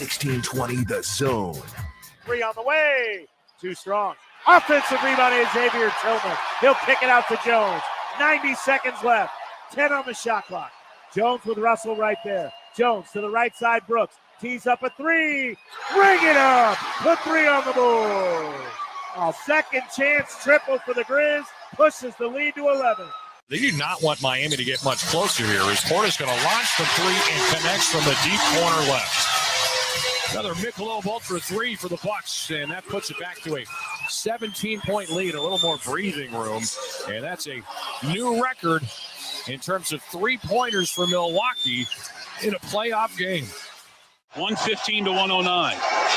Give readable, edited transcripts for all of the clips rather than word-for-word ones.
1620 The Zone. Three on the way. Too strong. Offensive rebound is Xavier Tillman. He'll kick it out to Jones. 90 seconds left. 10 on the shot clock. Jones with Russell right there. Jones to the right side. Brooks tees up a three. Bring it up. Put three on the board. A second chance triple for the Grizz. Pushes the lead to 11. They do not want Miami to get much closer here as Portis going to launch the three and connects from the deep corner left. Another Michelob Ultra three for the Bucks, and that puts it back to a 17-point lead, a little more breathing room. And that's a new record in terms of three-pointers for Milwaukee in a playoff game. 115 to 109.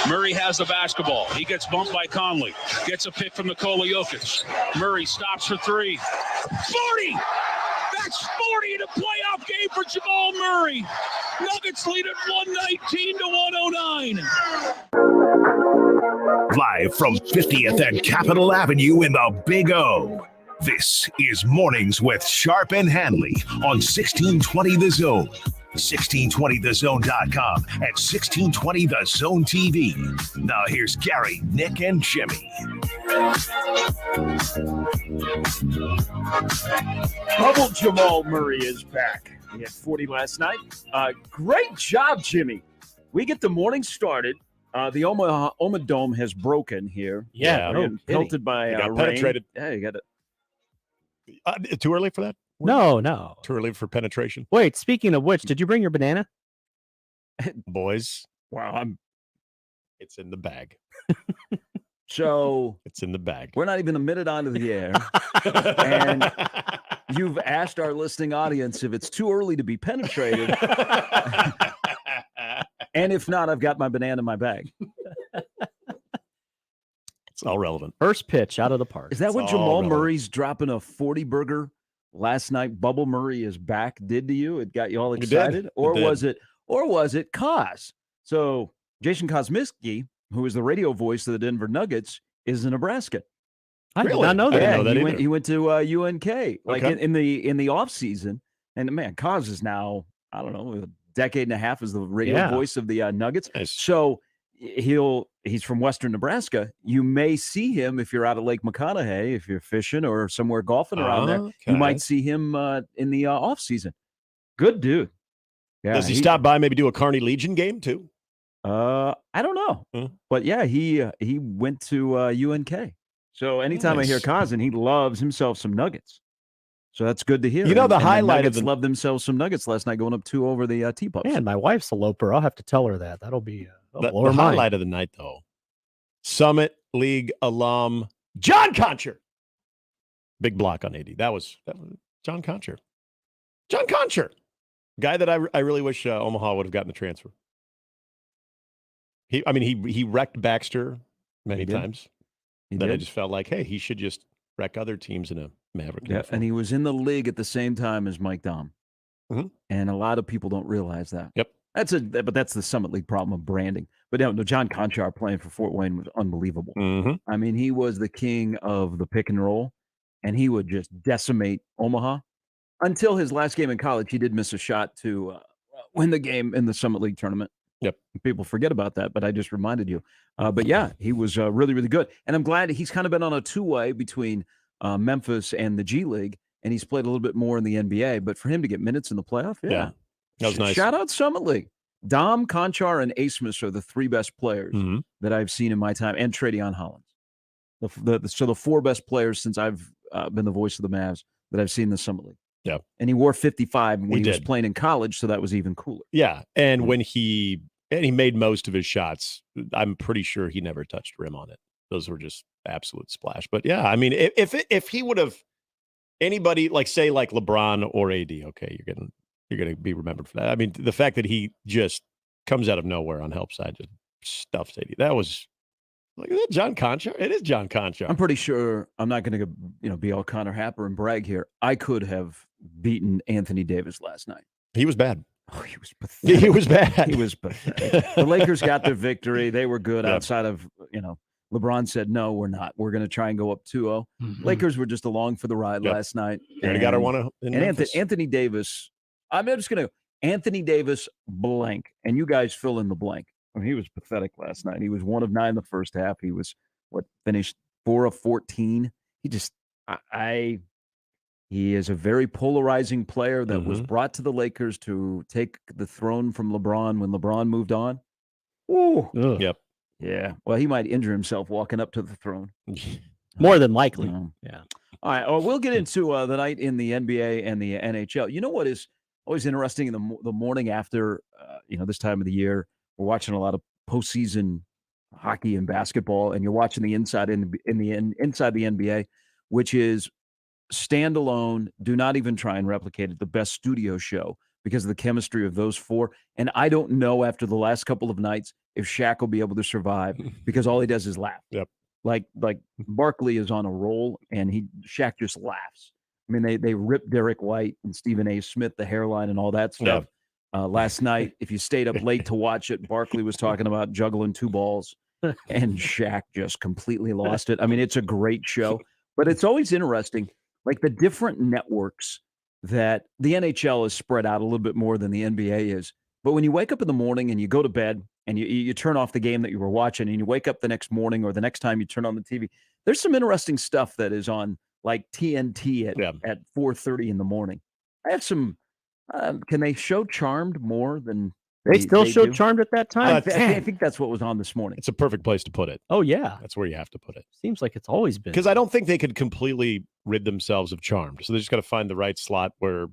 Murray has the basketball. He gets bumped by Conley. Gets a pick from Nikola Jokic. Murray stops for three. 40! That's 40 in a playoff game for Jamal Murray. Nuggets lead at 119 to 109. Live from 50th and Capitol Avenue in the Big O. This is Mornings with Sharp and Handley on 1620 The Zone. 1620thezone.com and 1620 The Zone TV. Now here's Gary, Nick, and Jimmy. Bubble Jamal Murray is back. He had 40 last night. Great job, Jimmy. We get the morning started. The Omaha Dome has broken here. Yeah, pelted by got rain. penetrated. Yeah, you got it. Too early for that? No. Too early for penetration? Wait, speaking of which, did you bring your banana? Boys, Wow, it's in the bag. so It's in the bag. we're not even a minute onto the air, and you've asked our listening audience if it's too early to be penetrated, and if not, I've got my banana in my bag. It's all relevant. First pitch out of the park. Is that what all Jamal relevant. Murray's dropping a 40 burger last night? Bubble Murray is back. Did to you? It got you all It did. excited, It or did. was it Kos? So Jason Kosminski, who is the radio voice of the Denver Nuggets, is in Nebraska. I did Really? not know I that. didn't know that he either. went to UNK like Okay. in the off season. And man, Kos is now, I don't know, a decade and a half as the radio voice of the Nuggets. Nice. So he's from Western Nebraska. You may see him if you're out of Lake McConaughey, if you're fishing or somewhere golfing around there. You Okay. might see him in the off season. Good dude. Yeah, Does he stop by, maybe do a Kearney Legion game too? I don't know, but yeah, he went to UNK. So anytime I hear Nice. Cousin, he loves himself some Nuggets. So that's good to hear. You know, the And highlight of Nuggets the- loved themselves some Nuggets last night, going up 2 over the T-Pups. Man, my wife's a loper. I'll have to tell her that. That'll be The blow her mind. highlight of the night, though, Summit League alum John Concher. Big block on AD. That was John Concher. John Concher. Guy that I really wish Omaha would have gotten the transfer. He wrecked Baxter many He did. times. He Then I did. just felt like, hey, he should just wreck other teams in a Maverick. Yeah, uniform. and he was in the league at the same time as Mike Dom. Mhm. And a lot of people don't realize that. Yep. But that's the Summit League problem of branding. But no, John Conchar playing for Fort Wayne was unbelievable. Mhm. I mean, he was the king of the pick and roll, and he would just decimate Omaha. Until his last game in college, he did miss a shot to win the game in the Summit League tournament. Yep. People forget about that, but I just reminded you. But yeah, he was really, really good. And I'm glad he's kind of been on a two-way between Memphis and the G League, and he's played a little bit more in the NBA. But for him to get minutes in the playoff, Yeah. That was nice. Shout out Summit League. Dom, Conchar, and Asmus are the 3 best players Mhm. that I've seen in my time, and Tradeon Hollins. So the 4 best players since I've been the voice of the Mavs that I've seen in the Summit League. Yeah. And he wore 55 when he was did. playing in college, so that was even cooler. Yeah, and when he made most of his shots, I'm pretty sure he never touched rim on it. Those were just absolute splash. But yeah, I mean, if he would have anybody like say like LeBron or AD, okay, you're gonna be remembered for that. I mean, the fact that he just comes out of nowhere on help side, just stuffs AD. That was like, is that John Concha? It is John Concha. I'm pretty sure I'm not going to be all Connor Happer and brag here. I could have beaten Anthony Davis last night. He was bad. Oh, he was pathetic. He was bad. He was pathetic. The Lakers got their victory. They were good Yep. outside of, LeBron said, no, we're not. We're going to try and go up 2-0. Lakers were just along for the ride Yep. last night. You already got our one in And Memphis. Anthony Davis, I'm just going to, Anthony Davis blank, and you guys fill in the blank. I mean, he was pathetic last night. He was 1 of 9 in the first half. He was finished 4 of 14. He just he is a very polarizing player that was brought to the Lakers to take the throne from LeBron when LeBron moved on. Ooh. Yep. Yeah. Well, he might injure himself walking up to the throne. More than likely. Yeah. All right. Well, we'll get into the night in the NBA and the NHL. You know what is always interesting in the morning after, this time of the year, we're watching a lot of postseason hockey and basketball, and you're watching the inside inside the NBA, which is standalone. Do not even try and replicate it. The best studio show because of the chemistry of those four. And I don't know after the last couple of nights if Shaq will be able to survive because all he does is laugh. Yep. Like Barkley is on a roll, and Shaq just laughs. I mean, they ripped Derek White and Stephen A. Smith, the hairline and all that stuff. Yeah. Last night, if you stayed up late to watch it, Barkley was talking about juggling 2 balls, and Shaq just completely lost it. I mean, it's a great show, but it's always interesting, like the different networks that the NHL is spread out a little bit more than the NBA is. But when you wake up in the morning and you go to bed and you turn off the game that you were watching and you wake up the next morning or the next time you turn on the TV, there's some interesting stuff that is on like TNT at 4:30 in the morning. I have some. Can they show Charmed more than they still show do? Charmed at that time? I think that's what was on this morning. It's a perfect place to put it. Oh yeah, that's where you have to put it. Seems like it's always been, because I don't think they could completely rid themselves of Charmed. So they just got to find the right slot where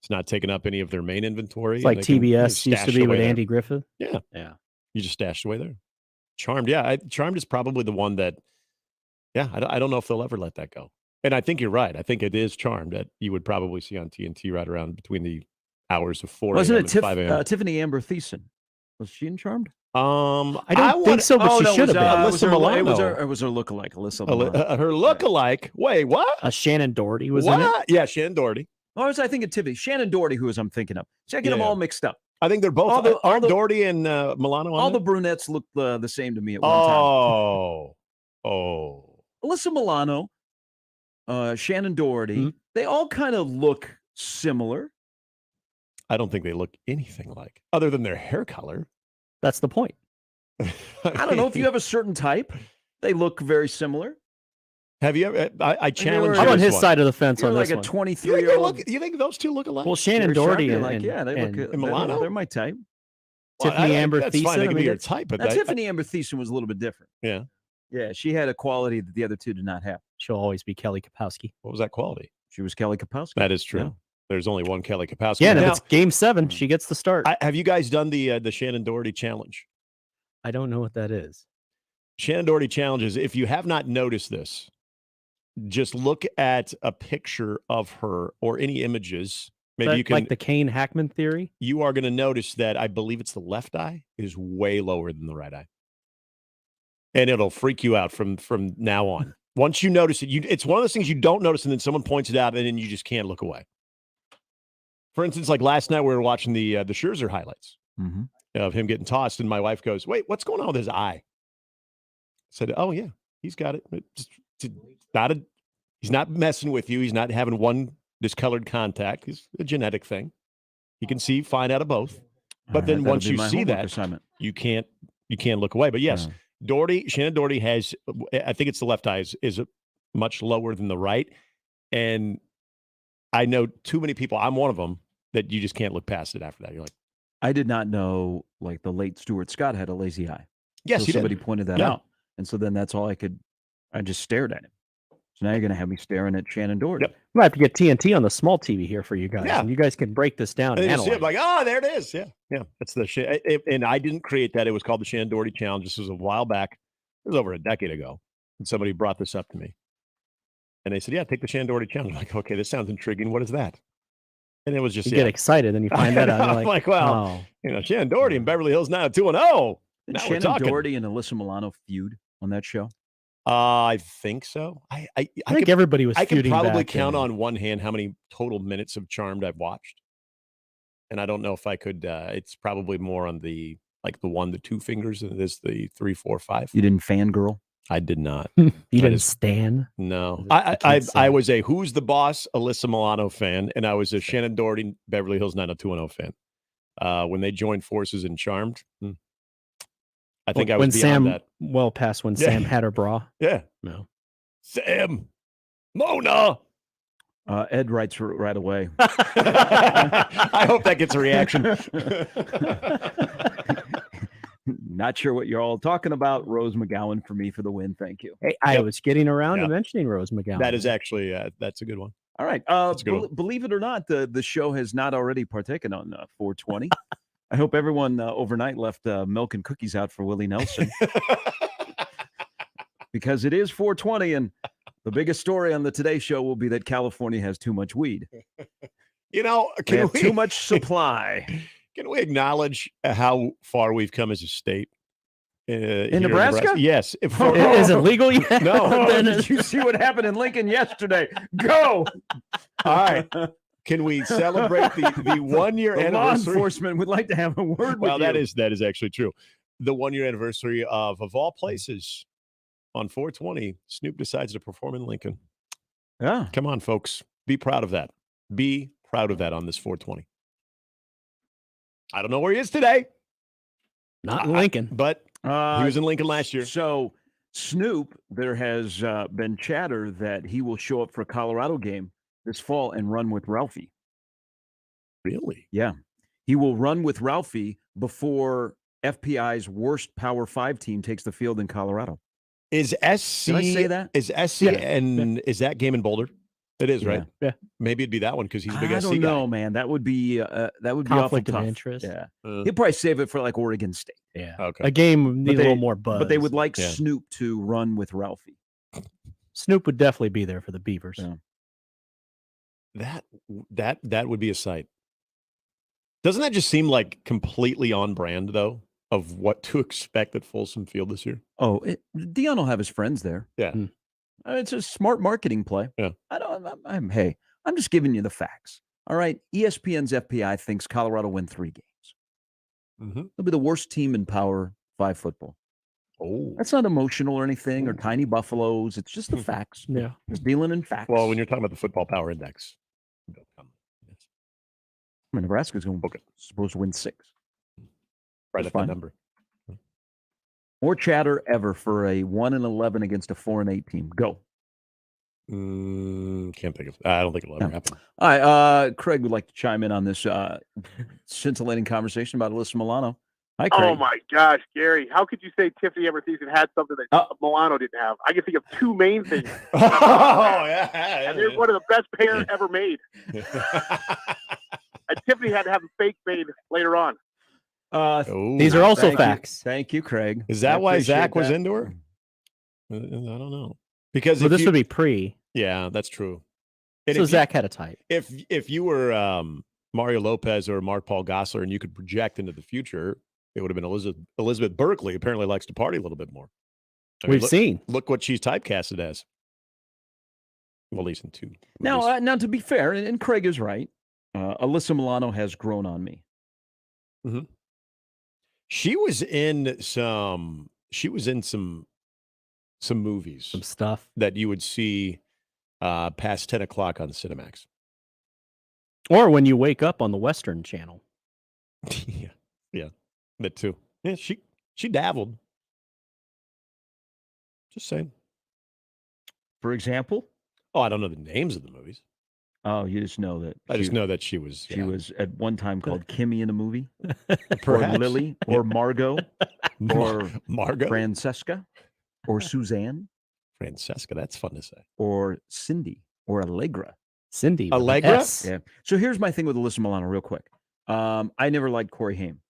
it's not taking up any of their main inventory. It's like TBS used to be with Andy Griffith. Yeah. You just stashed away there. Charmed, Charmed is probably the one that. Yeah, I don't know if they'll ever let that go. And I think you're right. I think it is Charmed that you would probably see on TNT right around between the hours of 4 a.m. and 5 a.m. Tiffany Amber Thiessen? Was she in Charmed? I don't think so, but she should have been. Alyssa Milano. It was her lookalike, Alyssa Milano. Her lookalike? Wait, what? Shannon Doherty was in it? Yeah, Shannon Doherty. Or was I thinking Tiffany? Shannon Doherty, who I'm thinking of. So I get them all mixed up. I think they're both. Doherty and Milano on all the brunettes look the same to me at one time. Alyssa Milano, Shannon Doherty, they all kind of look similar. I don't think they look anything like, other than their hair color. That's the point. I don't know if you have a certain type. They look very similar. Have you ever? I challenge. I'm on his side of the fence on like this a 23-year-old. You think those two look alike? Well, Shannon Doherty and they look. Milano. They're my type. Tiffany Amber Thiessen. Fine, they can be your type, but Tiffany Amber Thiessen was a little bit different. Yeah. Yeah, she had a quality that the other two did not have. She'll always be Kelly Kapowski. What was that quality? She was Kelly Kapowski. That is true. Yeah. There's only one Kelly Kapowski. Yeah, and if it's Game 7, she gets the start. Have you guys done the Shannon Doherty challenge? I don't know what that is. Shannon Doherty challenges. If you have not noticed this, just look at a picture of her or any images. Maybe you can, like the Kane Hackman theory. You are going to notice that I believe it's the left eye is way lower than the right eye. And it'll freak you out from now on. Once you notice it, it's one of those things you don't notice, and then someone points it out, and then you just can't look away. For instance, like last night, we were watching the Scherzer highlights of him getting tossed, and my wife goes, "Wait, what's going on with his eye?" I said, "Oh yeah, he's got it. He's not messing with you. He's not having one discolored contact. It's a genetic thing. He can see fine out of both. But then once you see that, you can't look away. But yes." Shannon Doherty has, I think it's the left eye is much lower than the right. And I know too many people, I'm one of them, that you just can't look past it after that. You're like, I did not know, like the late Stuart Scott had a lazy eye. Yes, somebody pointed that out. And so then that's all I just stared at him. So now you're going to have me staring at Shannon Doherty. Yep. I'm going to have to get TNT on the small TV here for you guys. Yeah. And you guys can break this down and analyze. I'm like, oh, there it is. Yeah. Yeah. That's the shit. And I didn't create that. It was called the Shannon Doherty Challenge. This was a while back. It was over a decade ago. And somebody brought this up to me. And they said, yeah, take the Shannon Doherty Challenge. I'm like, okay, this sounds intriguing. What is that? And it was just, you get excited and you find that out. I'm like, well, Shannon Doherty and Beverly Hills 90210. Did Shannon Doherty and Alyssa Milano feud on that show? I think so. I think everybody was feuding. I could probably count on one hand how many total minutes of Charmed I've watched. And I don't know if I could, it's probably more on the 1-2 fingers than it is the 3, 4, 5. You didn't fangirl? I did not. You didn't stan? No. I was a Who's the Boss Alyssa Milano fan, and I was a Shannon Doherty Beverly Hills 90210 fan. When they joined forces in Charmed, I think I was when beyond Sam, that. well past when Yeah. Sam had her bra. Yeah. No. Sam. Mona. Ed writes right away. I hope that gets a reaction. Not sure what you're all talking about. Rose McGowan for me for the win. Thank you. Hey, I was getting around to Yep. mentioning Rose McGowan. That is actually, that's a good one. All right. That's a good one. Believe it or not, the show has not already partaken on 420. I hope everyone overnight left milk and cookies out for Willie Nelson because it is 420, and the biggest story on the Today Show will be that California has too much weed. You know, They have too much supply. Can we acknowledge how far we've come as a state? In Nebraska? Yes. Is it legal yet? No. Did you see what happened in Lincoln yesterday? Go. All right. Can we celebrate the 1 year The law anniversary? enforcement would like to have a word Well, with you. that is actually true. The 1 year anniversary of all places, on 420, Snoop decides to perform in Lincoln. Yeah. Come on, folks. Be proud of that. Be proud of that on this 420. I don't know where he is today, Not in Lincoln. but he was in Lincoln last year. So Snoop, there has been chatter that he will show up for a Colorado game this fall and run with Ralphie. Really? Yeah. He will run with Ralphie before FPI's worst Power 5 team takes the field in Colorado. Is SC? Did I say that? Is SC Yeah. and is that game in Boulder? It is, right? Yeah. Maybe it'd be that one because he's a big I SC don't guy. know, man. That would be awful Conflict of tough. interest. Yeah. Uh, He'll probably save it for like Oregon State. Yeah. Okay. A game would need a they- little more buzz. But they would like Yeah. Snoop to run with Ralphie. Snoop would definitely be there for the Beavers. Yeah. That would be a sight. Doesn't that just seem like completely on brand though of what to expect at Folsom Field this year? Oh, Dion will have his friends there. Yeah. It's a smart marketing play. Yeah. I'm just giving you the facts. All right. ESPN's FPI thinks Colorado win 3 games. Mm-hmm. They'll be the worst team in Power 5 football. Oh. That's not emotional or anything or tiny buffaloes. It's just the facts. Yeah. Just dealing in facts. Well, when you're talking about the football power index. I mean, Nebraska's supposed to win 6. Right That's at fine. that number. More chatter ever for a 1-11 against a 4-8 team. Go. Can't think of. I don't think it'll ever No. happen. All right. Craig would like to chime in on this scintillating conversation about Alyssa Milano. Hi, Craig. Oh my gosh, Gary! How could you say Tiffany Amber Thiessen had something that Milano didn't have? I can think of 2 main things. Oh yeah. And they're one of the best pairs ever made. And Tiffany had to have a fake made later on. These are also Thank you. facts. Thank you, Craig. Is I that why appreciate Zach was that. into her? I don't know. Because So if this you- would be pre. yeah, that's true. And So if Zach had a type. if you were Mario Lopez or Mark Paul Gosselaar and you could project into the future, it would have been Elizabeth Berkley. Apparently likes to party a little bit more. I mean, We've seen. Look what she's typecasted as. Well, at least in 2. Now, to be fair, and Craig is right, Alyssa Milano has grown on me. She was in some movies, Some stuff. that you would see past 10 o'clock on Cinemax. Or when you wake up on the Western Channel. yeah, that too. Yeah, she dabbled. Just saying. For example? Oh, I don't know the names of the movies. Oh, you just know that. I just know that she was. She was at one time called Kimmy in a movie. Perhaps. Or Lily, or Margot, or Margot, Francesca, or Suzanne, Francesca. That's fun to say. or Cindy, or Allegra. Cindy. with an Allegra? S. Yeah. So here's my thing with Alyssa Milano, real quick. I never liked Corey Haim,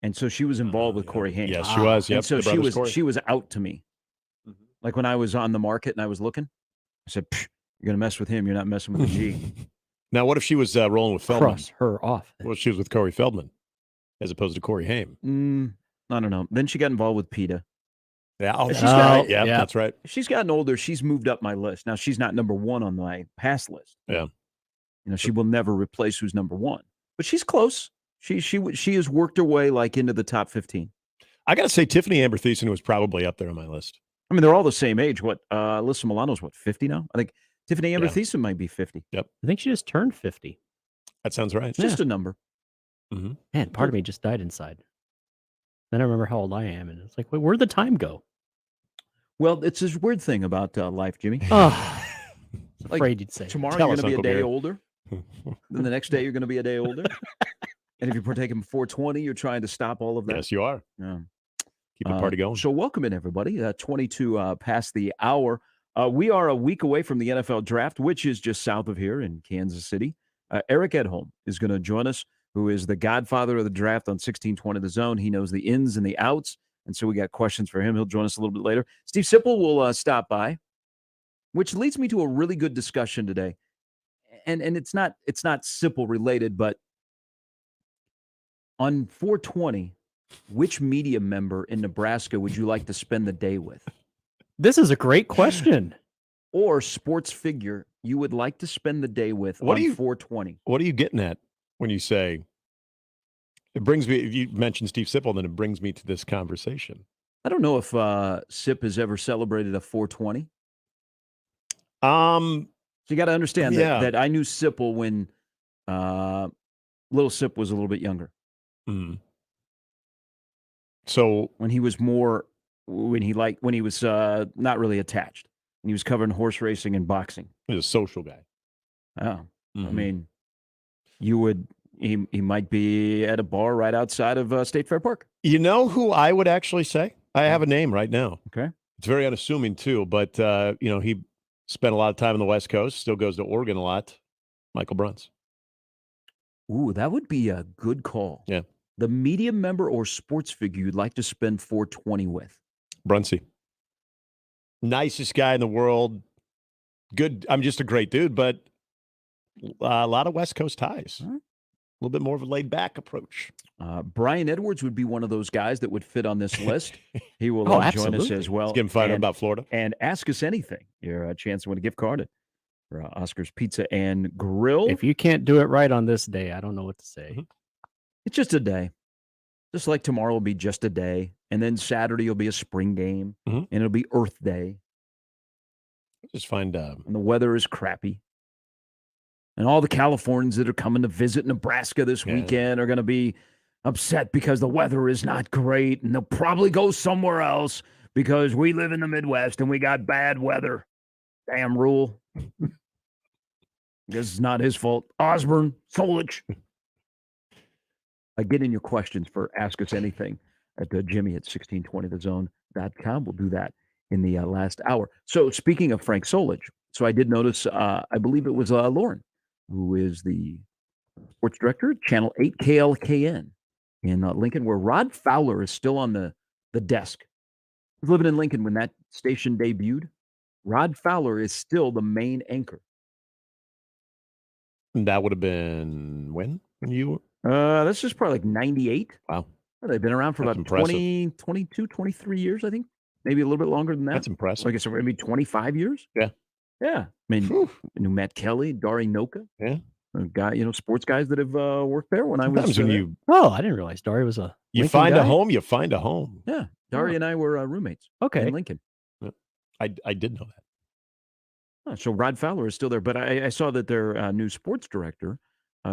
and so she was involved with Corey Haim. Yes, she was. Yep. And so the brothers Corey. she was out to me. Like when I was on the market and I was looking, I said, "You're gonna mess with him. You're not messing with the G." Now, what if she was rolling with Feldman? Cross her off. Well, she was with Corey Feldman, as opposed to Corey Haim. I don't know. Then she got involved with PETA. Yeah, oh, She's that's got- right. Yeah, yeah. that's right. She's gotten older. She's moved up my list. Now she's not number 1 on my pass list. Yeah. You know, she will never replace who's number 1, but she's close. She has worked her way like into the top 15. I got to say, Tiffany Amber Thiessen was probably up there on my list. I mean, they're all the same age. What Alyssa Milano's 50 now? I think Tiffany Amber Yeah. Thiessen might be 50. I think she just turned 50. That sounds right. It's just a number. Man, part of me just died inside. Then I remember how old I am, and it's like, wait, where'd the time go? Well, it's this weird thing about life, Jimmy. Oh, Like, afraid you'd say. Tomorrow Tell you're us, going to be a Uncle day Gary. older. Then the next day you're going to be a day older. And if you're partaking 420, you're trying to stop all of that. Yes, you are. Yeah. Keep the party going. So welcome in, everybody. 22 past the hour. We are a week away from the NFL draft, which is just south of here in Kansas City. Eric Edholm is going to join us, who is the godfather of the draft on 1620 The Zone. He knows the ins and the outs, and so we got questions for him. He'll join us a little bit later. Steve Sipple will stop by, which leads me to a really good discussion today. And it's not Sipple related, but on 420, which media member in Nebraska would you like to spend the day with? This is a great question. Or sports figure you would like to spend the day with on 420? What are you getting at when you say it brings me? If you mention Steve Sipple, then it brings me to this conversation. I don't know if Sip has ever celebrated a 420. So you got to understand that I knew Sipple when little Sip was a little bit younger. Mm. So when he was not really attached, and he was covering horse racing and boxing. He's a social guy. Oh, I mean, he might be at a bar right outside of State Fair Park. You know who I would actually say? I have a name right now. Okay, it's very unassuming too, but he spent a lot of time on the West Coast. Still goes to Oregon a lot. Michael Bruns. Ooh, that would be a good call. Yeah. The media member or sports figure you'd like to spend 420 with? Brunsey. Nicest guy in the world. Good. I'm just a great dude, but a lot of West Coast ties. Right. A little bit more of a laid-back approach. Brian Edwards would be one of those guys that would fit on this list. He will join us as well. Let's get him fired up about Florida. And ask us anything. Your chance to win a gift card for Oscar's Pizza and Grill. If you can't do it right on this day, I don't know what to say. Mm-hmm. It's just a day. Just like tomorrow will be just a day. And then Saturday will be a spring game. Mm-hmm. And it'll be Earth Day. Just find and the weather is crappy. And all the Californians that are coming to visit Nebraska this weekend are going to be upset because the weather is not great. And they'll probably go somewhere else because we live in the Midwest and we got bad weather. Damn rule. This is not his fault. Osborne, Solich. Get in your questions for Ask Us Anything at Jimmy at 1620thezone.com. We'll do that in the last hour. So speaking of Frank Solich, so I did notice, I believe it was Lauren, who is the sports director at Channel 8 KLKN in Lincoln, where Rod Fowler is still on the desk. He was living in Lincoln when that station debuted. Rod Fowler is still the main anchor. That would have been when you were? This is probably like 98. Wow. They've been around for That's about impressive. 22, 23 years, I think. Maybe a little bit longer than that. That's impressive. So I guess maybe 25 years. Yeah. Yeah. I mean, I knew Matt Kelly, Dari Noka. Yeah. A guy, sports guys that have worked there when I was. Sometimes when you I didn't realize Dari was a. you Lincoln find guy. a home, you find a home. Yeah. Dari and I were roommates. Okay. In Lincoln. I did know that. So Rod Fowler is still there, but I saw that their new sports director,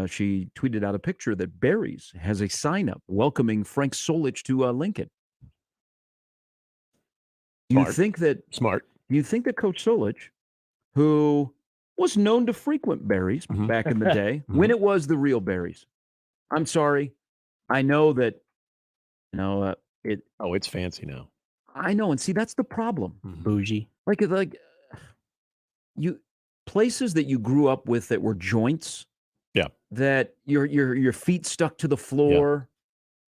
she tweeted out a picture that Barry's has a sign up welcoming Frank Solich to Lincoln. Do you think that Coach Solich, who was known to frequent Barry's back in the day, when it was the real Barry's? I'm sorry, I know that. It's fancy now. I know, and see that's the problem. Bougie. Like you places that you grew up with that were joints. Yeah. That your feet stuck to the floor.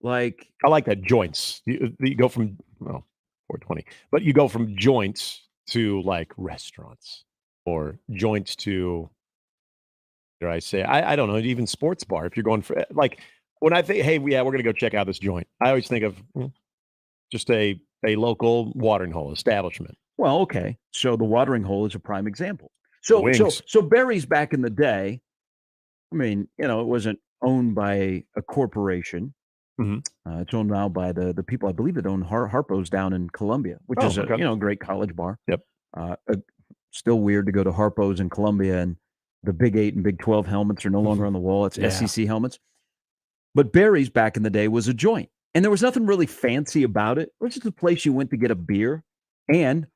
Yeah. Like I like that joints. You go from 420, but you go from joints to like restaurants or joints to, dare I say, I don't know, even sports bar. If you're going for like when I think, hey, we're going to go check out this joint, I always think of just a local watering hole establishment. Well, okay. So the watering hole is a prime example. So Barry's back in the day, I mean, it wasn't owned by a corporation. Mm-hmm. It's owned now by the people, I believe, that own Harpo's down in Columbia, which is a great college bar. Yep. Still weird to go to Harpo's in Columbia and the Big 8 and Big 12 helmets are no longer on the wall. It's SEC helmets. But Barry's back in the day was a joint. And there was nothing really fancy about it. It was just a place you went to get a beer and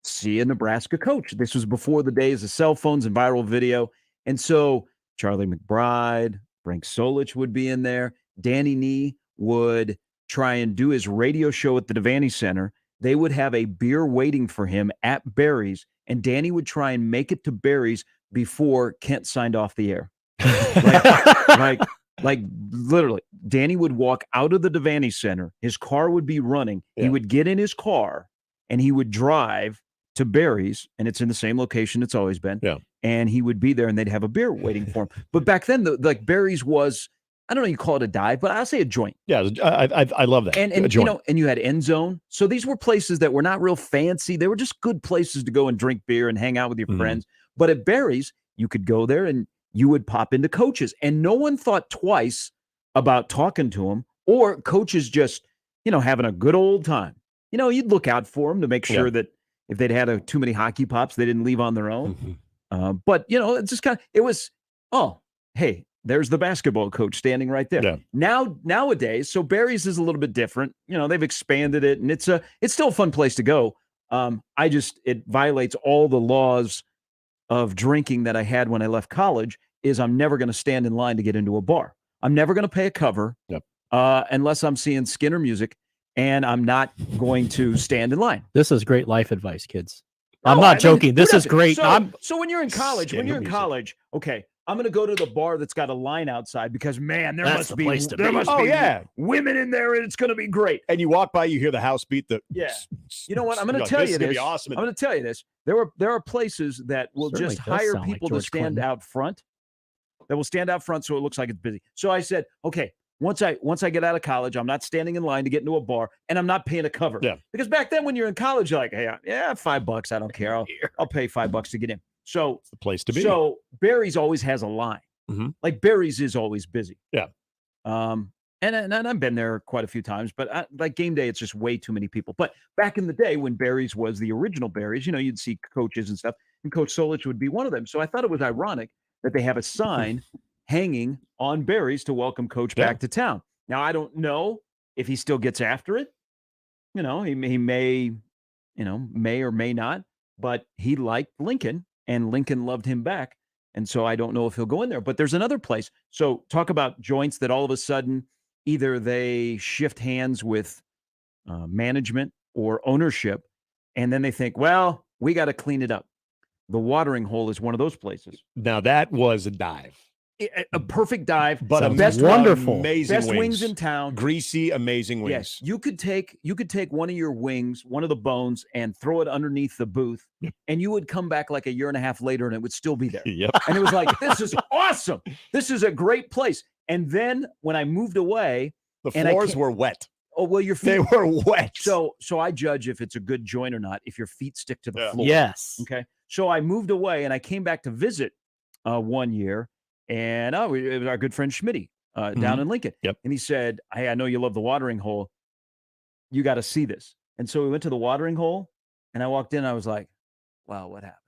see a Nebraska coach. This was before the days of cell phones and viral video. And so Charlie McBride, Frank Solich would be in there. Danny Nee would try and do his radio show at the Devaney Center. They would have a beer waiting for him at Barry's, and Danny would try and make it to Barry's before Kent signed off the air. Like literally, Danny would walk out of the Devaney Center. His car would be running. Yeah. He would get in his car and he would drive to Barry's, and it's in the same location it's always been. Yeah. And he would be there, and they'd have a beer waiting for him. But back then, Barry's was, I don't know, you call it a dive, but I'll say a joint. Yeah, I love that. And you know, and you had End Zone. So these were places that were not real fancy. They were just good places to go and drink beer and hang out with your friends. But at Barry's, you could go there and you would pop into coaches, and no one thought twice about talking to them, or coaches just, you know, having a good old time. You know, you'd look out for them to make sure that if they'd had too many hockey pops, they didn't leave on their own. But, you know, it's just it was, oh, hey, there's the basketball coach standing right there. Yeah. Nowadays, so Barry's is a little bit different. You know, they've expanded it, and it's still a fun place to go. It violates all the laws of drinking that I had when I left college. Is I'm never going to stand in line to get into a bar. I'm never going to pay a cover unless I'm seeing Skinner music, and I'm not going to stand in line. This is great life advice, kids. I'm not joking. This is great. So when you're in college, okay, I'm going to go to the bar that's got a line outside because, man, there must be women in there, and it's going to be great. And you walk by, you hear the house beat. You know what? I'm going to tell you this. Awesome. I'm going to tell you this. There are places that will just hire people to stand out front. That will stand out front so it looks like it's busy. So I said, okay, once I get out of college, I'm not standing in line to get into a bar, and I'm not paying a cover. Yeah. Because back then when you're in college, you're like, hey, $5, I don't care. I'll pay $5 to get in. So it's the place to be. So Barry's always has a line. Like Barry's is always busy. Yeah. And I've been there quite a few times, but like game day, it's just way too many people. But back in the day when Barry's was the original Barry's, you know, you'd see coaches and stuff, and Coach Solich would be one of them. So I thought it was ironic that they have a sign hanging on Barry's to welcome Coach back to town. Now, I don't know if he still gets after it. You know, he may or may not, but he liked Lincoln, and Lincoln loved him back. And so I don't know if he'll go in there. But there's another place. So talk about joints that all of a sudden either they shift hands with management or ownership, and then they think, well, we got to clean it up. The Watering Hole is one of those places. Now, that was a dive. A perfect dive. But wonderful. Amazing best wings in town. Greasy, amazing wings. Yes. You could take one of your wings, one of the bones, and throw it underneath the booth, and you would come back like a year and a half later, and it would still be there. And it was like, this is awesome. This is a great place. And then when I moved away, the floors were wet. Oh, well, your feet. They were wet. So I judge if it's a good joint or not if your feet stick to the floor. Yes. Okay. So I moved away, and I came back to visit 1 year, and it was our good friend Schmitty down in Lincoln. Yep. And he said, hey, I know you love the Watering Hole. You got to see this. And so we went to the Watering Hole, and I walked in, and I was like, wow, what happened?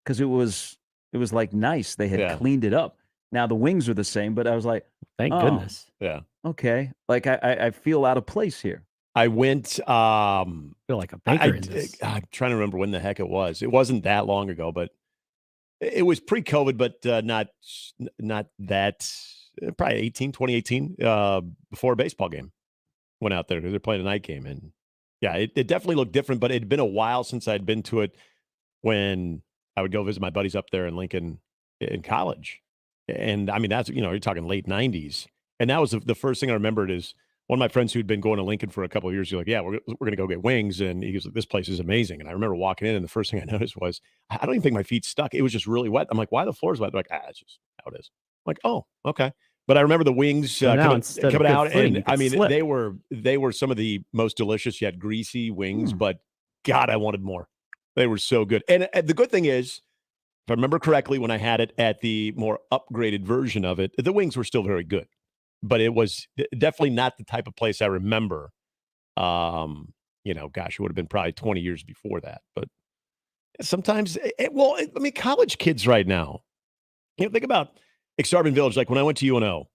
Because it was like nice. They had cleaned it up. Now the wings are the same, but I was like, thank goodness. Yeah. Okay. Like I feel out of place here. I went I feel like a baker in this. I'm trying to remember when the heck it was. It wasn't that long ago, but it was pre-COVID, but not that, probably 2018, before a baseball game. Went out there because they're playing a night game. And yeah, it definitely looked different, but it'd been a while since I'd been to it when I would go visit my buddies up there in Lincoln in college. And I mean, that's, you're talking late 90s. And that was the first thing I remembered is one of my friends who'd been going to Lincoln for a couple of years. He's like, yeah, we're going to go get wings. And he goes, this place is amazing. And I remember walking in, and the first thing I noticed was, I don't even think my feet stuck. It was just really wet. I'm like, why the floor's wet? They're like, it's just how it is. I'm like, oh, okay. But I remember the wings coming out, and I mean, slip. they were some of the most delicious yet greasy wings, but God, I wanted more. They were so good. And the good thing is, if I remember correctly, when I had it at the more upgraded version of it, the wings were still very good. But it was definitely not the type of place I remember. Gosh, it would have been probably 20 years before that. But sometimes, college kids right now, think about Exarban Village. Like when I went to UNO,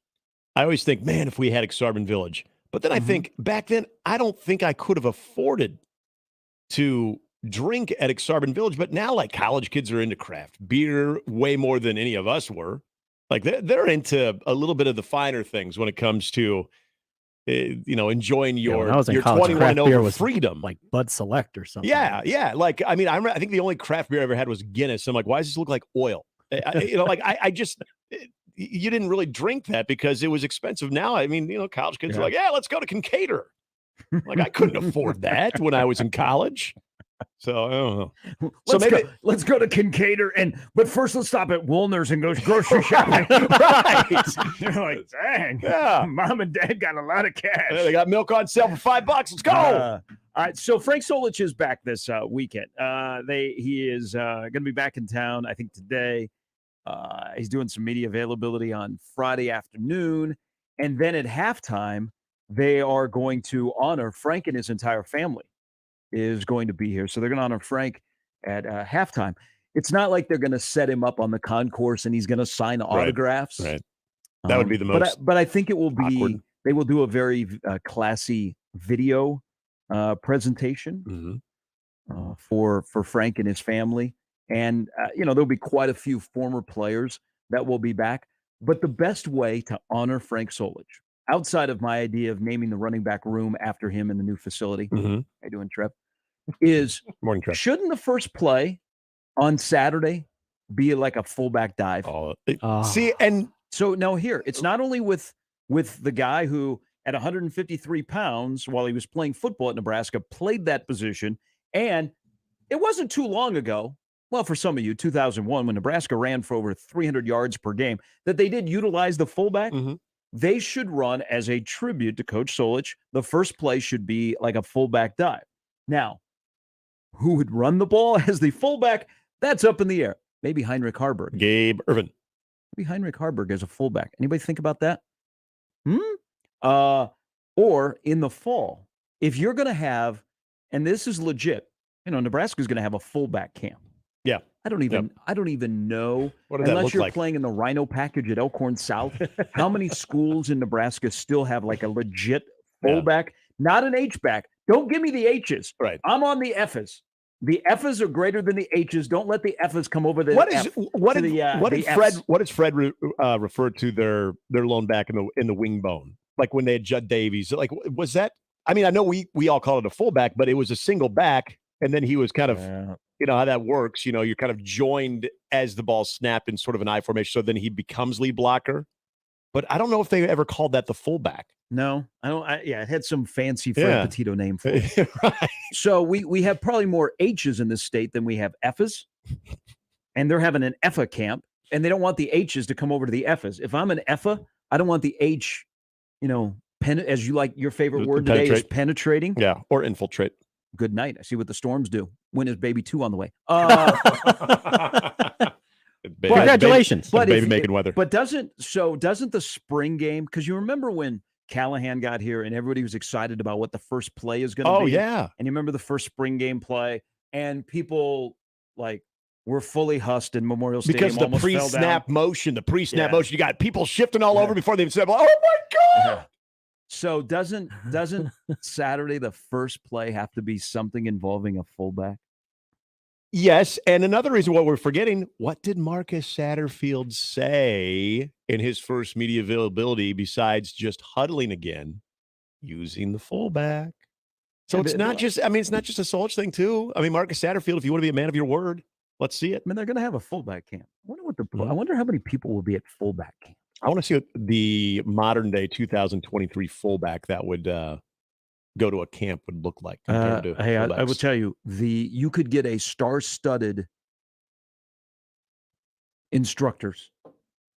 I always think, man, if we had Exarban Village. But then I think back then, I don't think I could have afforded to drink at Exarban Village. But now, like, college kids are into craft beer way more than any of us were. Like, they're into a little bit of the finer things when it comes to, enjoying your 21 and over freedom. Like Bud Select or something. Yeah. Like, I mean, I think the only craft beer I ever had was Guinness. I'm like, why does this look like oil? I just, you didn't really drink that because it was expensive. Now, I mean, college kids are like, yeah, let's go to Kincaidor. Like, I couldn't afford that when I was in college. So I don't know. Let's go to Kincaidor, but first let's stop at Woolner's and go grocery shopping. Right. You're like, dang, Yeah. Mom and Dad got a lot of cash. They got milk on sale for $5. Let's go. All right, so Frank Solich is back this weekend. He is going to be back in town, I think, today. He's doing some media availability on Friday afternoon, and then at halftime, they are going to honor Frank, and his entire family is going to be here. So they're going to honor Frank at halftime. It's not like they're going to set him up on the concourse and he's going to sign autographs. Right. That would be the most. But I think it will be. Awkward. They will do a very classy video presentation for Frank and his family, and there'll be quite a few former players that will be back. But the best way to honor Frank Solich, outside of my idea of naming the running back room after him in the new facility, how you doing, Trev? Is Morning, Trev. Shouldn't the first play on Saturday be like a fullback dive? See, and so now here, it's not only with the guy who at 153 pounds while he was playing football at Nebraska played that position, and it wasn't too long ago, well, for some of you, 2001, when Nebraska ran for over 300 yards per game, that they did utilize the fullback. They should run as a tribute to Coach Solich. The first play should be like a fullback dive. Now, who would run the ball as the fullback? That's up in the air. Maybe Heinrich Harburg. Gabe Ervin. Maybe Heinrich Harburg as a fullback. Anybody think about that? Or in the fall, if you're going to have, and this is legit, Nebraska's going to have a fullback camp. Yeah. I don't even know, What does that unless look you're like? playing in the Rhino package at Elkhorn South, how many schools in Nebraska still have like a legit fullback, not an H-back? Don't give me the H's. Right. I'm on the F's. The F's are greater than the H's. Don't let the F's come over the What did Fred refer to their lone back in the wing bone? Like when they had Judd Davies, like was that? I mean, I know we all call it a fullback, but it was a single back, and then he was kind of, how that works. You're kind of joined as the ball snapped in sort of an I formation, so then he becomes lead blocker. But I don't know if they ever called that the fullback. No, I don't. It had some fancy Fred Petito name for it. Right. So we have probably more H's in this state than we have F's, and they're having an Effa camp, and they don't want the H's to come over to the F's. If I'm an Effa, I don't want the H, as you like your favorite word today is penetrating. Yeah, or infiltrate. Good night. I see what the Storms do. When is baby 2 on the way? Congratulations. Baby making weather. But doesn't the spring game, because you remember when Callahan got here and everybody was excited about what the first play is going to be. Oh, yeah. And you remember the first spring game play, and people were fully hussed in Memorial Stadium. Because the pre-snap motion, you got people shifting all over before they even said, oh, my God. Yeah. So doesn't Saturday, the first play, have to be something involving a fullback? Yes, and another reason why we're forgetting, what did Marcus Satterfield say in his first media availability besides just huddling again, using the fullback? So it's not just a Solich thing too. I mean, Marcus Satterfield, if you want to be a man of your word, let's see it. I mean, they're going to have a fullback camp. I wonder how many people will be at fullback camp. I want to see what the modern day 2023 fullback that would go to a camp would look like. Compared to I will tell you, you could get a star-studded instructors.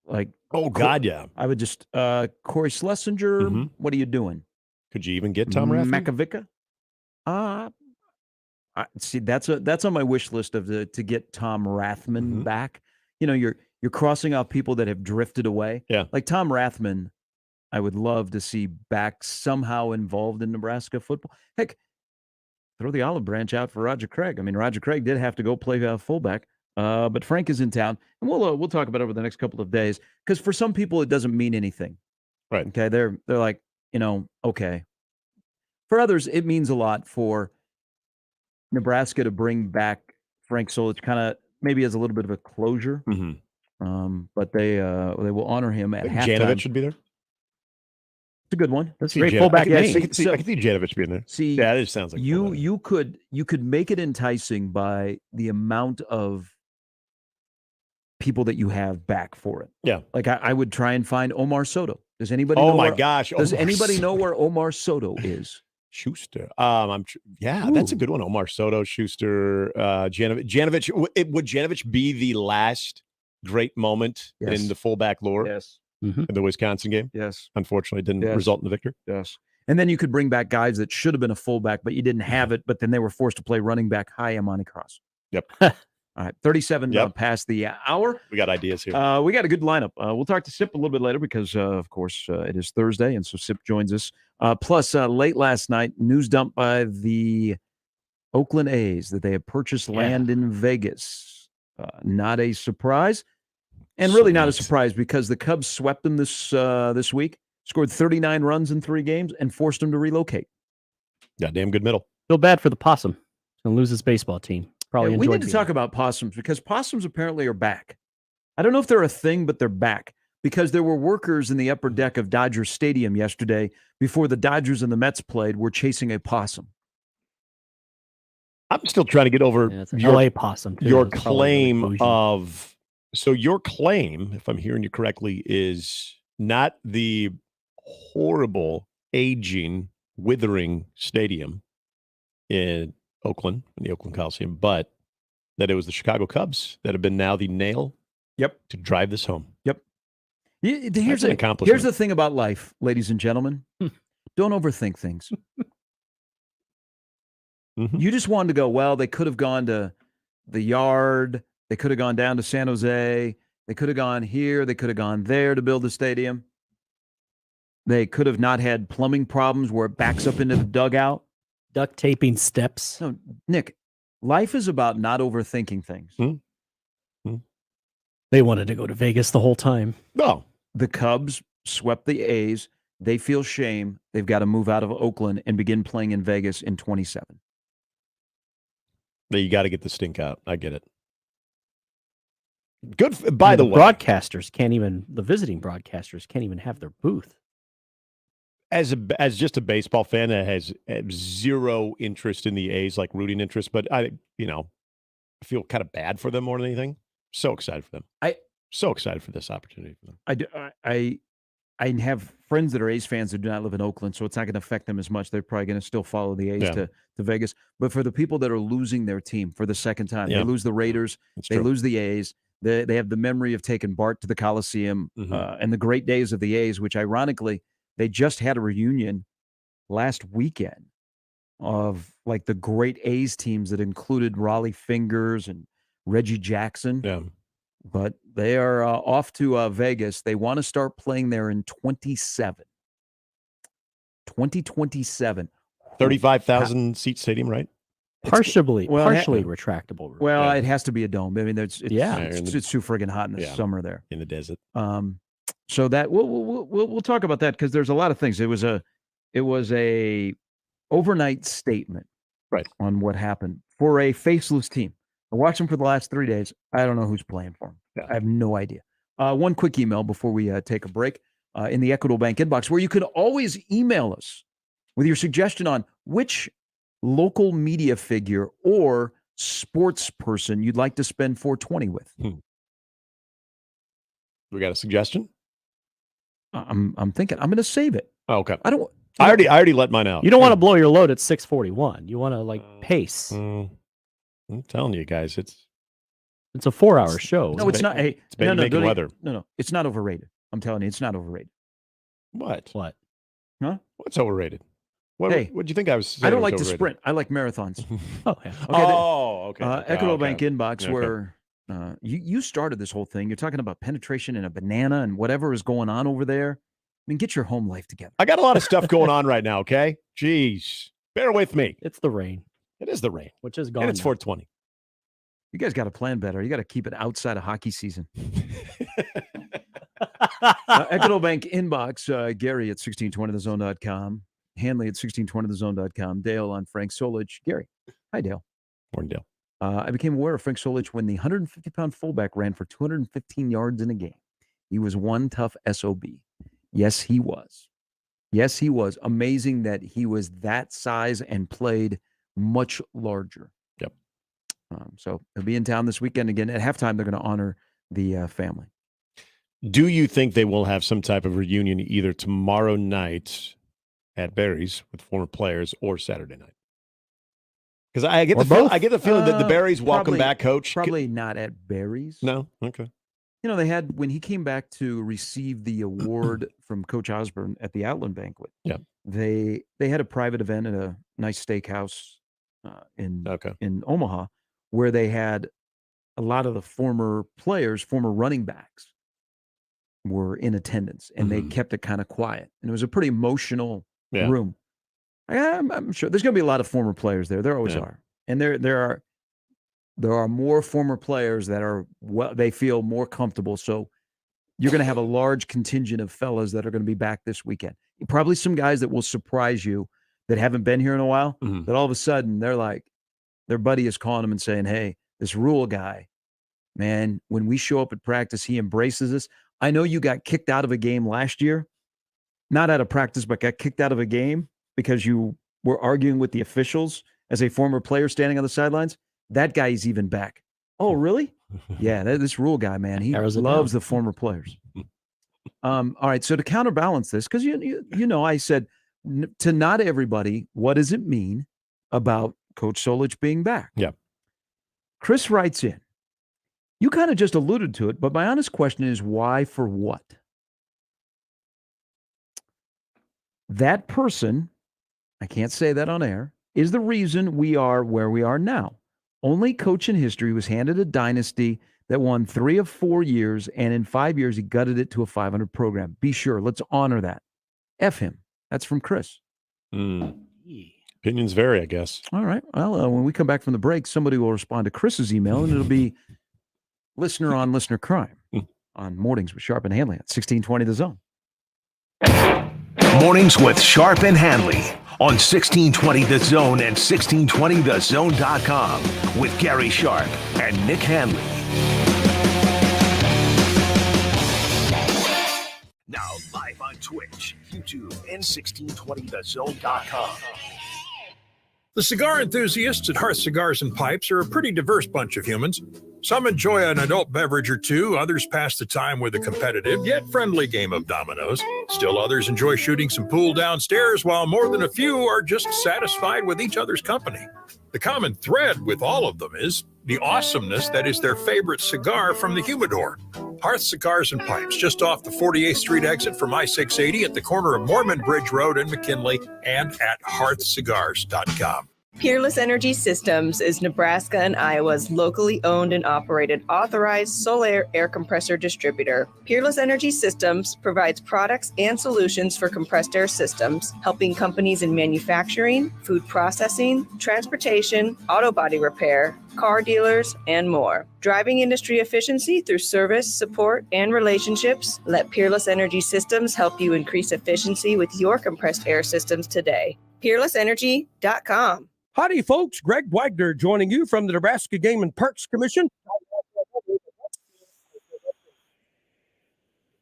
Like, yeah. I would just Corey Schlesinger. What are you doing? Could you even get Tom Rathman? Makovica? See, that's on my wish list to get Tom Rathman back. You're crossing off people that have drifted away. Yeah. Like Tom Rathman, I would love to see back somehow involved in Nebraska football. Heck, throw the olive branch out for Roger Craig. I mean, Roger Craig did have to go play fullback, but Frank is in town, and we'll talk about it over the next couple of days, because for some people it doesn't mean anything. Right. Okay, they're like, okay. For others, it means a lot for Nebraska to bring back Frank Solich, kind of maybe as a little bit of a closure. But they will honor him at halftime. Janovich should be there. It's a good one. That's a great fullback name. I can see Janovich being there. See, yeah, it sounds like you could make it enticing by the amount of people that you have back for it. Yeah, like I would try and find Omar Soto. Does anybody? Oh know my where, gosh! Does anybody know where Omar Soto is? Schuster. That's a good one. Omar Soto, Schuster, Janovich. Would Janovich be the last great moment in the fullback lore? Yes. In the Wisconsin game? Yes. Unfortunately, didn't result in the victory. Yes. And then you could bring back guys that should have been a fullback, but you didn't have it, but then they were forced to play running back. Hi, Amani Cross. Yep. All right, 37 past the hour. We got ideas here. We got a good lineup. We'll talk to Sip a little bit later because, of course, it is Thursday, and so Sip joins us. Plus, late last night, news dump by the Oakland A's that they have purchased land in Vegas. Not a surprise, and really not a surprise because the Cubs swept them this week, scored 39 runs in 3 games, and forced them to relocate. Goddamn good middle. Feel bad for the possum. He's going to lose his baseball team. Probably we need to talk about possums because possums apparently are back. I don't know if they're a thing, but they're back because there were workers in the upper deck of Dodger Stadium yesterday before the Dodgers and the Mets played were chasing a possum. I'm still trying to get over your LA possum. Your claim of your claim, if I'm hearing you correctly, is not the horrible, aging, withering stadium in Oakland, in the Oakland Coliseum, but that it was the Chicago Cubs that have been now the nail to drive this home. Yep. Here's an accomplishment. Here's the thing about life, ladies and gentlemen. Don't overthink things. You just wanted to go, well, they could have gone to the Yard. They could have gone down to San Jose. They could have gone here. They could have gone there to build the stadium. They could have not had plumbing problems where it backs up into the dugout. Duct taping steps. No, Nick, life is about not overthinking things. They wanted to go to Vegas the whole time. No. The Cubs swept the A's. They feel shame. They've got to move out of Oakland and begin playing in Vegas in 27. You got to get the stink out. I get it. Good. By the way, broadcasters can't even, the visiting broadcasters can't even have their booth. As just a baseball fan that has zero interest in the A's, like rooting interest, but I feel kind of bad for them more than anything. So excited for them. So excited for this opportunity for them. I have friends that are A's fans that do not live in Oakland, so it's not going to affect them as much. They're probably going to still follow the A's to Vegas. But for the people that are losing their team for the second time, they lose the Raiders, they lose the A's. They have the memory of taking Bart to the Coliseum and the great days of the A's, which ironically, they just had a reunion last weekend of like the great A's teams that included Raleigh Fingers and Reggie Jackson. Yeah. But they are off to Vegas. They want to start playing there in 2027. 2027. 35,000 seat stadium, right? Partially retractable. Well, it has to be a dome. I mean, it's too friggin' hot in the summer there. In the desert. So that we'll talk about that because there's a lot of things. It was a overnight statement on what happened for a faceless team. I watched them for the last 3 days. I don't know who's playing for them. Yeah. I have no idea. One quick email before we take a break in the Equitable Bank inbox, where you can always email us with your suggestion on which local media figure or sports person you'd like to spend $420 with. We got a suggestion? I'm thinking I'm going to save it. Oh, okay. I already let mine out. You don't want to blow your load at 6:41. You want to pace. I'm telling you guys, it's a 4-hour show. No, it's not. Hey, it's making weather. No, it's not overrated. I'm telling you, it's not overrated. What? Huh? What's overrated? What do you think I was saying? I don't like to sprint. I like marathons. Okay. Equitable Bank inbox where you started this whole thing. You're talking about penetration in a banana and whatever is going on over there. I mean, get your home life together. I got a lot of stuff going on right now, okay? Jeez. Bear with me. It's the rain. It is the rain. Which is gone. And it's 420. You guys got to plan better. You got to keep it outside of hockey season. Equitable Bank inbox, Gary at 1620thezone.com, Handley at 1620thezone.com, Dale on Frank Solich. Gary. Hi, Dale. Morning, Dale. I became aware of Frank Solich when the 150-pound fullback ran for 215 yards in a game. He was one tough SOB. Yes, he was. Yes, he was. Amazing that he was that size and played much larger. Yep. So he'll be in town this weekend again. At halftime, they're going to honor the family. Do you think they will have some type of reunion either tomorrow night at Barry's with former players or Saturday night? Because I get the feeling that the Barry's welcome back coach probably not at Barry's. No, okay. They had when he came back to receive the award from Coach Osborne at the Outland banquet. Yeah, they had a private event at a nice steakhouse in Omaha, where they had a lot of the former players, former running backs, were in attendance, and they kept it kind of quiet, and it was a pretty emotional room. I'm sure there's going to be a lot of former players there. There always are, and there are more former players that are they feel more comfortable. So you're going to have a large contingent of fellas that are going to be back this weekend. Probably some guys that will surprise you that haven't been here in a while. That all of a sudden they're like, their buddy is calling them and saying, "Hey, this Rule guy, man, when we show up at practice, he embraces us. I know you got kicked out of a game last year, not out of practice, but got kicked out of a game because you were arguing with the officials as a former player standing on the sidelines. That guy is even back." Oh, really? Yeah, this Rule guy, man, he loves the former players. All right, so to counterbalance this, because I said to not everybody, what does it mean about Coach Solich being back? Yeah. Chris writes in, you kind of just alluded to it, but my honest question is why for what? That person, I can't say that on air, is the reason we are where we are now. Only coach in history was handed a dynasty that won 3 of 4 years, and in 5 years, he gutted it to a 500 program. Be sure. Let's honor that. F him. That's from Chris. Opinions vary, I guess. All right. Well, when we come back from the break, somebody will respond to Chris's email, and it'll be listener on listener crime on Mornings with Sharp and Handley at 1620 The Zone. Mornings with Sharp and Handley on 1620 The Zone and 1620thezone.com with Gary Sharp and Nick Handley. Now live on Twitch, YouTube, and 1620thezone.com. The cigar enthusiasts at Hearth Cigars and Pipes are a pretty diverse bunch of humans. Some enjoy an adult beverage or two, others pass the time with a competitive yet friendly game of dominoes. Still others enjoy shooting some pool downstairs, while more than a few are just satisfied with each other's company. The common thread with all of them is the awesomeness that is their favorite cigar from the humidor. Hearth Cigars and Pipes, just off the 48th Street exit from I-680 at the corner of Mormon Bridge Road and McKinley, and at hearthcigars.com. Peerless Energy Systems is Nebraska and Iowa's locally owned and operated authorized solar air compressor distributor. Peerless Energy Systems provides products and solutions for compressed air systems, helping companies in manufacturing, food processing, transportation, auto body repair, car dealers, and more. Driving industry efficiency through service, support, and relationships, let Peerless Energy Systems help you increase efficiency with your compressed air systems today. PeerlessEnergy.com. Howdy, folks. Greg Wagner joining you from the Nebraska Game and Parks Commission.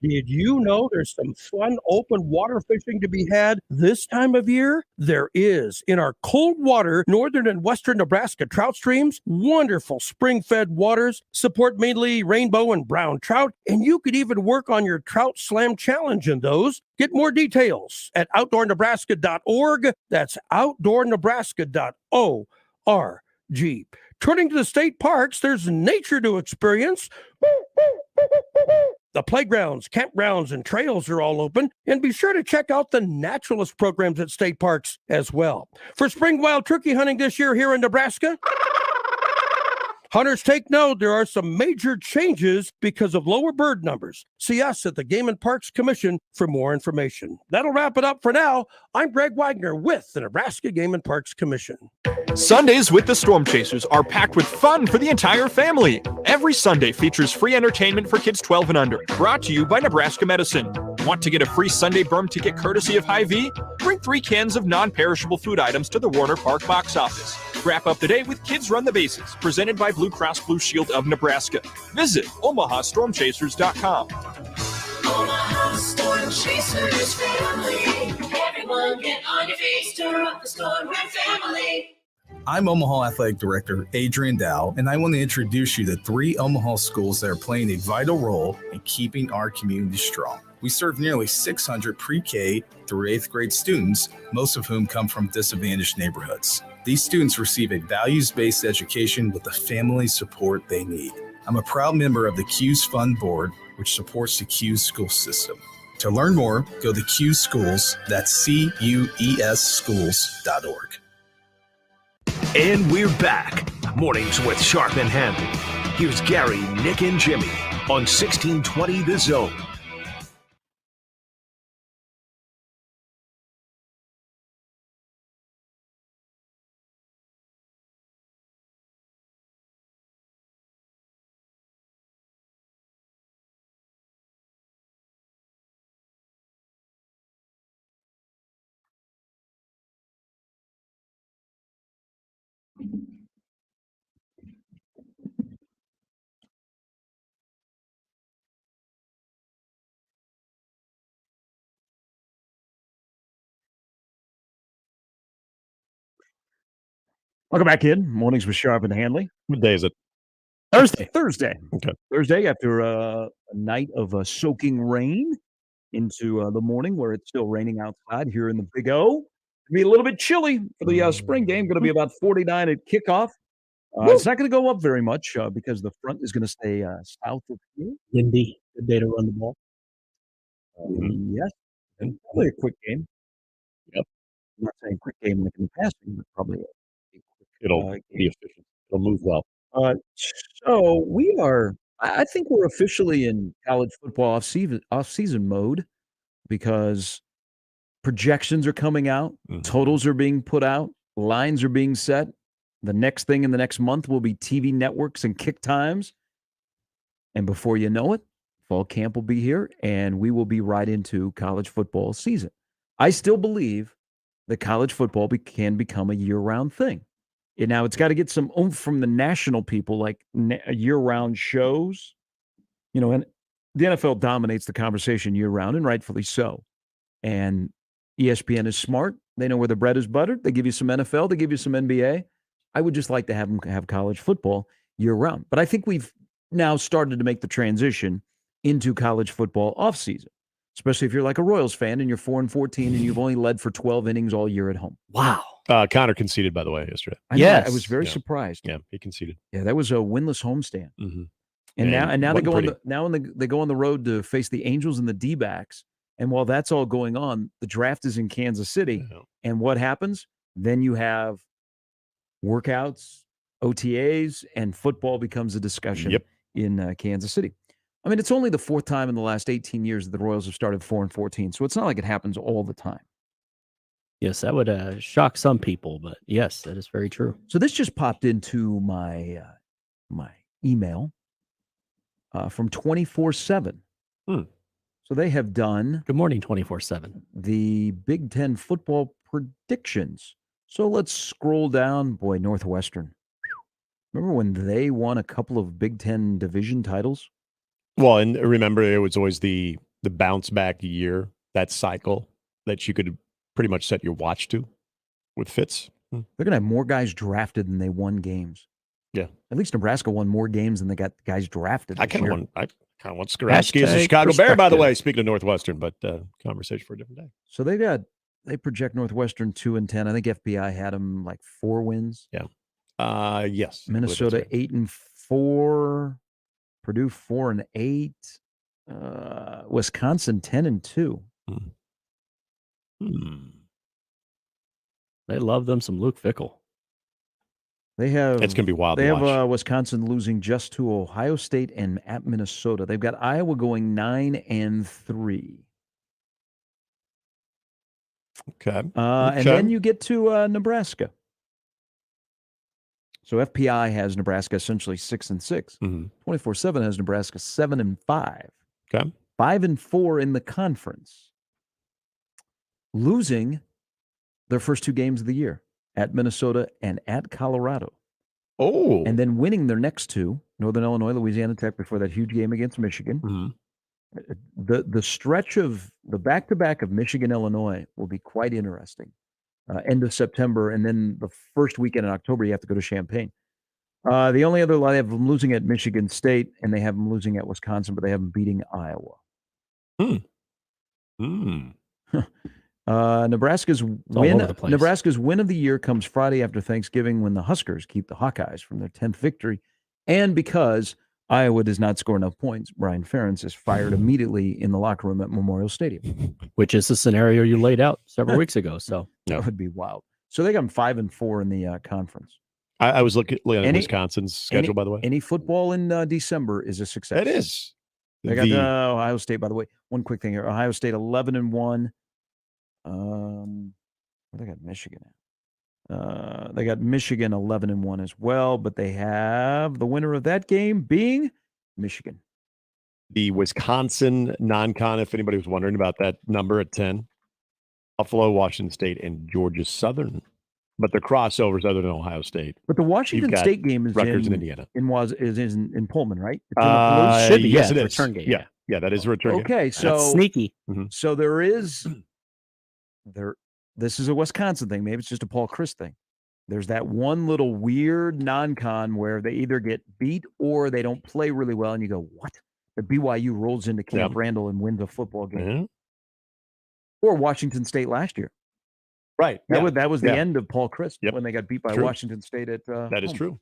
Did you know there's some fun open water fishing to be had this time of year? There is. In our cold water, northern and western Nebraska trout streams, wonderful spring-fed waters, support mainly rainbow and brown trout, and you could even work on your Trout Slam Challenge in those. Get more details at outdoornebraska.org. That's outdoornebraska.org. Turning to the state parks, there's nature to experience. The playgrounds, campgrounds, and trails are all open, and be sure to check out the naturalist programs at state parks as well. For spring wild turkey hunting this year here in Nebraska, Hunters, take note, there are some major changes because of lower bird numbers. See us at the Game and Parks Commission for more information. That'll wrap it up for now. I'm Greg Wagner with the Nebraska Game and Parks Commission. Sundays with the Storm Chasers are packed with fun for the entire family. Every Sunday features free entertainment for kids 12 and under, brought to you by Nebraska Medicine. Want to get a free Sunday Berm ticket courtesy of Hy-Vee? Bring 3 cans of non-perishable food items to the Warner Park box office. Wrap up the day with Kids Run the Bases, presented by Blue Cross Blue Shield of Nebraska. Visit OmahaStormChasers.com. Omaha Storm Chasers family. Everyone get on your feet, stir up the storm with family. I'm Omaha Athletic Director Adrian Dow, and I want to introduce you to 3 Omaha schools that are playing a vital role in keeping our community strong. We serve nearly 600 pre-K through 8th grade students, most of whom come from disadvantaged neighborhoods. These students receive a values-based education with the family support they need. I'm a proud member of the Q's Fund Board, which supports the Q's school system. To learn more, go to Q's Schools, that's CUES schools.org. And we're back. Mornings with Sharp and Handley. Here's Gary, Nick, and Jimmy on 1620 The Zone. Welcome back in. Mornings with Sharp and Handley. What day is it? Thursday. Okay. Thursday after a night of soaking rain into the morning where it's still raining outside here in the Big O. It'll be a little bit chilly for the spring game. Going to be about 49 at kickoff. It's not going to go up very much because the front is going to stay south of here. Windy. Good day to run the ball. Yes. And probably a quick game. Yep. I'm not saying quick game like in the passing, but probably a quick It'll be efficient. It'll move well. So we are, I think we're officially in college football off-season mode because projections are coming out, totals are being put out, lines are being set. The next thing in the next month will be TV networks and kick times. And before you know it, fall camp will be here and we will be right into college football season. I still believe that college football can become a year-round thing. Now, it's got to get some oomph from the national people, like year-round shows. You know, and the NFL dominates the conversation year-round, and rightfully so. And ESPN is smart. They know where the bread is buttered. They give you some NFL. They give you some NBA. I would just like to have them have college football year-round. But I think we've now started to make the transition into college football off-season, especially if you're like a Royals fan and you're 4-14 and you've only led for 12 innings all year at home. Wow. Connor conceded, by the way, yesterday. I was very surprised. Yeah, he conceded. Yeah, that was a winless homestand. Mm-hmm. And now they go they go on the road to face the Angels and the D-backs. And while that's all going on, the draft is in Kansas City. Yeah. And what happens? Then you have workouts, OTAs, and football becomes a discussion in Kansas City. I mean, it's only the 4th time in the last 18 years that the Royals have started 4-14, so it's not like it happens all the time. Yes, that would shock some people, but yes, that is very true. So this just popped into my my email from 24/7. So they have done. Good morning, 24/7. The Big Ten football predictions. So let's scroll down. Boy, Northwestern. Remember when they won a couple of Big Ten division titles? Well, and remember, it was always the bounce back year, that cycle that you could pretty much set your watch to with Fitz. They're going to have more guys drafted than they won games. Yeah. At least Nebraska won more games than they got guys drafted. I kind of want Skorowski as a Chicago Bear, by the way, speaking of Northwestern, but conversation for a different day. So they project Northwestern 2-10. I think FBI had them like 4 wins. Yeah. Yes. Minnesota 8-4. Purdue 4-8. Wisconsin 10-2. They love them some Luke Fickell. They have. It's going to be wild. They to have watch. Wisconsin losing just to Ohio State and at Minnesota. They've got Iowa going 9-3. Okay. And then you get to Nebraska. So FPI has Nebraska essentially 6-6. 24/7 has Nebraska 7-5. Okay. 5-4 in the conference. Losing their first two games of the year at Minnesota and at Colorado. Oh. And then winning their next two, Northern Illinois, Louisiana Tech, before that huge game against Michigan. The stretch of the back-to-back of Michigan, Illinois will be quite interesting. End of September, and then the first weekend in October, you have to go to Champaign. The only other, they have them losing at Michigan State, and they have them losing at Wisconsin, but they have them beating Iowa. Nebraska's win of the year comes Friday after Thanksgiving when the Huskers keep the Hawkeyes from their 10th victory. And because Iowa does not score enough points, Brian Ferentz is fired immediately in the locker room at Memorial Stadium. Which is the scenario you laid out several weeks ago. So that would be wild. So they got them 5-4 in the conference. I was looking at Wisconsin's schedule, by the way. Any football in December is a success. It is. They got Ohio State, by the way. One quick thing here. Ohio State 11-1. They got Michigan at. They got Michigan 11-1 as well, but they have the winner of that game being Michigan. The Wisconsin non-con, if anybody was wondering about that number at 10. Buffalo, Washington State, and Georgia Southern. But the crossovers other than Ohio State. But the Washington State game is Rutgers in Indiana. Is in Pullman, right? Should be. Yes, it is. Return game. Yeah, that is a return game. Okay, so that's sneaky. So there is this is a Wisconsin thing. Maybe it's just a Paul Chryst thing. There's that one little weird non-con where they either get beat or they don't play really well, and you go, "What?" The BYU rolls into Camp Randall and wins a football game, or Washington State last year. Right. That was the end of Paul Chryst when they got beat by Washington State at. That is true.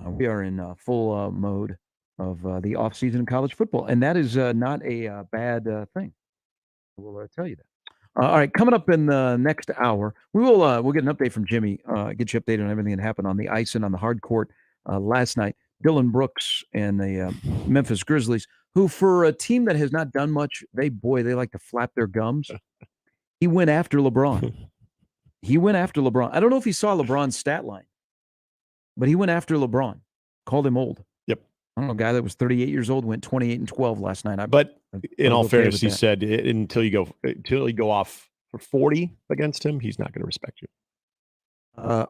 We are in full mode of the offseason in college football, and that is not a bad thing. We'll tell you that. All right, coming up in the next hour, we'll get an update from Jimmy, get you updated on everything that happened on the ice and on the hard court last night. Dylan Brooks and the Memphis Grizzlies, who for a team that has not done much, they like to flap their gums. He went after LeBron. I don't know if he saw LeBron's stat line, but he went after LeBron, called him old. Yep. I don't know, a guy that was 38 years old went 28-12 last night. But in all fairness, he said until you go off for 40 against him, he's not going to respect you.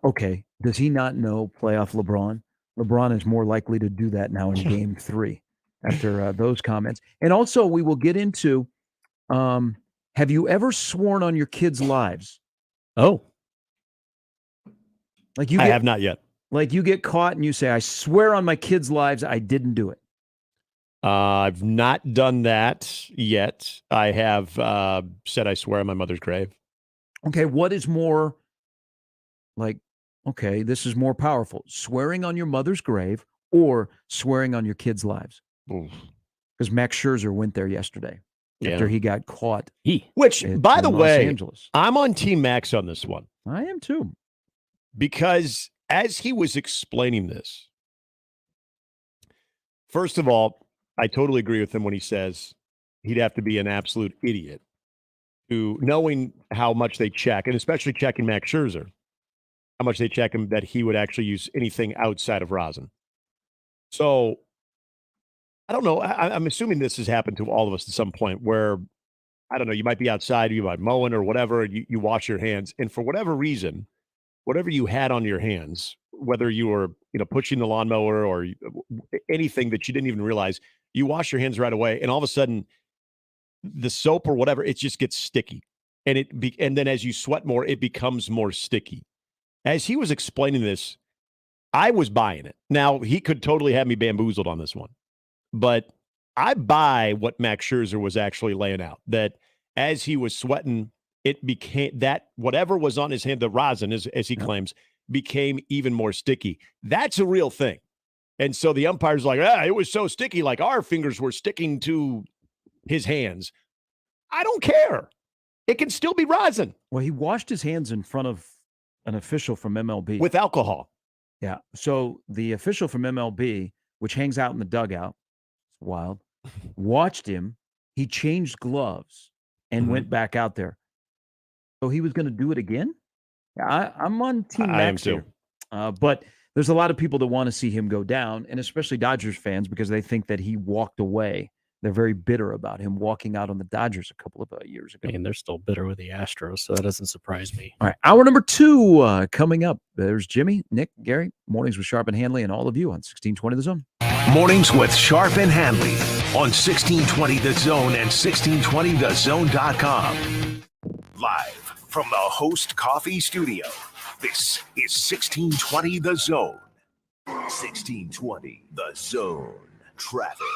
Okay. Does he not know playoff LeBron? LeBron is more likely to do that now in Game 3 after those comments. And also, we will get into, have you ever sworn on your kids' lives? Oh. I have not yet. Like you get caught and you say, I swear on my kids' lives I didn't do it. I've not done that yet. I have said I swear on my mother's grave. Okay, what is more this is more powerful, swearing on your mother's grave or swearing on your kids' lives? Because Max Scherzer went there yesterday after he got caught. Which, by the way, Angeles. I'm on Team Max on this one. I am too. Because as he was explaining this, first of all, I totally agree with him when he says he'd have to be an absolute idiot to knowing how much they check, and especially checking Max Scherzer, how much they check him, that he would actually use anything outside of rosin. So I don't know. I'm assuming this has happened to all of us at some point where, I don't know, you might be outside, you might mowing or whatever, and you wash your hands. And for whatever reason, whatever you had on your hands, whether you were, pushing the lawnmower or anything that you didn't even realize, you wash your hands right away. And all of a sudden, the soap or whatever, it just gets sticky. And then as you sweat more, it becomes more sticky. As he was explaining this, I was buying it. Now, he could totally have me bamboozled on this one. But I buy what Max Scherzer was actually laying out, that as he was sweating, it became that whatever was on his hand, the rosin, as he claims, became even more sticky. That's a real thing. And so the umpire's like, it was so sticky, like our fingers were sticking to his hands. I don't care. It can still be rosin. Well, he washed his hands in front of an official from MLB. With alcohol. Yeah. So the official from MLB, which hangs out in the dugout, it's wild, watched him. He changed gloves and went back out there. So he was going to do it again? Yeah, I'm on Team I am Max too. here. But there's a lot of people that want to see him go down, and especially Dodgers fans, because they think that he walked away. They're very bitter about him walking out on the Dodgers a couple of years ago. And they're still bitter with the Astros, so that doesn't surprise me. All right, hour number 2 coming up. There's Jimmy, Nick, Gary, Mornings with Sharp and Handley, and all of you on 1620 The Zone. Mornings with Sharp and Handley on 1620 The Zone and 1620thezone.com. Live from the Host Coffee Studio, this is 1620 The Zone. 1620 The Zone. Traffic.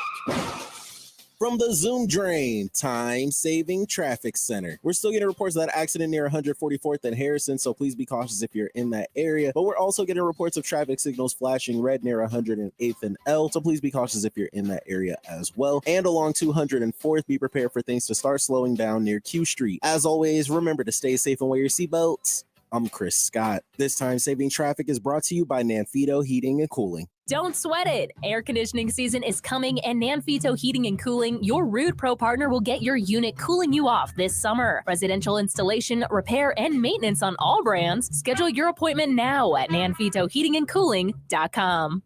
From the Zoom Drain Time-Saving Traffic Center. We're still getting reports of that accident near 144th and Harrison, so please be cautious if you're in that area. But we're also getting reports of traffic signals flashing red near 108th and L, so please be cautious if you're in that area as well. And along 204th, be prepared for things to start slowing down near Q Street. As always, remember to stay safe and wear your seatbelts. I'm Chris Scott. This Time-Saving Traffic is brought to you by Nanfito Heating and Cooling. Don't sweat it. Air conditioning season is coming, and Nanfito Heating and Cooling, your Rude Pro partner, will get your unit cooling you off this summer. Residential installation, repair, and maintenance on all brands. Schedule your appointment now at nanfitoheatingandcooling.com.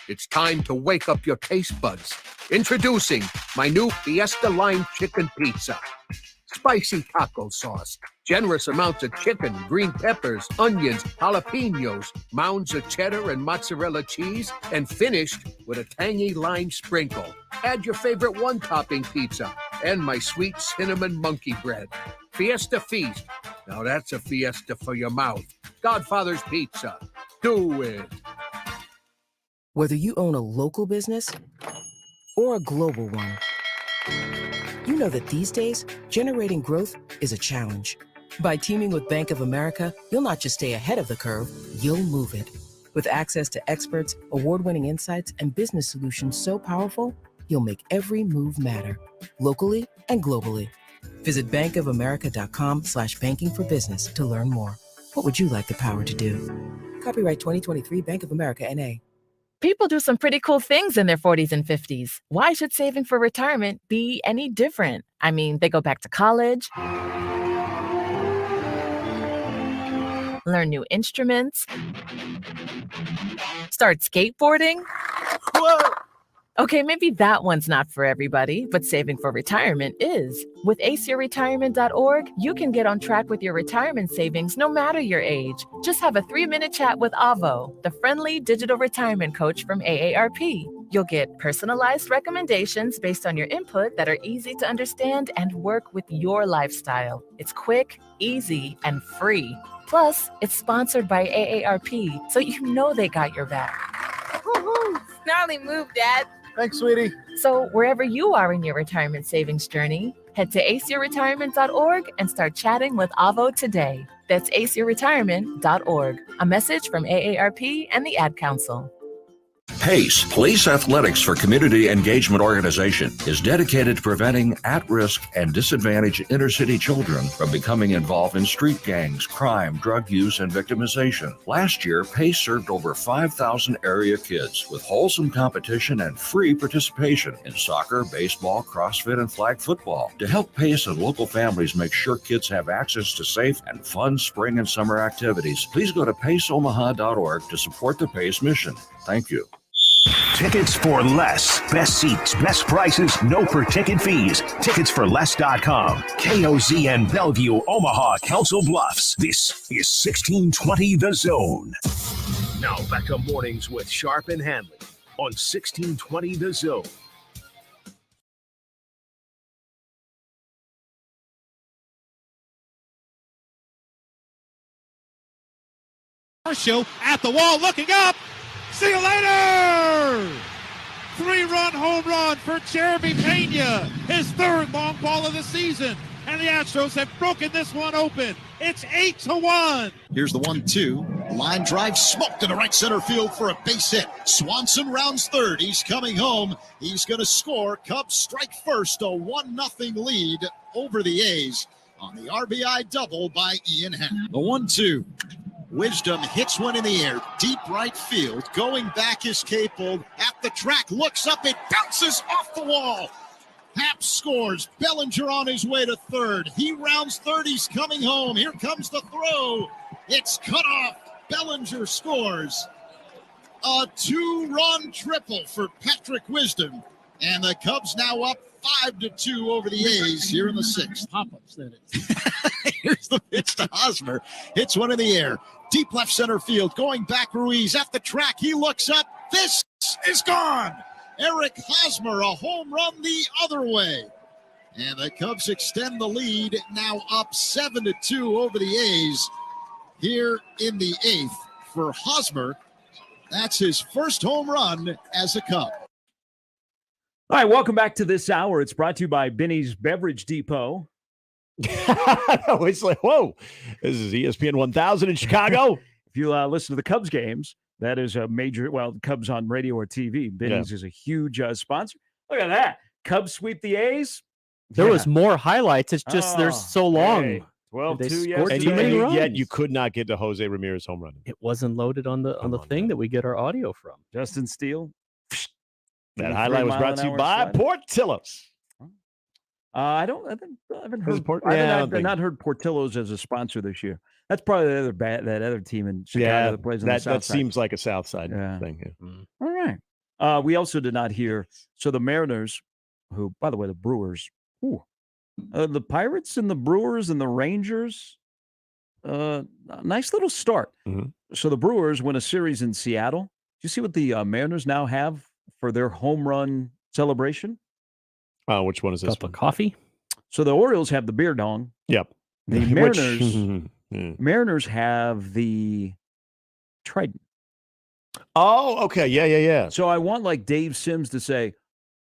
It's time to wake up your taste buds. Introducing my new Fiesta Line Chicken Pizza. Spicy taco sauce, generous amounts of chicken, green peppers, onions, jalapenos, mounds of cheddar and mozzarella cheese, and finished with a tangy lime sprinkle. Add your favorite one-topping pizza and my sweet cinnamon monkey bread. Fiesta Feast. Now that's a fiesta for your mouth. Godfather's Pizza. Do it. Whether you own a local business or a global one, you know that these days, generating growth is a challenge. By teaming with Bank of America, you'll not just stay ahead of the curve, you'll move it. With access to experts, award-winning insights, and business solutions so powerful, you'll make every move matter, locally and globally. Visit bankofamerica.com/banking for business to learn more. What would you like the power to do? Copyright 2023 Bank of America, N.A. People do some pretty cool things in their 40s and 50s. Why should saving for retirement be any different? I mean, they go back to college, learn new instruments, start skateboarding. Whoa! Okay, maybe that one's not for everybody, but saving for retirement is. With aceyourretirement.org, you can get on track with your retirement savings no matter your age. Just have a 3-minute chat with Avo, the friendly digital retirement coach from AARP. You'll get personalized recommendations based on your input that are easy to understand and work with your lifestyle. It's quick, easy, and free. Plus, it's sponsored by AARP, so you know they got your back. Woohoo! Snarly move, Dad. Thanks, sweetie. So wherever you are in your retirement savings journey, head to aceyourretirement.org and start chatting with Avo today. That's aceyourretirement.org. A message from AARP and the Ad Council. PACE, Police Athletics for Community Engagement Organization, is dedicated to preventing at-risk and disadvantaged inner-city children from becoming involved in street gangs, crime, drug use, and victimization. Last year, PACE served over 5,000 area kids with wholesome competition and free participation in soccer, baseball, CrossFit, and flag football. To help PACE and local families make sure kids have access to safe and fun spring and summer activities, please go to paceomaha.org to support the PACE mission. Thank you. Tickets for less. Best seats, best prices, no per-ticket fees. Ticketsforless.com. KOZN Bellevue, Omaha, Council Bluffs. This is 1620 The Zone. Now back to Mornings with Sharp and Handley on 1620 The Zone. Show at the wall, looking up. See you later! 3-run home run for Jeremy Pena, his third long ball of the season. And the Astros have broken this one open. It's 8-1. Here's the 1-2. Line drive smoked into right center field for a base hit. Swanson rounds third. He's coming home. He's going to score. Cubs strike first. A 1-0 lead over the A's on the RBI double by Ian Happ. The 1-2. Wisdom hits one in the air, deep right field. Going back is Capel at the track, looks up, it bounces off the wall. Happ scores. Bellinger on his way to third. He rounds third. He's coming home. Here comes the throw. It's cut off. Bellinger scores. A 2-run triple for Patrick Wisdom. And the Cubs now up 5-2 over the A's here in the sixth. Pop-ups, that is. Here's the pitch to Hosmer. Hits one in the air. Deep left center field. Going back, Ruiz at the track. He looks up. This is gone. Eric Hosmer, a home run the other way. And the Cubs extend the lead, now up 7-2 over the A's here in the eighth. For Hosmer, that's his first home run as a Cub. All right, welcome back to this hour. It's brought to you by Benny's Beverage Depot. It's like, whoa, this is ESPN 1000 in Chicago. If you listen to the Cubs games, that is a major, Cubs on radio or TV. Benny's is a huge sponsor. Look at that. Cubs sweep the A's. There was more highlights. It's just they're so long. Hey, 12-2 And yet you could not get to Jose Ramirez home run. It wasn't loaded on the thing that we get our audio from. Justin Steele. That highlight was brought to you by Portillo's. I haven't heard. I've not heard Portillo's as a sponsor this year. That's probably that other team in Chicago that plays on the South that side. seems like a South Side thing. Yeah. All right. We also did not hear. So the Mariners, who, by the way, the Brewers, the Pirates and the Brewers and the Rangers, nice little start. Mm-hmm. So the Brewers win a series in Seattle. Do you see what the Mariners now have for their home run celebration? Which one is this? Cup of coffee. So the Orioles have the beer dong. Yep. The Mariners, Mariners have the Trident. Oh, okay. Yeah. So I want like Dave Sims to say,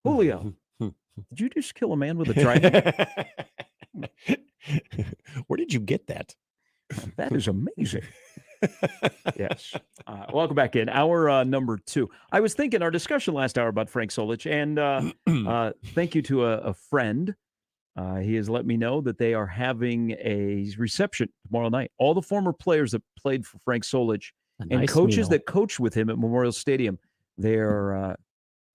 Julio, did you just kill a man with a Trident? Where did you get that? That is amazing. Yes. Welcome back in. Hour number 2. I was thinking our discussion last hour about Frank Solich, and thank you to a friend. He has let me know that they are having a reception tomorrow night. All the former players that played for Frank Solich and coaches that coached with him at Memorial Stadium, they're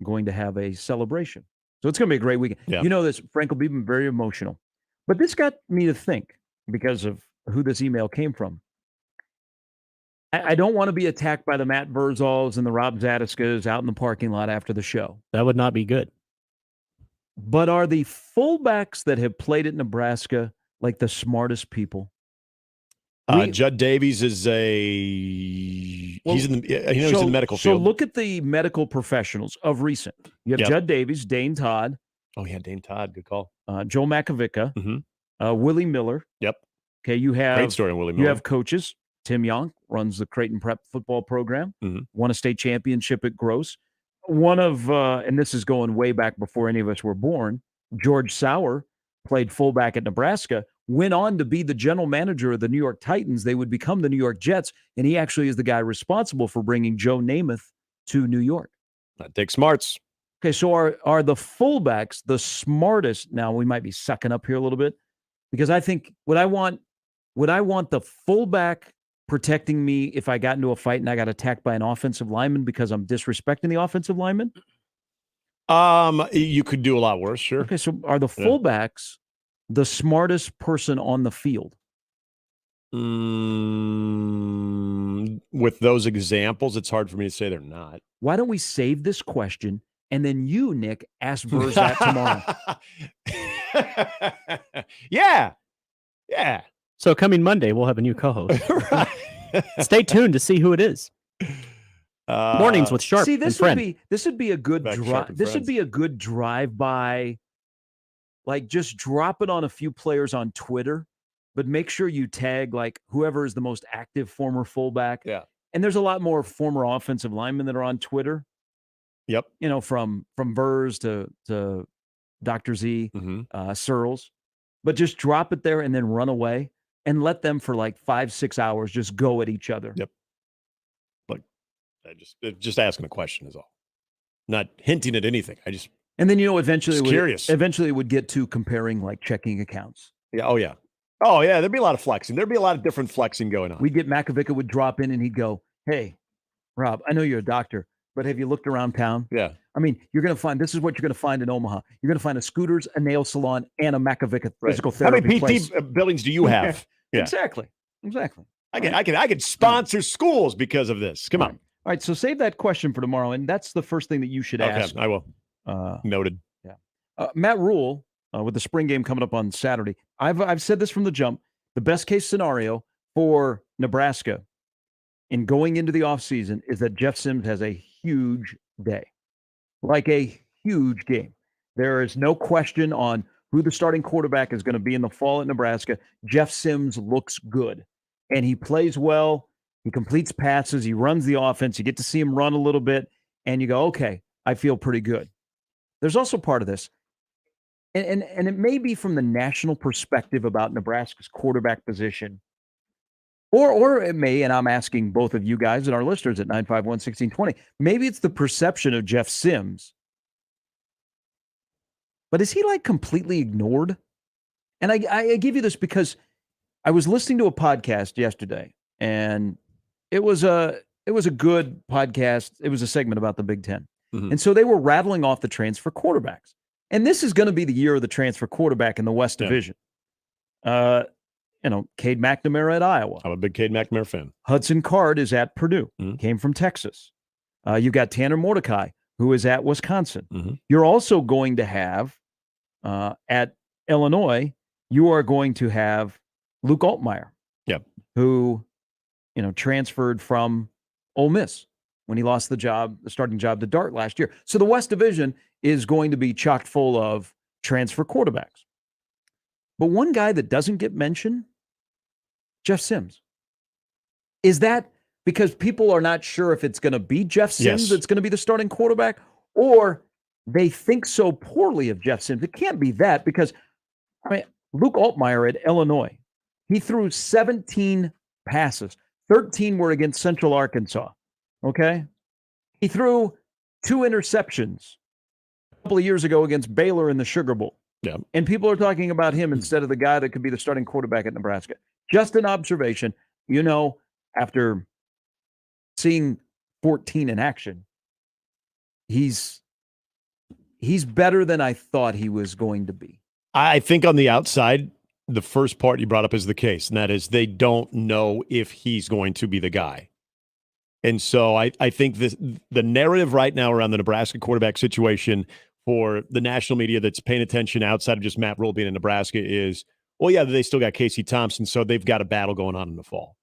going to have a celebration. So it's going to be a great weekend. Yeah. You know this, Frank will be very emotional. But this got me to think, because of who this email came from. I don't want to be attacked by the Matt Verzals and the Rob Zadiskas out in the parking lot after the show. That would not be good. But are the fullbacks that have played at Nebraska like the smartest people? Judd Davies is he's in the medical field. So look at the medical professionals of recent. You have Judd Davies, Dane Todd. Oh, yeah, Dane Todd. Good call. Joe Makovica. Mm-hmm. Willie Miller. Yep. Okay, you have great story on Willie Miller. You have coaches. Tim Young runs the Creighton Prep football program. Mm-hmm. Won a state championship at Gross. One of, and this is going way back before any of us were born, George Sauer played fullback at Nebraska, went on to be the general manager of the New York Titans. They would become the New York Jets, and he actually is the guy responsible for bringing Joe Namath to New York. Dick Smarts. Okay, so are the fullbacks the smartest? Now, we might be sucking up here a little bit, because I think would I want the fullback protecting me if I got into a fight and I got attacked by an offensive lineman because I'm disrespecting the offensive lineman? You could do a lot worse, sure. Okay, so are the fullbacks the smartest person on the field? With those examples, it's hard for me to say they're not. Why don't we save this question, and then you, Nick, ask Burrs that tomorrow? Yeah. So coming Monday, we'll have a new co-host. Stay tuned to see who it is. Mornings with Sharp and Friend. This would be a good drive. This would be a good drive-by. Like, just drop it on a few players on Twitter, but make sure you tag like whoever is the most active former fullback. Yeah. And there's a lot more former offensive linemen that are on Twitter. Yep. You know, from Burrs to Dr. Z, Searles. But just drop it there and then run away and let them for like 5-6 hours just go at each other. Yep. Look, just asking a question is all. Not hinting at anything. And then, you know, eventually curious. Eventually it would get to comparing like checking accounts. Yeah. Oh, yeah. Oh, yeah, there'd be a lot of flexing. There'd be a lot of different flexing going on. We'd get Makovica would drop in and he'd go, "Hey, Rob, I know you're a doctor, but have you looked around town?" Yeah. I mean, this is what you're going to find in Omaha. You're going to find a Scooters, a nail salon, and a Makovica physical How therapy many place. PT buildings do you have? Yeah. Exactly. I could sponsor schools because of this. Come on. All right, so save that question for tomorrow, and that's the first thing that you should ask. Okay, I will. Noted. Yeah. Matt Rule, with the spring game coming up on Saturday, I've said this from the jump. The best case scenario for Nebraska in going into the offseason is that Jeff Sims has a huge day, like a huge game. There is no question on who the starting quarterback is going to be in the fall at Nebraska. Jeff Sims looks good, and he plays well. He completes passes. He runs the offense. You get to see him run a little bit, and you go, okay, I feel pretty good. There's also part of this, and it may be from the national perspective about Nebraska's quarterback position, or it may, and I'm asking both of you guys and our listeners at 951-1620, maybe it's the perception of Jeff Sims. But is he like completely ignored? And I give you this because I was listening to a podcast yesterday, and it was a good podcast. It was a segment about the Big Ten. Mm-hmm. And so they were rattling off the transfer quarterbacks. And this is going to be the year of the transfer quarterback in the West Division. Cade McNamara at Iowa. I'm a big Cade McNamara fan. Hudson Card is at Purdue, came from Texas. You got Tanner Mordecai, who is at Wisconsin. Mm-hmm. You're also going to have, at Illinois, you are going to have Luke Altmaier, who, transferred from Ole Miss when he lost the starting job to Dart last year. So the West Division is going to be chock full of transfer quarterbacks. But one guy that doesn't get mentioned, Jeff Sims. Is that because people are not sure if it's going to be Jeff Sims that's going to be the starting quarterback, or they think so poorly of Jeff Sims? It can't be that, because Luke Altmaier at Illinois, he threw 17 passes. 13 were against Central Arkansas. Okay? He threw 2 interceptions a couple of years ago against Baylor in the Sugar Bowl. Yeah. And people are talking about him instead of the guy that could be the starting quarterback at Nebraska. Just an observation. After seeing 14 in action, he's better than I thought he was going to be. I think on the outside, the first part you brought up is the case, and that is they don't know if he's going to be the guy. And so I think the narrative right now around the Nebraska quarterback situation for the national media that's paying attention outside of just Matt Rule being in Nebraska is, well, yeah, they still got Casey Thompson, so they've got a battle going on in the fall.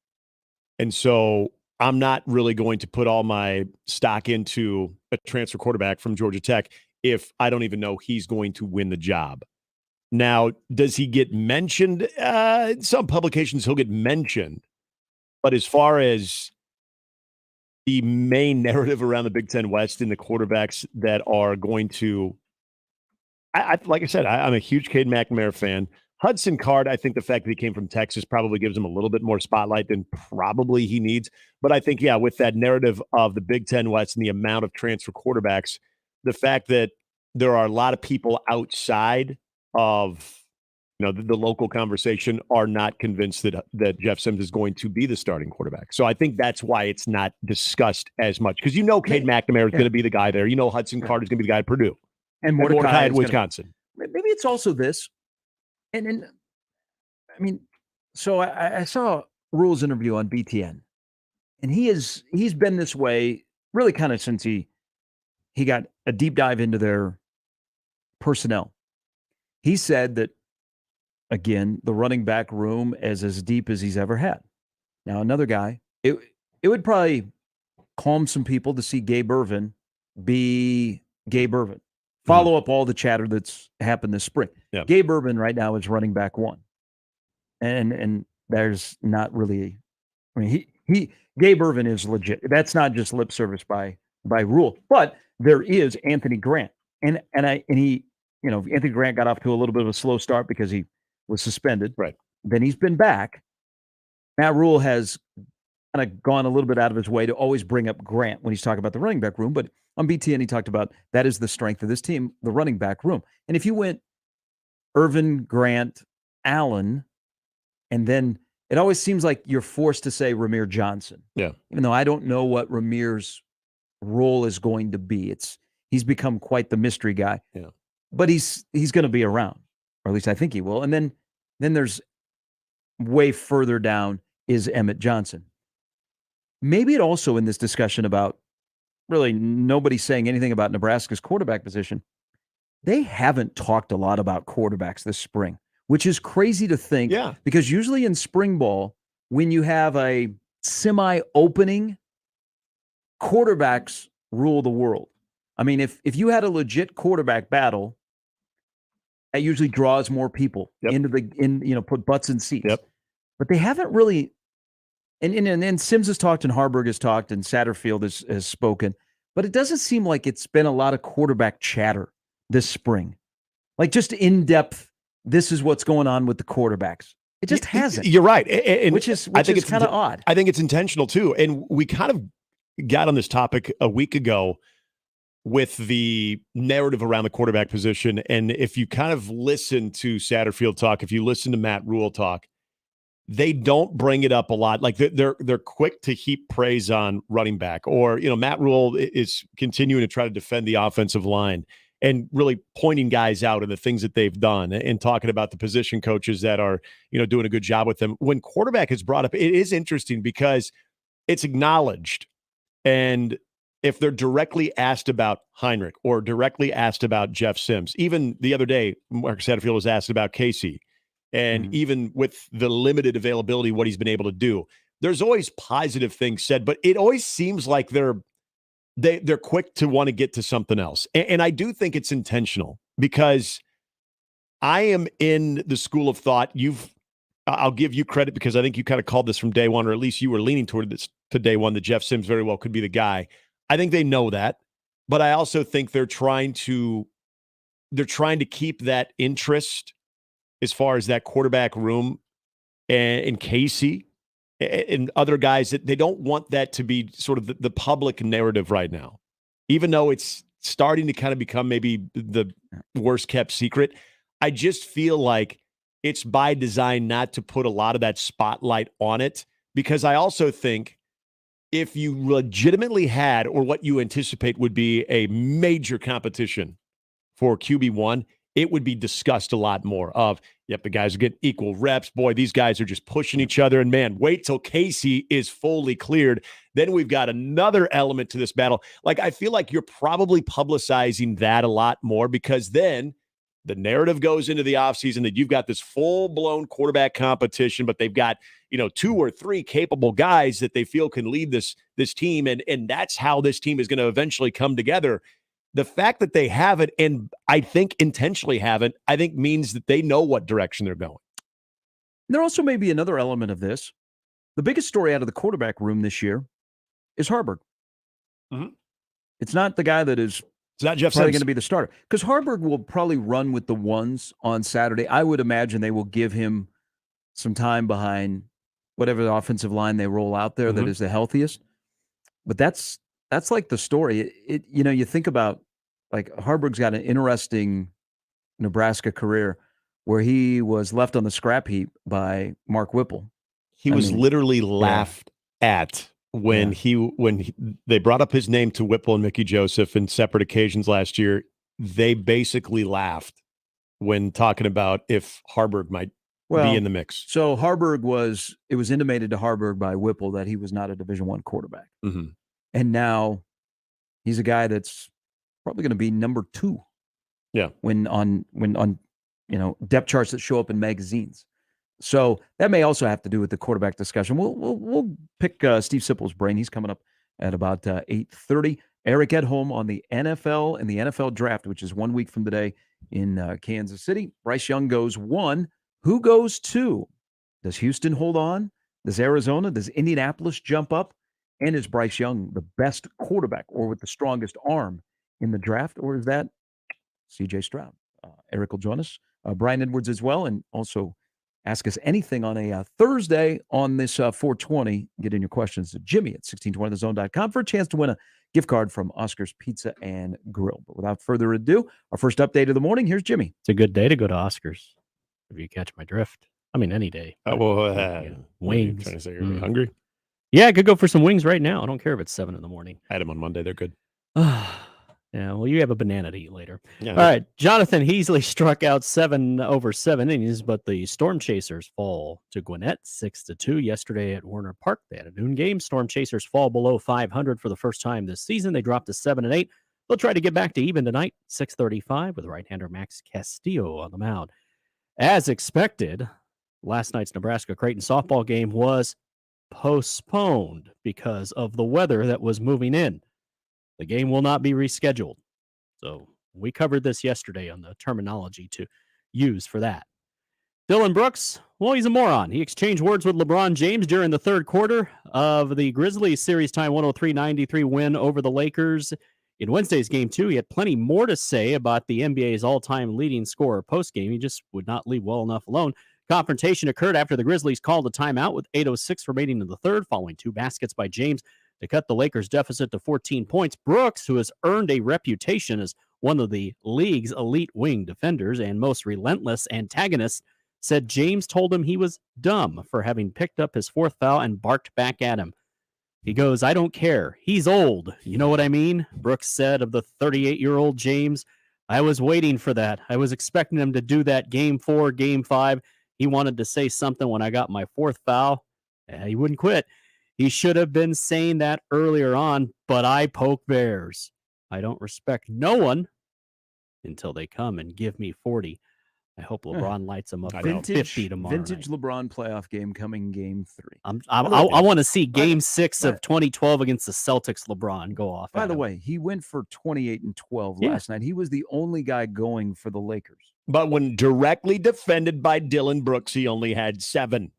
And so I'm not really going to put all my stock into a transfer quarterback from Georgia Tech if I don't even know he's going to win the job. Now, does he get mentioned? In some publications, he'll get mentioned. But as far as the main narrative around the Big Ten West and the quarterbacks that are going to, like I said, I'm a huge Cade McNamara fan. Hudson Card, I think the fact that he came from Texas probably gives him a little bit more spotlight than probably he needs. But I think, with that narrative of the Big Ten West and the amount of transfer quarterbacks, the fact that there are a lot of people outside of the local conversation are not convinced that Jeff Sims is going to be the starting quarterback. So I think that's why it's not discussed as much, because Cade McNamara is going to be the guy there. Hudson Card is going to be the guy at Purdue. And Mordecai at Wisconsin. Maybe it's also this. And so I saw Rule's interview on BTN, and he's been this way really kind of since he got a deep dive into their personnel. He said that, again, the running back room is as deep as he's ever had. Now, another guy, it would probably calm some people to see Gabe Ervin be Gabe Ervin. Follow up all the chatter that's happened this spring. Yeah. Gabe Ervin right now is running back 1. And there's not really, Gabe Ervin is legit. That's not just lip service by Rule, but there is Anthony Grant. And he, Anthony Grant got off to a little bit of a slow start because he was suspended. Right. Then he's been back. Matt Rule has kind of gone a little bit out of his way to always bring up Grant when he's talking about the running back room. But on BTN, he talked about that is the strength of this team, the running back room. And if you went Ervin, Grant, Allen, And then it always seems like you're forced to say Ramir Johnson. Yeah. Even though I don't know what Ramir's role is going to be. He's become quite the mystery guy. Yeah. But he's going to be around, or at least I think he will. And then there's way further down is Emmett Johnson. Maybe it also in this discussion about really nobody saying anything about Nebraska's quarterback position. They haven't talked a lot about quarterbacks this spring, which is crazy to think. Yeah. Because usually in spring ball, when you have a semi-opening, quarterbacks rule the world. I mean, if you had a legit quarterback battle, that usually draws more people into put butts in seats. Yep. But they haven't really, and Sims has talked and Harburg has talked and Satterfield has spoken, but it doesn't seem like it's been a lot of quarterback chatter this spring. Like just in depth, this is what's going on with the quarterbacks. It just hasn't. You're right. And which is I think it's kind of odd. I think it's intentional too. And we kind of got on this topic a week ago with the narrative around the quarterback position. And if you kind of listen to Satterfield talk, if you listen to Matt Rule talk, they don't bring it up a lot. Like they're quick to heap praise on running back, or, Matt Rule is continuing to try to defend the offensive line and really pointing guys out and the things that they've done and talking about the position coaches that are, doing a good job with them. When quarterback is brought up, it is interesting because it's acknowledged. And if they're directly asked about Heinrich or directly asked about Jeff Sims, even the other day, Mark Satterfield was asked about Casey, and even with the limited availability, what he's been able to do, there's always positive things said, but it always seems like they're quick to want to get to something else. And I do think it's intentional because I am in the school of thought. I'll give you credit because I think you kind of called this from day one, or at least you were leaning toward this to day one, that Jeff Sims very well could be the guy. I think they know that, but I also think they're trying to keep that interest as far as that quarterback room and Casey and other guys, that they don't want that to be sort of the public narrative right now, even though it's starting to kind of become maybe the worst kept secret. I just feel like it's by design not to put a lot of that spotlight on it, because I also think if you legitimately had, or what you anticipate would be, a major competition for QB1, it would be discussed a lot more of, yep, the guys are getting equal reps. Boy, these guys are just pushing each other. And man, wait till Casey is fully cleared. Then we've got another element to this battle. Like, I feel like you're probably publicizing that a lot more, because then the narrative goes into the offseason that you've got this full-blown quarterback competition, but they've got, 2 or 3 capable guys that they feel can lead this team. And that's how this team is going to eventually come together. The fact that they haven't, and I think intentionally haven't, I think means that they know what direction they're going. There also may be another element of this. The biggest story out of the quarterback room this year is Harburg. Mm-hmm. It's not the guy that is not Jeff probably Sims going to be the starter, because Harburg will probably run with the ones on Saturday. I would imagine they will give him some time behind whatever the offensive line they roll out there that is the healthiest. But that's like the story. You think about, like, Harburg's got an interesting Nebraska career where he was left on the scrap heap by Mark Whipple. He was literally laughed at when they brought up his name to Whipple and Mickey Joseph in separate occasions last year. They basically laughed when talking about if Harburg might be in the mix. So it was intimated to Harburg by Whipple that he was not a Division I quarterback. Mm-hmm. And now he's a guy that's probably going to be number 2. Yeah. When on depth charts that show up in magazines. So that may also have to do with the quarterback discussion. We'll pick Steve Sipple's brain. He's coming up at about 8:30. Eric Edholm on the NFL and the NFL draft, which is 1 week from today in Kansas City. Bryce Young goes 1. Who goes 2? Does Houston hold on? Does Arizona? Does Indianapolis jump up? And is Bryce Young the best quarterback, or with the strongest arm in the draft, or is that C.J. Stroud? Eric will join us. Brian Edwards as well, and also ask us anything on a Thursday on this 420. Get in your questions to Jimmy at 1620thezone.com for a chance to win a gift card from Oscar's Pizza and Grill. But without further ado, our first update of the morning, here's Jimmy. It's a good day to go to Oscar's, if you catch my drift. I mean, any day. Wings. Trying to say you're hungry? Yeah, I could go for some wings right now. I don't care if it's 7 a.m. I had them on Monday. They're good. Yeah, well, you have a banana to eat later. Yeah, all right, Jonathan Heasley struck out 7 over 7 innings, but the Storm Chasers fall to Gwinnett 6-2 yesterday at Warner Park. They had a noon game. Storm Chasers fall below 500 for the first time this season. They dropped to 7-8. They'll try to get back to even tonight, 6:35, with right-hander Max Castillo on the mound. As expected, last night's Nebraska-Creighton softball game was postponed because of the weather that was moving in. The game will not be rescheduled. So we covered this yesterday on the terminology to use for that. Dylan Brooks, well, he's a moron. He exchanged words with LeBron James during the third quarter of the Grizzlies series time 103-93 win over the Lakers. In Wednesday's game 2, he had plenty more to say about the NBA's all-time leading scorer post-game. He just would not leave well enough alone. Confrontation occurred after the Grizzlies called a timeout with 8:06 remaining in the third, following 2 baskets by James to cut the Lakers' deficit to 14 points. Brooks, who has earned a reputation as one of the league's elite wing defenders and most relentless antagonists, said James told him he was dumb for having picked up his 4th foul and barked back at him. He goes, "I don't care. He's old. You know what I mean?" Brooks said of the 38-year-old James, "I was waiting for that. I was expecting him to do that game 4, game 5. He wanted to say something when I got my 4th foul. He wouldn't quit. He should have been saying that earlier on, but I poke bears. I don't respect no one until they come and give me 40. I hope LeBron lights them up for 50 tomorrow Vintage night. LeBron playoff game coming game 3. I want to see game 6 of 2012 against the Celtics. LeBron go off. By the way, he went for 28 and 12 Yeah. last night. He was the only guy going for the Lakers. But when directly defended by Dylan Brooks, he only had 7.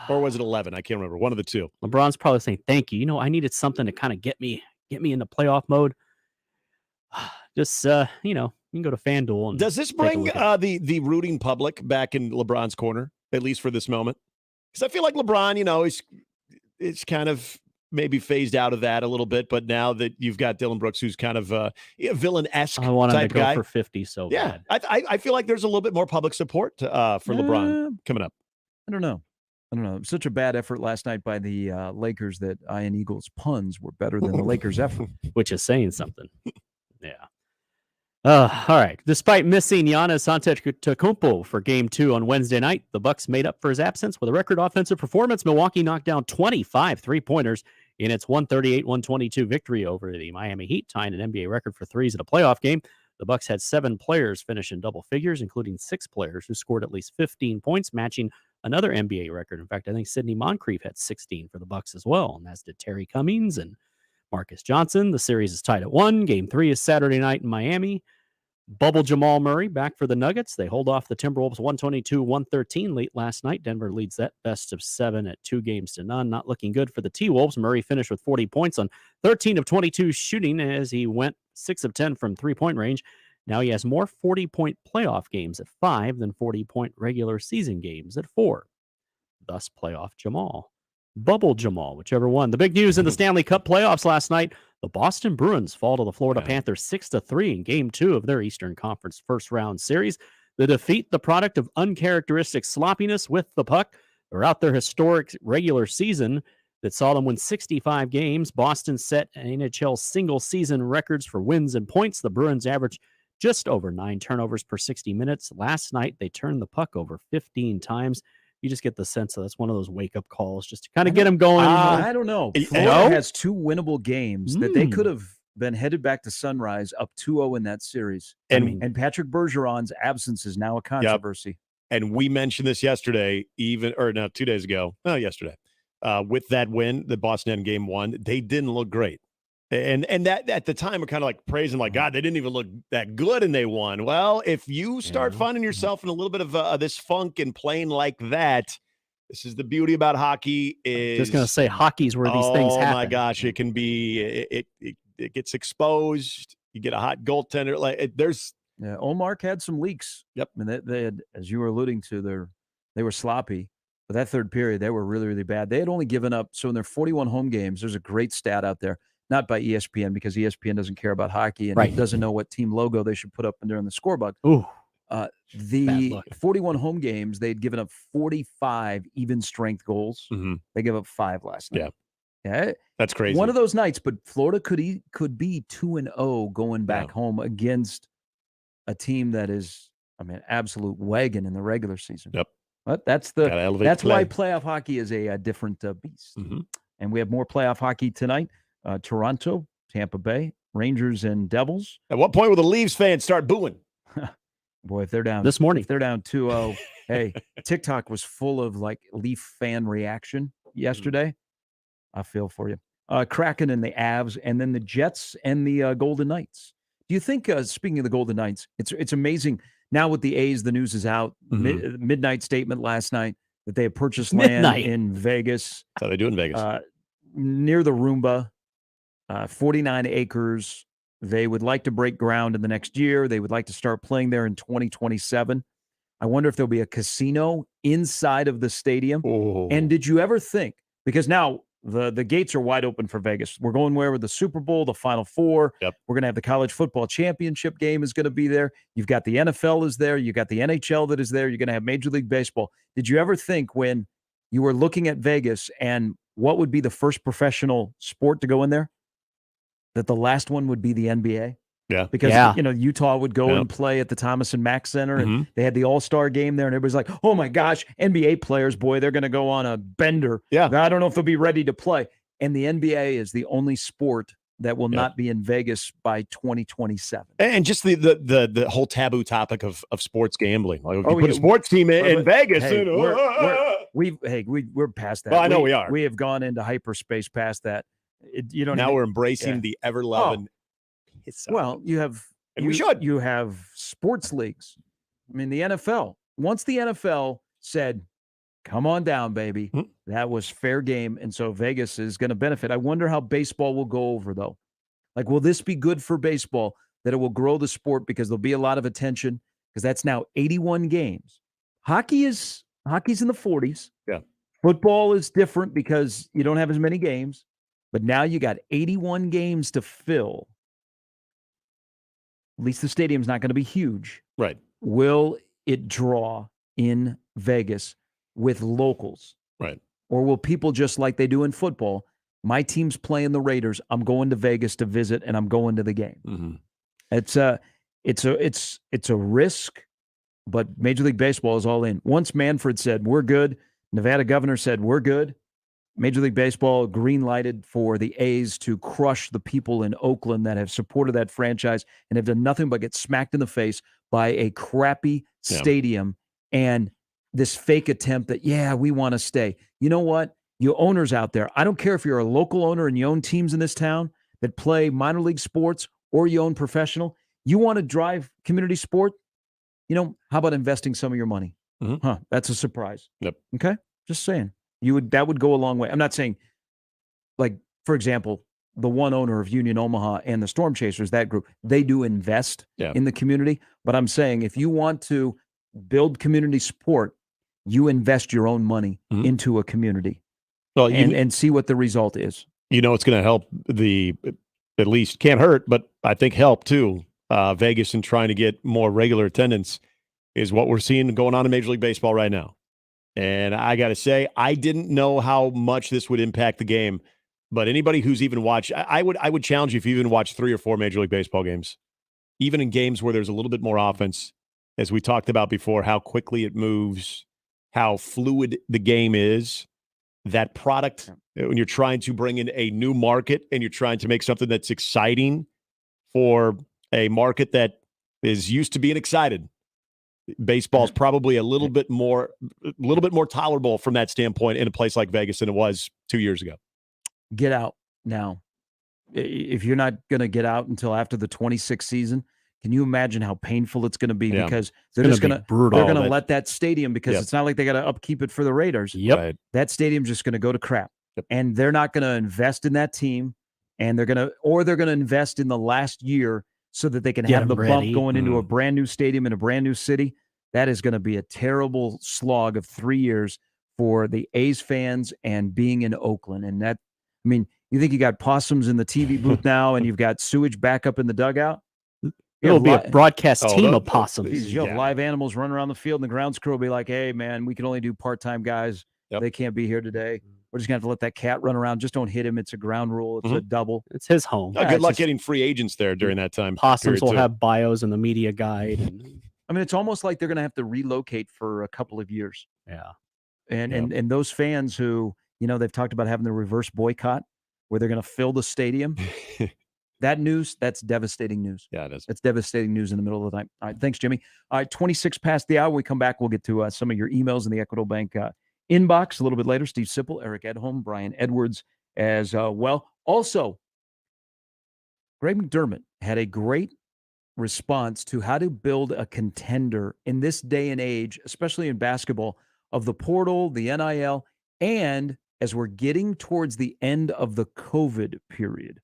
Or was it 11? I can't remember. One of the two. LeBron's probably saying, "Thank you. You know, I needed something to kind of get me into playoff mode." Just you can go to FanDuel. And Does this take a bring look at the rooting public back in LeBron's corner, at least for this moment? Because I feel like LeBron, it's kind of maybe phased out of that a little bit, but now that you've got Dylan Brooks, who's kind of a villain-esque I want him to type go guy. for 50 so Yeah, bad. I feel like there's a little bit more public support for LeBron coming up. I don't know. Such a bad effort last night by the Lakers that Ian Eagles' puns were better than the Lakers' effort. Which is saying something. Yeah. All right. Despite missing Giannis Antetokounmpo for Game 2 on Wednesday night, the Bucks made up for his absence with a record offensive performance. Milwaukee knocked down 25 three-pointers in its 138-122 victory over the Miami Heat, tying an NBA record for threes in a playoff game. The Bucks had 7 players finish in double figures, including 6 players who scored at least 15 points, matching another NBA record. In fact, I think Sidney Moncrief had 16 for the Bucks as well, and as did Terry Cummings and Marcus Johnson. The series is tied at 1. Game 3 is Saturday night in Miami. Bubble Jamal Murray back for the Nuggets. They hold off the Timberwolves 122-113 late last night. Denver leads that best of 7 at 2-0. Not looking good for the T-Wolves. Murray finished with 40 points on 13 of 22 shooting as he went 6 of 10 from three-point range. Now he has more 40-point playoff games at 5 than 40-point regular season games at 4. Thus, playoff Jamal. Bubble Jamal, whichever one. The big news in the Stanley Cup playoffs last night, the Boston Bruins fall to the Florida Panthers 6-3 in Game 2 of their Eastern Conference first-round series. The defeat, the product of uncharacteristic sloppiness with the puck throughout their historic regular season that saw them win 65 games. Boston set NHL single-season records for wins and points. The Bruins averaged just over 9 turnovers per 60 minutes. Last night, they turned the puck over 15 times. You just get the sense that that's one of those wake-up calls just to kind of get them going. I don't know. Florida has 2 winnable games that they could have been headed back to Sunrise up 2-0 in that series. And Patrick Bergeron's absence is now a controversy. Yep. And we mentioned this yesterday, 2 days ago. No, yesterday. With that win, the Boston in Game 1, they didn't look great. And that at the time, we're kind of like praising, like, God, they didn't even look that good and they won. Well, if you start finding yourself in a little bit of this funk and playing like that, this is the beauty about hockey. Is just going to say hockey's where these things happen. Oh my gosh, it can be. It gets exposed. You get a hot goaltender. Omar had some leaks. Yep. I mean, they had, as you were alluding to, they were sloppy. But that third period, they were really, really bad. They had only given up. So in their 41 home games, there's a great stat out there. Not by ESPN, because ESPN doesn't care about hockey and doesn't know what team logo they should put up during the scorebook. Ooh. The 41 home games, they'd given up 45 even strength goals. They gave up 5 last night. Yeah, that's crazy. One of those nights, but Florida could be 2-0 going back home against a team that is, absolute wagon in the regular season. Yep. But that's why playoff hockey is a different beast. And we have more playoff hockey tonight. Toronto, Tampa Bay, Rangers, and Devils. At what point will the Leafs fans start booing? Boy, if they're down this morning, if they're down 2-0, hey, TikTok was full of like Leaf fan reaction yesterday. I feel for you. Kraken and the Avs, and then the Jets and the Golden Knights. Do you think, speaking of the Golden Knights, it's amazing now with the A's, the news is out. Midnight statement last night that they have purchased land in Vegas. That's how they do in Vegas. Near the Roomba, 49 acres. They would like to break ground in the next year. They would like to start playing there in 2027. I wonder if there'll be a casino inside of the stadium. And did you ever think, because now the gates are wide open for Vegas. We're going where with the Super Bowl, the Final Four. Yep. We're going to have the college football championship game is going to be there. You've got the NFL is there. You got the NHL that is there. You're going to have Major League Baseball. Did you ever think when you were looking at Vegas and what would be the first professional sport to go in there, that the last one would be the NBA? Yeah. Because, Utah would go and play at the Thomas and Mack Center, and they had the All-Star game there, and everybody's like, oh, my gosh, NBA players, boy, they're going to go on a bender. Yeah. I don't know if they'll be ready to play. And the NBA is the only sport that will not be in Vegas by 2027. And just the whole taboo topic of sports gambling. Like, if you put a sports team in Vegas. Hey, we're past that. Well, I know we are. We have gone into hyperspace past that. We're embracing the ever-loving. Well, you have you have sports leagues. I mean, the NFL. Once the NFL said, "Come on down, baby," that was fair game, and so Vegas is going to benefit. I wonder how baseball will go over, though. Like, will this be good for baseball? That it will grow the sport because there'll be a lot of attention because that's now 81 games. Hockey's in the 40s. Yeah. Football is different because you don't have as many games, but now you got 81 games to fill. At least the stadium's not going to be huge. Right. Will it draw in Vegas with locals? Right. Or will people just like they do in football? My team's playing the Raiders. I'm going to Vegas to visit, and I'm going to the game. It's a risk, but Major League Baseball is all in. Once Manfred said we're good, Nevada governor said we're good. Major League Baseball green-lighted for the A's to crush the people in Oakland that have supported that franchise and have done nothing but get smacked in the face by a crappy stadium and this fake attempt that, we want to stay. You know what? You owners out there, I don't care if you're a local owner and you own teams in this town that play minor league sports or you own professional, you want to drive community sport, how about investing some of your money? That's a surprise. Yep. Okay? Just saying. That would go a long way. I'm not saying, like, for example, the one owner of Union Omaha and the Storm Chasers, that group, they do invest in the community. But I'm saying if you want to build community support, you invest your own money into a community and see what the result is. It's going to help at least can't hurt, but I think help too. Vegas and trying to get more regular attendance is what we're seeing going on in Major League Baseball right now. And I got to say, I didn't know how much this would impact the game. But anybody who's even watched, I would challenge you if you even watched 3 or 4 Major League Baseball games, even in games where there's a little bit more offense, as we talked about before, how quickly it moves, how fluid the game is. That product, when you're trying to bring in a new market and you're trying to make something that's exciting for a market that is used to being excited. Baseball is probably a little bit more tolerable from that standpoint in a place like Vegas than it was 2 years ago. Get out now. If you're not going to get out until after the 26th season, can you imagine how painful it's going to be? Yeah. Because they're just going to let that stadium, because Yep. it's not like they got to upkeep it for the Raiders. Yep. Right. That stadium's just going to go to crap. Yep. And they're not going to invest in that team, and they're going to invest in the last year so that they can Get have the them bump ready. going into a brand new stadium in a brand new city. That is going to be a terrible slog of 3 years for the A's fans and being in Oakland. And that, I mean, you think you got possums in the TV booth now and you've got sewage back up in the dugout? It'll be a broadcast team of possums. You have live animals running around the field, and the grounds crew will be like, hey, man, we can only do part-time guys. They can't be here today. We're just going to have to let that cat run around. Just don't hit him. It's a ground rule. It's a double. It's his home. Good luck getting free agents there during that time. Possums will have bios in the media guide. I mean, it's almost like they're going to have to relocate for a couple of years. Yeah. And those fans who, they've talked about having the reverse boycott where they're going to fill the stadium. That's devastating news. Yeah, it is. It's devastating news in the middle of the night. All right, thanks, Jimmy. All right, 26 past the hour. When we come back, we'll get to some of your emails in the Equitable Bank inbox a little bit later. Steve Sipple, Eric Edholm, Brian Edwards as well. Also, Greg McDermott had a great response to how to build a contender in this day and age, especially in basketball, of the portal, the NIL, and as we're getting towards the end of the COVID period.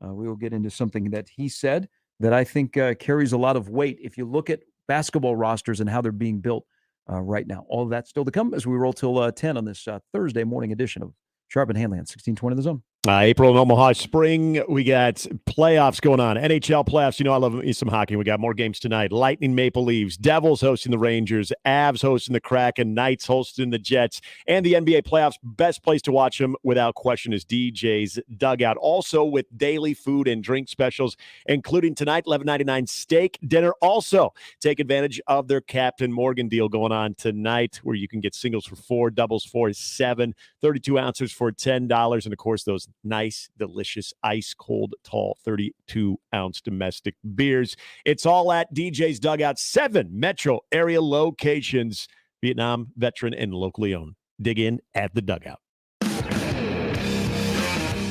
We will get into something that he said that I think carries a lot of weight if you look at basketball rosters and how they're being built right now. All of that still to come as we roll till 10 on this Thursday morning edition of Sharp and Handley on 1620 The Zone. April in Omaha, spring. We got playoffs going on. NHL playoffs. I love me some hockey. We got more games tonight. Lightning, Maple Leafs, Devils hosting the Rangers, Avs hosting the Kraken, Knights hosting the Jets, and the NBA playoffs. Best place to watch them without question is DJ's Dugout. Also with daily food and drink specials, including tonight, $11.99 steak dinner. Also, take advantage of their Captain Morgan deal going on tonight, where you can get singles for $4, doubles for $7, 32 ounces for $10, and of course those nice, delicious, ice-cold, tall, 32-ounce domestic beers. It's all at DJ's Dugout, 7 metro area locations, Vietnam, veteran, and locally owned. Dig in at the Dugout.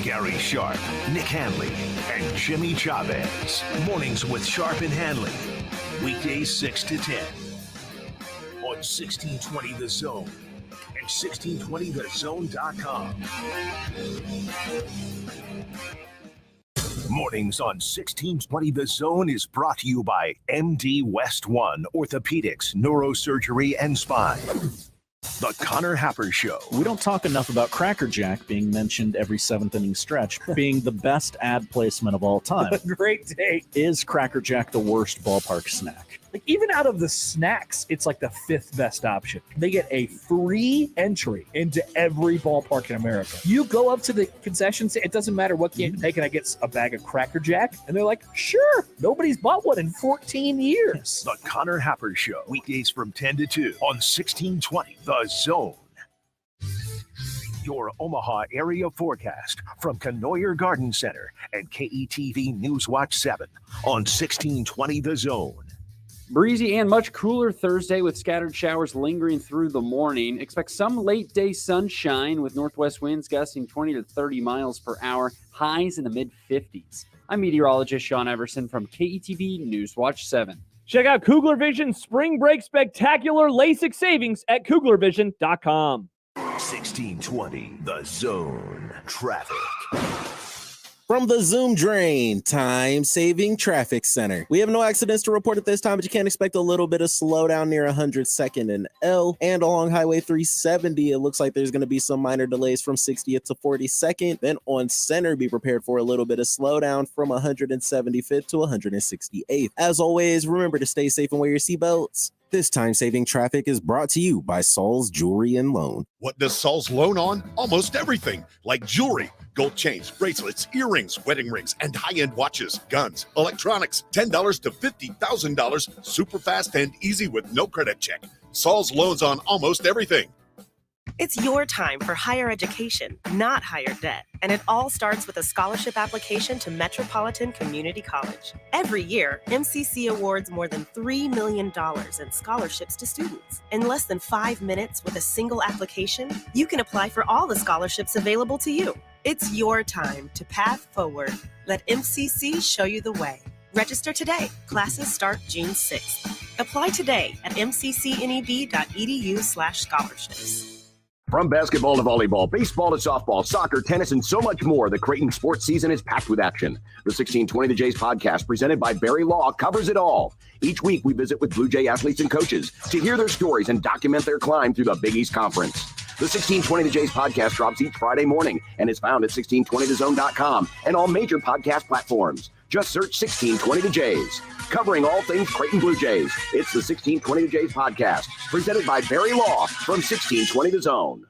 Gary Sharp, Nick Handley, and Jimmy Chavez. Mornings with Sharp and Handley. Weekdays 6 to 10. On 1620 The Zone. 1620thezone.com. Mornings on 1620 The Zone is brought to you by MD West One Orthopedics, Neurosurgery, and Spine. The Connor Happer Show. We don't talk enough about Cracker Jack being mentioned every 7th inning stretch, being the best ad placement of all time. Great take. Is Cracker Jack the worst ballpark snack? Like, even out of the snacks, it's like the 5th best option. They get a free entry into every ballpark in America. You go up to the concession stand, it doesn't matter what candy they can. I get a bag of Cracker Jack, and they're like, sure, nobody's bought one in 14 years. The Connor Happer Show, weekdays from 10 to 2 on 1620 The Zone. Your Omaha area forecast from Canoyer Garden Center and KETV Newswatch 7 on 1620 The Zone. Breezy and much cooler Thursday with scattered showers lingering through the morning. Expect some late day sunshine with northwest winds gusting 20 to 30 miles per hour, highs in the mid 50s. I'm meteorologist Sean Everson from KETV Newswatch 7. Check out Kugler Vision Spring Break Spectacular LASIK Savings at KuglerVision.com. 1620 The Zone. Traffic. From the Zoom Drain Time-Saving Traffic Center. We have no accidents to report at this time, but you can expect a little bit of slowdown near 102nd and L. And along Highway 370, it looks like there's going to be some minor delays from 60th to 42nd. Then on Center, be prepared for a little bit of slowdown from 175th to 168th. As always, remember to stay safe and wear your seatbelts. This time-saving traffic is brought to you by Saul's Jewelry and Loan. What does Saul's loan on? Almost everything, like jewelry, gold chains, bracelets, earrings, wedding rings, and high-end watches, guns, electronics, $10 to $50,000, super fast and easy with no credit check. Saul's loans on almost everything. It's your time for higher education, not higher debt. And it all starts with a scholarship application to Metropolitan Community College. Every year, MCC awards more than $3 million in scholarships to students. In less than 5 minutes with a single application, you can apply for all the scholarships available to you. It's your time to path forward. Let MCC show you the way. Register today. Classes start June 6th. Apply today at mccned.edu/scholarships. From basketball to volleyball, baseball to softball, soccer, tennis, and so much more, the Creighton sports season is packed with action. The 1620 The Jays podcast, presented by Barry Law, covers it all. Each week, we visit with Blue Jay athletes and coaches to hear their stories and document their climb through the Big East Conference. The 1620 The Jays podcast drops each Friday morning and is found at 1620thezone.com and all major podcast platforms. Just search 1620 The Jays. Covering all things Creighton Blue Jays, it's the 1620 The Jays podcast, presented by Barry Law from 1620 The Zone.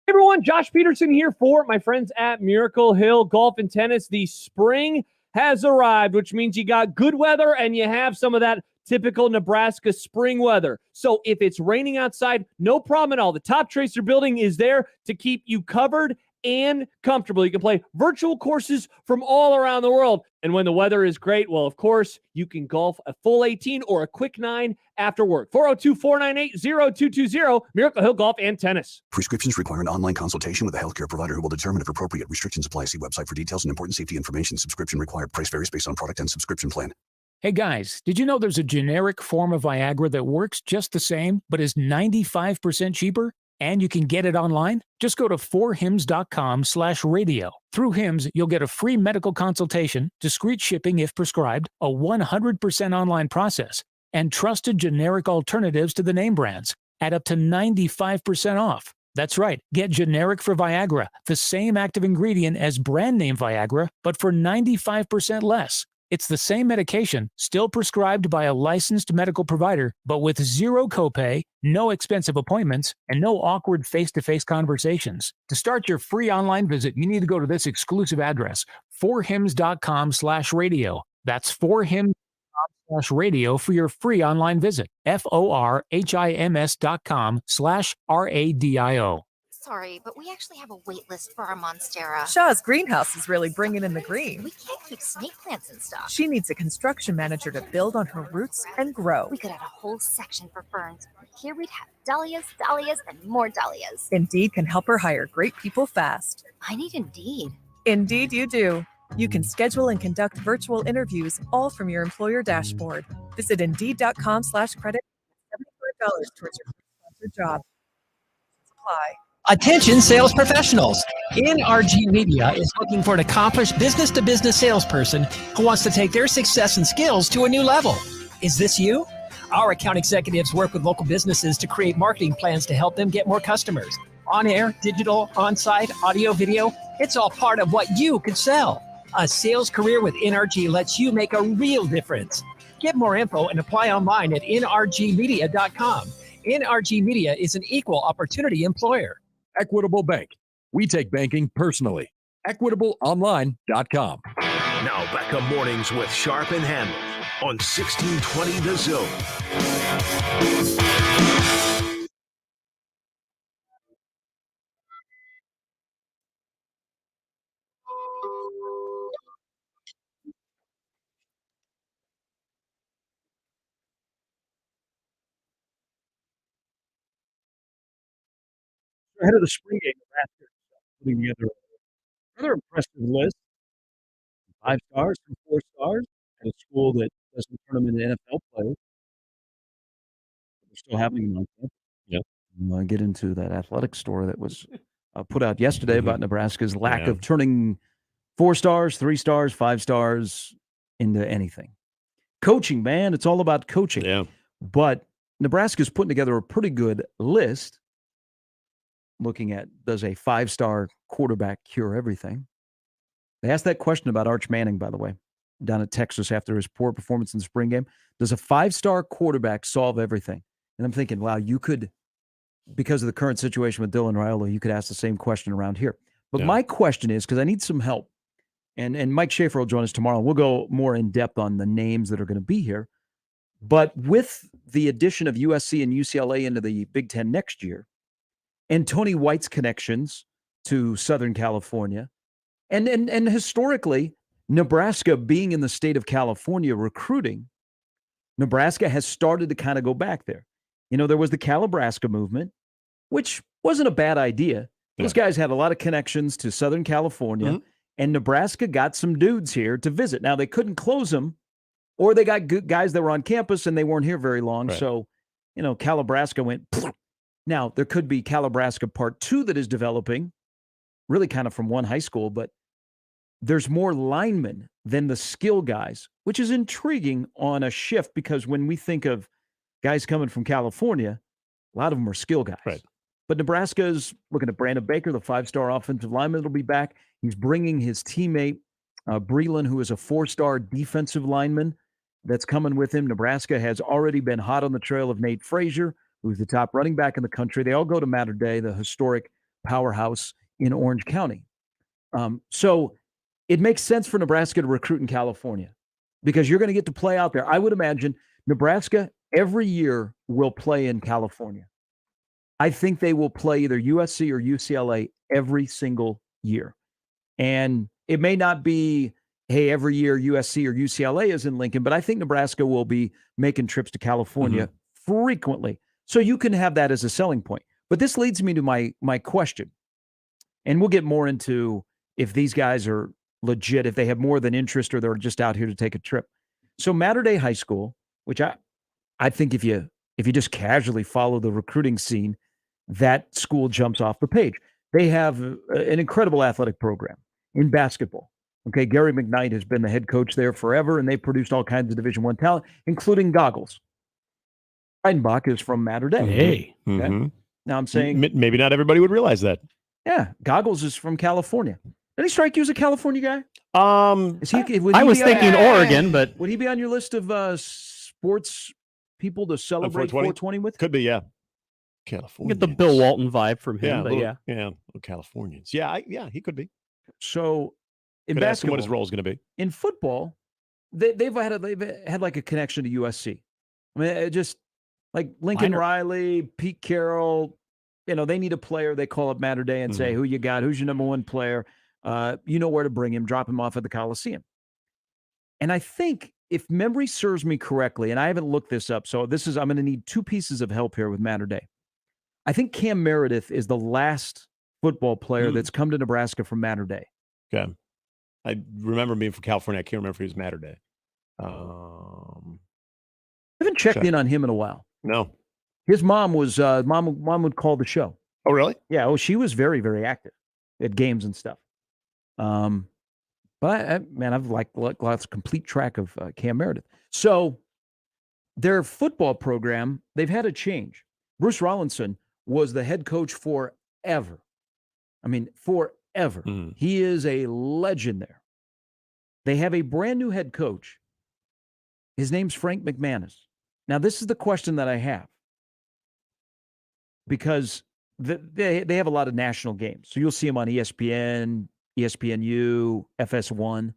Hey everyone, Josh Peterson here for my friends at Miracle Hill Golf and Tennis. The spring has arrived, which means you got good weather and you have some of that typical Nebraska spring weather. So if it's raining outside, no problem at all. The Top Tracer building is there to keep you covered and comfortable. You can play virtual courses from all around the world. And when the weather is great, well, of course, you can golf a full 18 or a quick 9 after work. 402-498-0220, Miracle Hill Golf and Tennis. Prescriptions require an online consultation with a healthcare provider who will determine if appropriate. Restrictions apply. See website for details and important safety information. Subscription required. Price varies based on product and subscription plan. Hey guys, did you know there's a generic form of Viagra that works just the same, but is 95% cheaper? And you can get it online? Just go to 4hims.com/radio. Through Hims, you'll get a free medical consultation, discreet shipping if prescribed, a 100% online process, and trusted generic alternatives to the name brands at up to 95% off. That's right. Get generic for Viagra, the same active ingredient as brand name Viagra, but for 95% less. It's the same medication, still prescribed by a licensed medical provider, but with zero copay, no expensive appointments, and no awkward face-to-face conversations. To start your free online visit, you need to go to this exclusive address, 4hims.com/radio. That's 4hims.com/radio for your free online visit. FORHIMS.com/RADIO. Sorry, but we actually have a wait list for our Monstera. Shaw's greenhouse is really bringing in the green. We can't keep snake plants in stock. She needs a construction manager to build on her roots and grow. We could have a whole section for ferns. Here we'd have dahlias, dahlias, and more dahlias. Indeed can help her hire great people fast. I need Indeed. Indeed you do. You can schedule and conduct virtual interviews all from your employer dashboard. Visit Indeed.com/credit. $75 towards your sponsored job. Apply. Attention sales professionals. NRG Media is looking for an accomplished business-to-business salesperson who wants to take their success and skills to a new level. Is this you? Our account executives work with local businesses to create marketing plans to help them get more customers. On air, digital, on-site, audio, video, it's all part of what you could sell. A sales career with NRG lets you make a real difference. Get more info and apply online at nrgmedia.com. NRG Media is an equal opportunity employer. Equitable Bank. We take banking personally. EquitableOnline.com. Now back to mornings with Sharp and Handley on 1620 The Zone. Ahead of the spring game, Nebraska putting together another impressive list. 5 stars and 4 stars at a school that doesn't turn them into NFL players. They're still having them on campus. Yeah. I get into that athletic story that was put out yesterday about Nebraska's lack of turning 4 stars, 3 stars, 5 stars into anything. Coaching, man, it's all about coaching. Yeah. But Nebraska's putting together a pretty good list. Looking at, does a 5-star quarterback cure everything? They asked that question about Arch Manning, by the way, down at Texas after his poor performance in the spring game. Does a 5-star quarterback solve everything? And I'm thinking, wow, you could, because of the current situation with Dylan Raiola, you could ask the same question around here. But my question is, because I need some help, and Mike Schaefer will join us tomorrow. We'll go more in depth on the names that are going to be here. But with the addition of USC and UCLA into the Big Ten next year, and Tony White's connections to Southern California, and historically, Nebraska being in the state of California recruiting, Nebraska has started to kind of go back there. You know, there was the Calibraska movement, which wasn't a bad idea. Those guys had a lot of connections to Southern California, and Nebraska got some dudes here to visit. Now, they couldn't close them, or they got good guys that were on campus and they weren't here very long. Right. So, you know, Calibraska went. Now, there could be Calibraska Part 2 that is developing, really kind of from one high school, but there's more linemen than the skill guys, which is intriguing on a shift because when we think of guys coming from California, a lot of them are skill guys. Right. But Nebraska is looking at Brandon Baker, the 5-star offensive lineman that'll be back. He's bringing his teammate Breland, who is a 4-star defensive lineman that's coming with him. Nebraska has already been hot on the trail of Nate Frazier, who's the top running back in the country. They all go to Mater Dei, the historic powerhouse in Orange County. So it makes sense for Nebraska to recruit in California because you're going to get to play out there. I would imagine Nebraska every year will play in California. I think they will play either USC or UCLA every single year. And it may not be, hey, every year USC or UCLA is in Lincoln, but I think Nebraska will be making trips to California frequently. So you can have that as a selling point. But this leads me to my question. And we'll get more into if these guys are legit, if they have more than interest or they're just out here to take a trip. So Mater Dei High School, which I think if you just casually follow the recruiting scene, that school jumps off the page. They have an incredible athletic program in basketball. Okay, Gary McKnight has been the head coach there forever, and they produced all kinds of Division I talent, including Goggles. Reidenbach is from Mater Dei. Hey. Okay? Now I'm saying maybe not everybody would realize that. Yeah, Goggles is from California. Did he strike you as a California guy? I was thinking Oregon, but would he be on your list of sports people to celebrate 420 with? Could be, yeah. California. Get the Bill Walton vibe from him, yeah, Californians. Yeah, he could be. So in could basketball, ask him what his role is going to be. In football, they've had like a connection to USC. I mean, just like Lincoln Riley, Pete Carroll. They need a player. They call up Mater Dei and say, "Who you got? Who's your number one player? You know where to bring him. Drop him off at the Coliseum." And I think, if memory serves me correctly, and I haven't looked this up, so I'm going to need two pieces of help here with Mater Dei. I think Cam Meredith is the last football player that's come to Nebraska from Mater Dei. Okay. I remember being from California. I can't remember if he was Mater Dei. I haven't checked in on him in a while. No. His mom was mom would call the show. Oh, really? Yeah. Oh, she was very, very active at games and stuff. But I've lost complete track of Cam Meredith. So their football program, they've had a change. Bruce Rollinson was the head coach forever. I mean, forever. He is a legend there. They have a brand new head coach. His name's Frank McManus. Now, this is the question that I have. Because they have a lot of national games. So you'll see him on ESPN, ESPNU, FS1.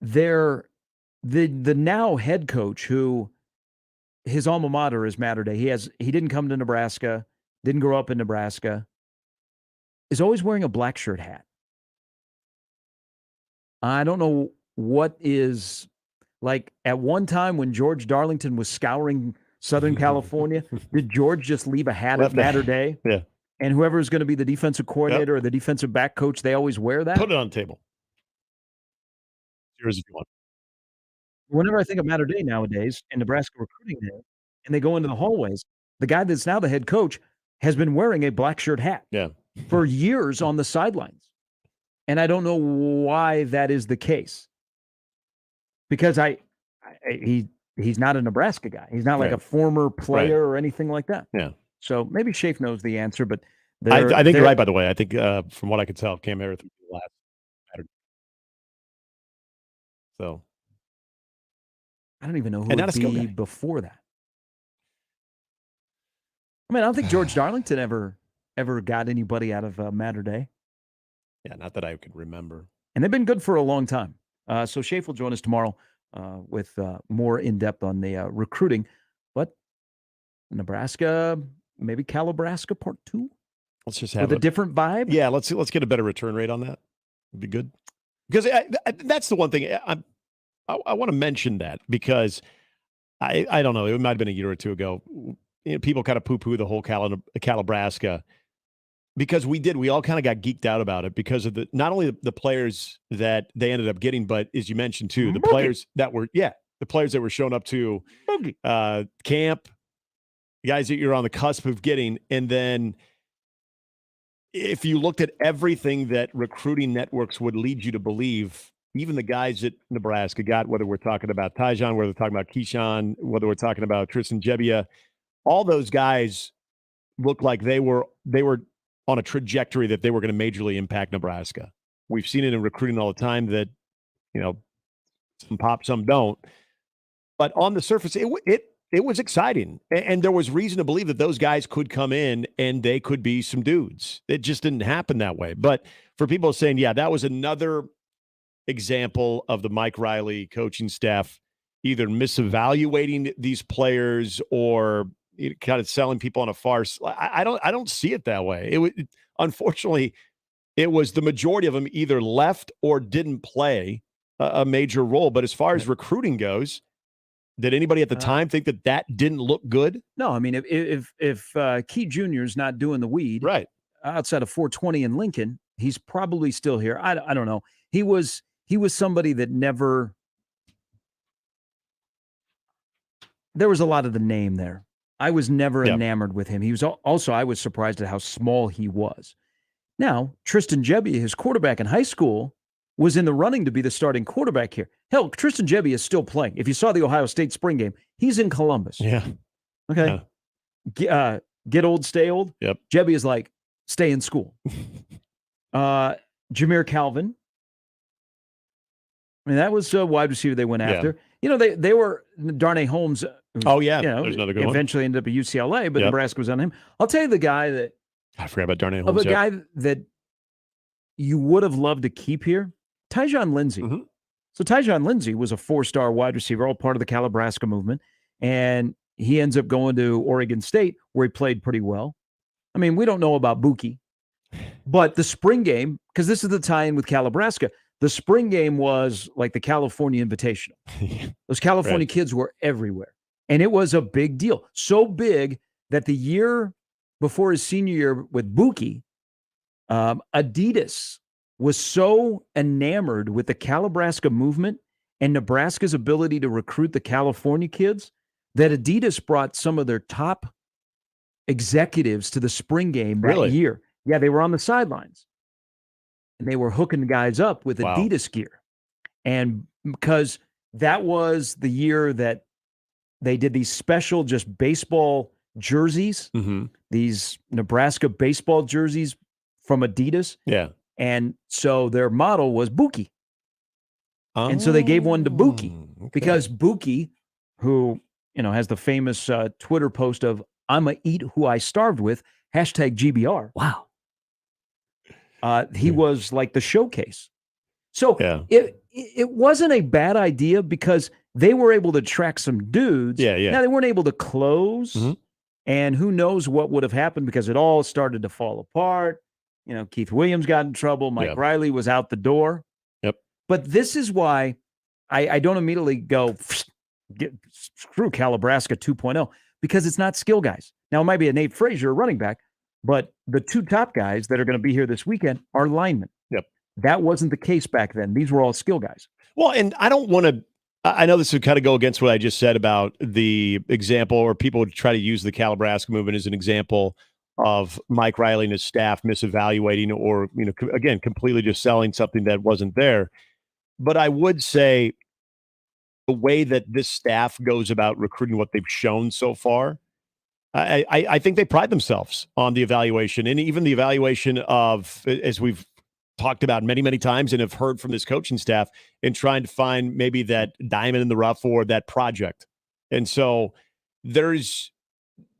They're the now head coach who his alma mater is Mater Dei. He didn't come to Nebraska, didn't grow up in Nebraska, is always wearing a black shirt hat. I don't know what is like at one time when George Darlington was scouring Southern California, did George just leave a hat at Mater Dei? Yeah. And whoever is going to be the defensive coordinator or the defensive back coach, they always wear that? Put it on the table. Yours if you want. Whenever I think of Mater Dei nowadays and Nebraska recruiting there, and they go into the hallways, the guy that's now the head coach has been wearing a black shirt hat for years on the sidelines. And I don't know why that is the case. Because he's not a Nebraska guy. He's not like a former player or anything like that. Yeah. So maybe Shafe knows the answer, but I think you're right, by the way. I think from what I could tell, Cam Meredith was the last Mater Dei. So I don't even know who would be before that. I mean, I don't think George Darlington ever got anybody out of Mater Dei. Yeah, not that I could remember. And they've been good for a long time. So Shafe will join us tomorrow with more in-depth on the recruiting. But Nebraska, maybe Calibraska Part 2? Let's just have with a different vibe? Yeah, let's get a better return rate on that. It'd be good. Because that's the one thing I want to mention that because I don't know, it might have been a year or two ago. People kind of poo-poo the whole Calibraska because we all kind of got geeked out about it because of not only the players that they ended up getting, but as you mentioned too, the players that were showing up to camp, guys that you're on the cusp of getting. And then if you looked at everything that recruiting networks would lead you to believe, even the guys that Nebraska got, whether we're talking about Tyjon, whether we're talking about Keyshawn, whether we're talking about Tristan Gebbia, all those guys looked like they were on a trajectory that they were going to majorly impact Nebraska. We've seen it in recruiting all the time that, some pop, some don't. But on the surface, it was exciting. And there was reason to believe that those guys could come in and they could be some dudes. It just didn't happen that way. But for people saying, yeah, that was another example of the Mike Riley coaching staff either misevaluating these players or kind of selling people on a farce. I don't see it that way. Unfortunately, it was the majority of them either left or didn't play a major role. But as far as recruiting goes, did anybody at the time think that didn't look good? No, I mean, if Key Jr. is not doing the weed right outside of 420 in Lincoln, he's probably still here. I don't know. He was somebody that never. There was a lot of the name there. I was never enamored with him. He was also, I was surprised at how small he was. Now, Tristan Gebbia, his quarterback in high school, was in the running to be the starting quarterback here. Hell, Tristan Gebbia is still playing. If you saw the Ohio State spring game, he's in Columbus. Yeah. Okay. Yeah. Get old, stay old. Yep. Gebbia is like, stay in school. Jameer Calvin. I mean, that was a wide receiver they went after. They were Darnay Holmes. There's another good one. Eventually ended up at UCLA, but Nebraska was on him. I'll tell you the guy that I forgot about Darnay Holmes. Of a guy that you would have loved to keep here, Tyjon Lindsey. Mm-hmm. So Tyjon Lindsey was a 4-star wide receiver, all part of the Calabrasca movement, and he ends up going to Oregon State, where he played pretty well. I mean, we don't know about Buki, but the spring game, because this is the tie-in with Calabrasca, the spring game was like the California Invitational. Those California kids were everywhere, and it was a big deal. So big that the year before his senior year with Buki, Adidas was so enamored with the Calabrasca movement and Nebraska's ability to recruit the California kids that Adidas brought some of their top executives to the spring game that year. Yeah, they were on the sidelines. And they were hooking guys up with Adidas gear. And because that was the year that they did these special just baseball jerseys, these Nebraska baseball jerseys from Adidas. Yeah. And so their motto was Buki. And so they gave one to Buki because Buki, who, has the famous Twitter post of, I'm a eat who I starved with, #GBR. Wow. He was like the showcase. So it wasn't a bad idea because they were able to track some dudes. Yeah. Now, they weren't able to close. And who knows what would have happened because it all started to fall apart. Keith Williams got in trouble. Mike Riley was out the door. Yep. But this is why I don't immediately go, screw Calabrasca 2.0, because it's not skill guys. Now, it might be a Nate Frazier, a running back, but the two top guys that are going to be here this weekend are linemen. Yep. That wasn't the case back then. These were all skill guys. Well, and I don't want to, I know this would kind of go against what I just said about the example, or people would try to use the Calabrasca movement as an example of Mike Riley and his staff misevaluating or, again, completely just selling something that wasn't there. But I would say the way that this staff goes about recruiting, what they've shown so far, I think they pride themselves on the evaluation, and even the evaluation of, as we've talked about many, many times and have heard from this coaching staff, in trying to find maybe that diamond in the rough or that project. And so there is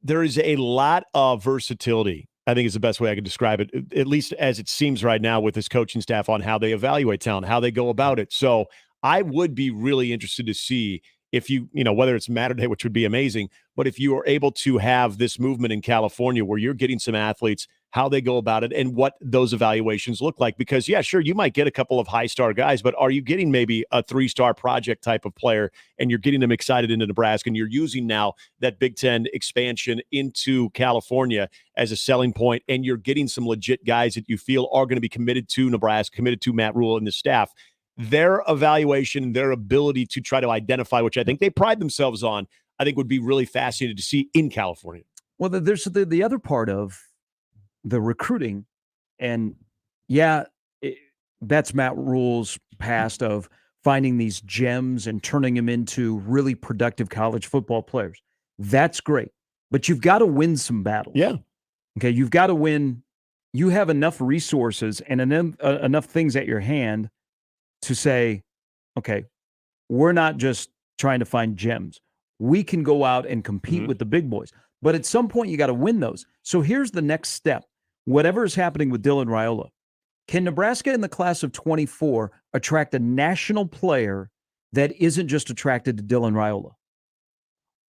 a lot of versatility, I think is the best way I could describe it, at least as it seems right now with this coaching staff, on how they evaluate talent, how they go about it. So I would be really interested to see if whether it's Saturday, which would be amazing, but if you are able to have this movement in California where you're getting some athletes, how they go about it and what those evaluations look like. Because sure, you might get a couple of high-star guys, but are you getting maybe a 3-star project type of player and you're getting them excited into Nebraska, and you're using now that Big Ten expansion into California as a selling point, and you're getting some legit guys that you feel are going to be committed to Nebraska, committed to Matt Rule and the staff. Their evaluation, their ability to try to identify, which I think they pride themselves on, I think would be really fascinating to see in California. Well, there's the other part of the recruiting, and that's Matt Rule's past of finding these gems and turning them into really productive college football players. That's great, but you've got to win some battles. Yeah. Okay, you've got to win you have enough resources and enough things at your hand to say, okay, we're not just trying to find gems. We can go out and compete with the big boys. But at some point, you got to win those. So here's the next step. Whatever is happening with Dylan Raiola, can Nebraska in the class of 24 attract a national player that isn't just attracted to Dylan Raiola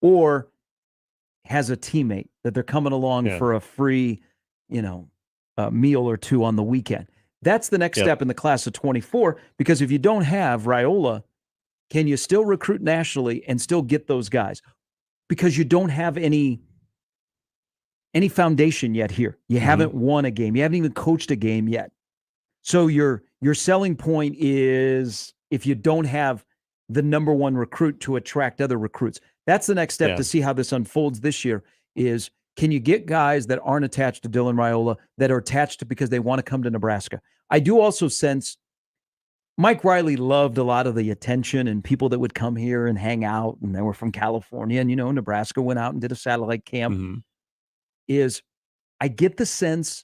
or has a teammate that they're coming along for a free, meal or two on the weekend? That's the next step in the class of 24, because if you don't have Raiola, can you still recruit nationally and still get those guys? Because you don't have any foundation yet here. You haven't won a game. You haven't even coached a game yet. So your selling point is if you don't have the number one recruit to attract other recruits. That's the next step to see how this unfolds this year is, can you get guys that aren't attached to Dylan Raiola, that are attached to because they want to come to Nebraska? I do also sense Mike Riley loved a lot of the attention and people that would come here and hang out, and they were from California, and, Nebraska went out and did a satellite camp. I get the sense,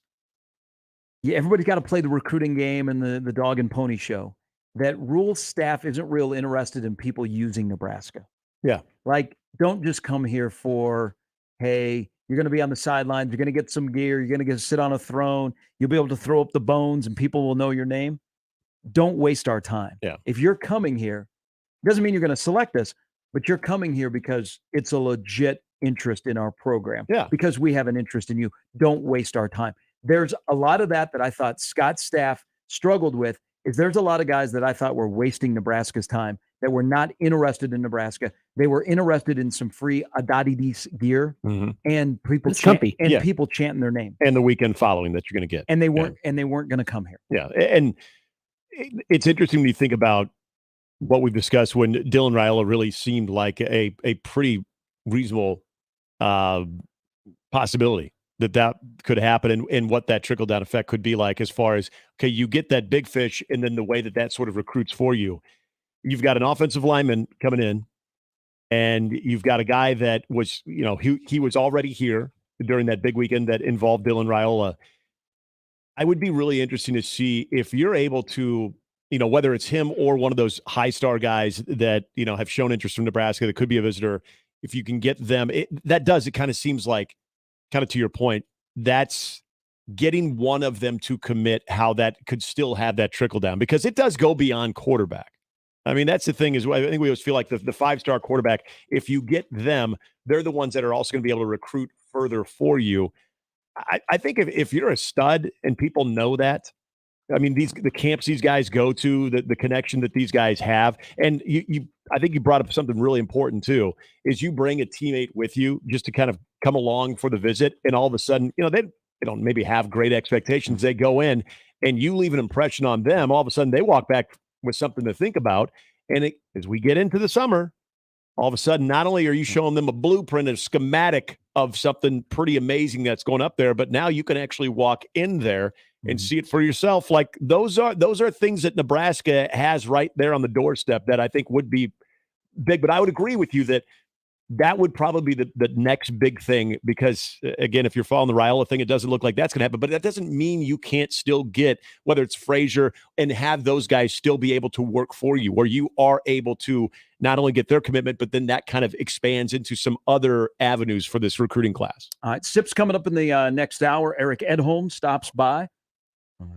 everybody's got to play the recruiting game and the dog and pony show, that Rule staff isn't real interested in people using Nebraska. Yeah. Like, don't just come here for, hey, you're going to be on the sidelines, you're going to get some gear, you're going to get to sit on a throne, you'll be able to throw up the bones and people will know your name. Don't waste our time. Yeah. If you're coming here, doesn't mean you're going to select us, but you're coming here because it's a legit interest in our program. Yeah. Because we have an interest in you. Don't waste our time. There's a lot of that I thought Scott's staff struggled with. There's a lot of guys that I thought were wasting Nebraska's time, that were not interested in Nebraska. They were interested in some free Adadi gear and people people chanting their name. And the weekend following that you're going to get. And they weren't going to come here. Yeah. And it's interesting when you think about what we've discussed, when Dylan Raiola really seemed like a pretty reasonable possibility that could happen, and what that trickle-down effect could be like, as far as, okay, you get that big fish, and then the way that sort of recruits for you. You've got an offensive lineman coming in, and you've got a guy that was, he was already here during that big weekend that involved Dylan Raiola. I would be really interesting to see if you're able to, whether it's him or one of those high star guys that, have shown interest from Nebraska that could be a visitor, if you can get them, it kind of seems like, kind of to your point, that's getting one of them to commit, how that could still have that trickle down, because it does go beyond quarterback. I mean, that's the thing, is I think we always feel like the 5-star quarterback, if you get them, they're the ones that are also going to be able to recruit further for you. I think if you're a stud and people know that, I mean, the camps these guys go to, the connection that these guys have, and I think you brought up something really important too, is you bring a teammate with you just to kind of come along for the visit, and all of a sudden, they don't maybe have great expectations. They go in and you leave an impression on them. All of a sudden they walk back with something to think about. And as we get into the summer, all of a sudden, not only are you showing them a blueprint, a schematic of something pretty amazing that's going up there, but now you can actually walk in there and see it for yourself. Like, those are things that Nebraska has right there on the doorstep that I think would be big. But I would agree with you that would probably be the next big thing, because, again, if you're following the Raiola thing, it doesn't look like that's going to happen. But that doesn't mean you can't still get, whether it's Frazier, and have those guys still be able to work for you, where you are able to not only get their commitment, but then that kind of expands into some other avenues for this recruiting class. All right, SIP's coming up in the next hour. Eric Edholm stops by.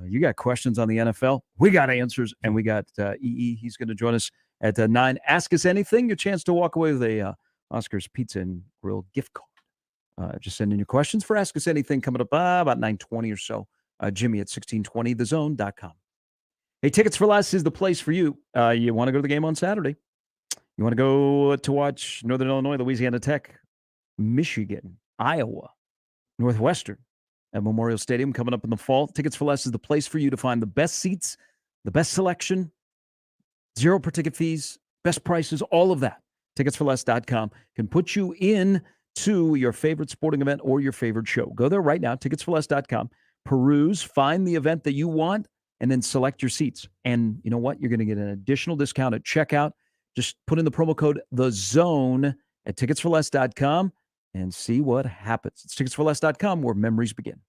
You got questions on the NFL? We got answers, and we got EE. He's going to join us at 9. Ask us anything. Your chance to walk away with a Oscar's Pizza and Grill gift card. Just send in your questions for Ask Us Anything coming up about 9:20 or so. Jimmy at 1620thezone.com. Hey, Tickets for Less is the place for you. You want to go to the game on Saturday? You want to go to watch Northern Illinois, Louisiana Tech, Michigan, Iowa, Northwestern at Memorial Stadium coming up in the fall? Tickets for Less is the place for you to find the best seats, the best selection, 0 per ticket fees, best prices, all of that. Ticketsforless.com can put you in to your favorite sporting event or your favorite show. Go there right now, ticketsforless.com, peruse, find the event that you want, and then select your seats. And you know what? You're going to get an additional discount at checkout. Just put in the promo code THEZONE at ticketsforless.com and see what happens. It's ticketsforless.com, where memories begin.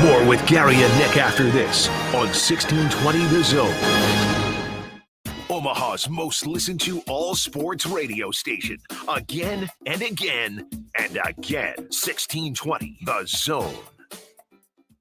More with Gary and Nick after this on 1620 The Zone. Omaha's most listened to all sports radio station. Again and again and again. 1620 The Zone.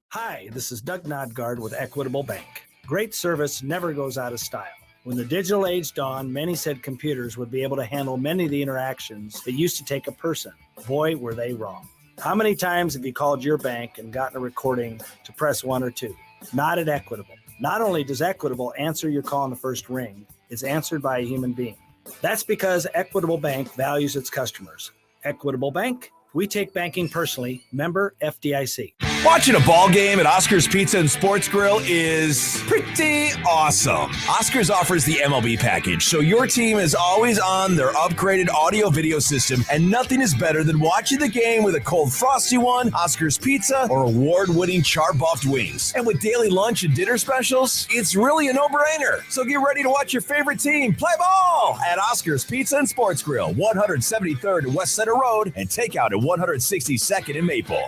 Hi, this is Doug Nodgard with Equitable Bank. Great service never goes out of style. When the digital age dawned, many said computers would be able to handle many of the interactions that used to take a person. Boy, were they wrong. How many times have you called your bank and gotten a recording to press 1 or 2? Not at Equitable. Not only does Equitable answer your call on the first ring, it's answered by a human being. That's because Equitable Bank values its customers. Equitable Bank, we take banking personally. Member FDIC. Watching a ball game at Oscar's Pizza and Sports Grill is pretty awesome. Oscar's offers the MLB package, so your team is always on their upgraded audio-video system, and nothing is better than watching the game with a cold frosty one, Oscar's Pizza, or award-winning char-buffed wings. And with daily lunch and dinner specials, it's really a no-brainer. So get ready to watch your favorite team play ball at Oscar's Pizza and Sports Grill, 173rd and West Center Road, and takeout at 162nd and Maple.